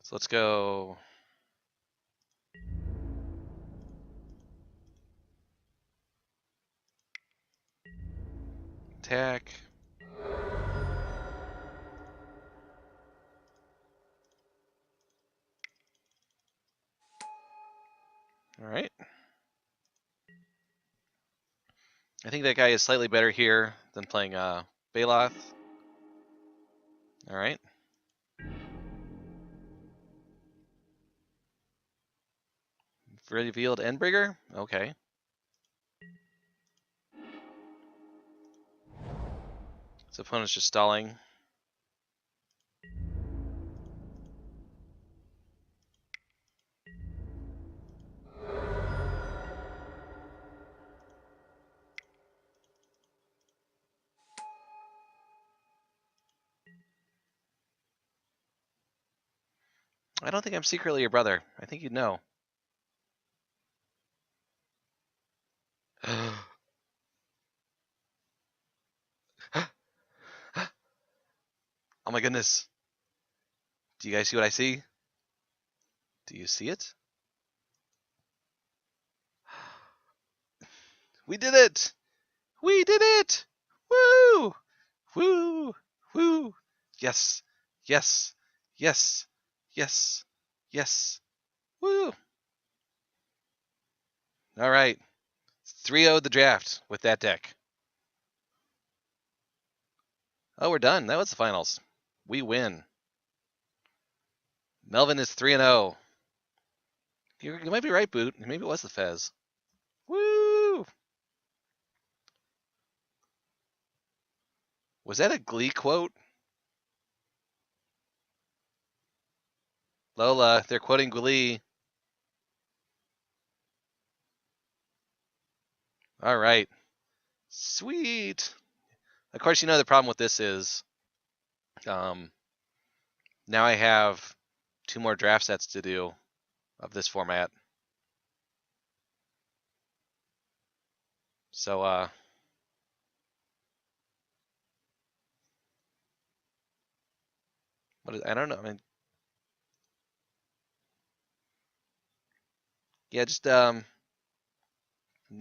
So let's go. Attack. All right. I think that guy is slightly better here than playing Baloth. All right. Revealed Endbrigger? Okay. So opponent's just stalling. I don't think I'm secretly your brother. I think you'd know. Oh my goodness. Do you guys see what I see? Do you see it? We did it! We did it! Woo! Woo! Woo! Yes! Yes! Yes! Yes! Yes! Woo! All right. 3-0 the draft with that deck. Oh, we're done. That was the finals. We win. Melvin is 3-0. You might be right, Boot. Maybe it was the Fez. Woo! Was that a Glee quote? Lola, they're quoting Glee. All right. Sweet. Of course, you know the problem with this is now I have 2 more draft sets to do of this format. So, I don't know. I mean, yeah, just not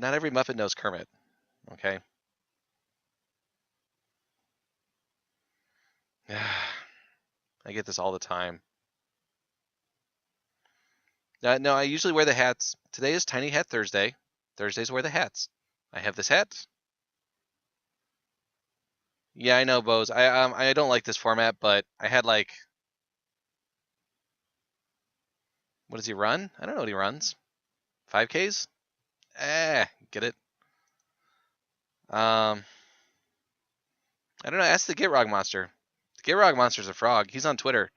every Muppet knows Kermit. Okay. I get this all the time. No, I usually wear the hats. Today is Tiny Hat Thursday. Thursdays wear the hats. I have this hat. Yeah, I know, Bose. I don't like this format, but I had like, what does he run? I don't know what he runs. 5Ks? Get it? I don't know. Ask the Gitrog monster. The Gitrog monster's a frog. He's on Twitter.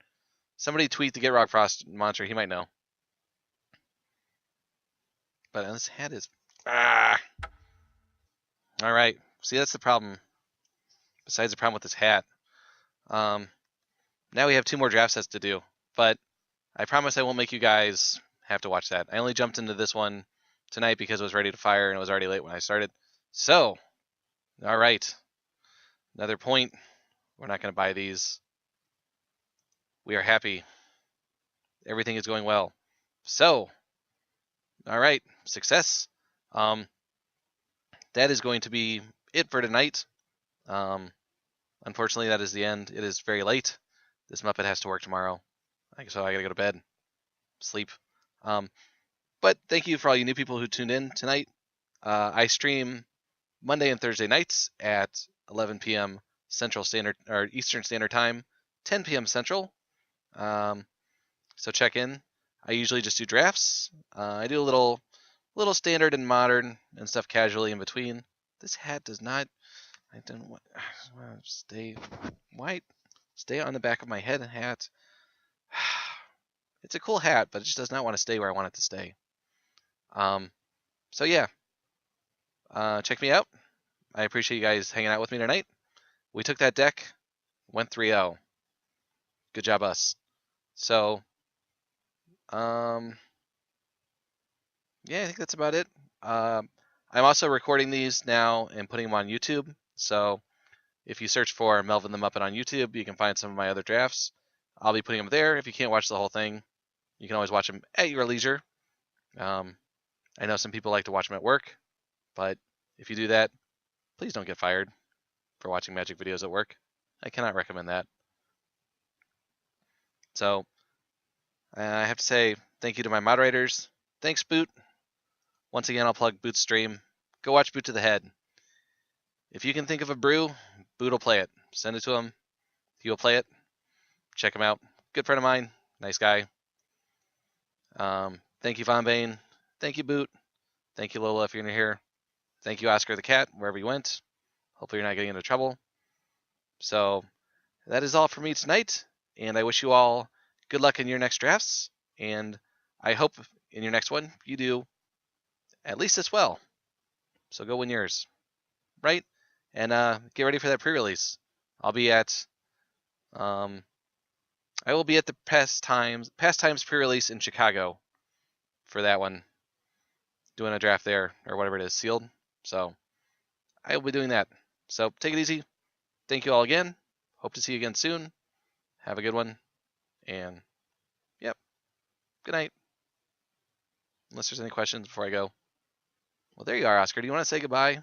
Somebody tweet the Gitrog Frost monster. He might know. But this hat is. Ah. All right. See, that's the problem. Besides the problem with this hat. Now we have 2 more draft sets to do. But I promise I won't make you guys have to watch that. I only jumped into this one tonight because it was ready to fire and it was already late when I started. So, all right. Another point. We're not going to buy these. We are happy. Everything is going well. So, all right. Success. That is going to be it for tonight. Unfortunately, that is the end. It is very late. This Muppet has to work tomorrow. So I got to go to bed. Sleep. But thank you for all you new people who tuned in tonight. I stream Monday and Thursday nights at 11 p.m. Central Standard or Eastern Standard Time, 10 p.m. Central. So check in. I usually just do drafts. I do a little standard and modern and stuff casually in between. This hat does not. I don't want stay. Why stay on the back of my head and hat? It's a cool hat, but it just does not want to stay where I want it to stay. So yeah, check me out. I appreciate you guys hanging out with me tonight. We took that deck, went 3-0. Good job, us. So, yeah, I think that's about it. I'm also recording these now and putting them on YouTube. So, if you search for Melvin the Muppet on YouTube, you can find some of my other drafts. I'll be putting them there. If you can't watch the whole thing, you can always watch them at your leisure. I know some people like to watch them at work, but if you do that, please don't get fired for watching Magic videos at work. I cannot recommend that. So, I have to say thank you to my moderators. Thanks, Boot. Once again, I'll plug Boot's stream. Go watch Boot to the Head. If you can think of a brew, Boot will play it. Send it to him. He will play it. Check him out. Good friend of mine. Nice guy. Thank you, Von Bane. Thank you, Boot. Thank you, Lola, if you're here. Thank you, Oscar the Cat, wherever you went. Hopefully you're not getting into trouble. So that is all for me tonight, and I wish you all good luck in your next drafts, and I hope in your next one you do at least as well. So go win yours, right? And get ready for that pre-release. I'll be at I will be at the Pastimes pre-release in Chicago for that one, doing a draft there or whatever it is, sealed. So I will be doing that. So take it easy. Thank you all again. Hope to see you again soon. Have a good one. And yep. Good night. Unless there's any questions before I go. Well, there you are, Oscar. Do you want to say goodbye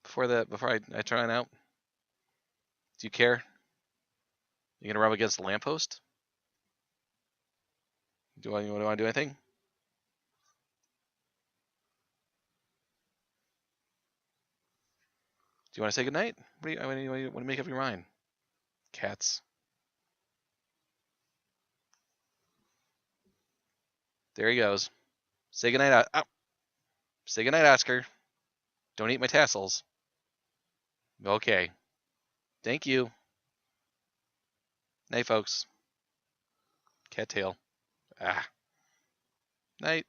before I turn out? Do you care? You gonna rub against the lamppost? Do you want to do anything? Do you want to say goodnight? What do you make up your mind? Cats. There he goes. Say goodnight. Say goodnight, Oscar. Don't eat my tassels. Okay. Thank you. Night, folks. Cattail. Night.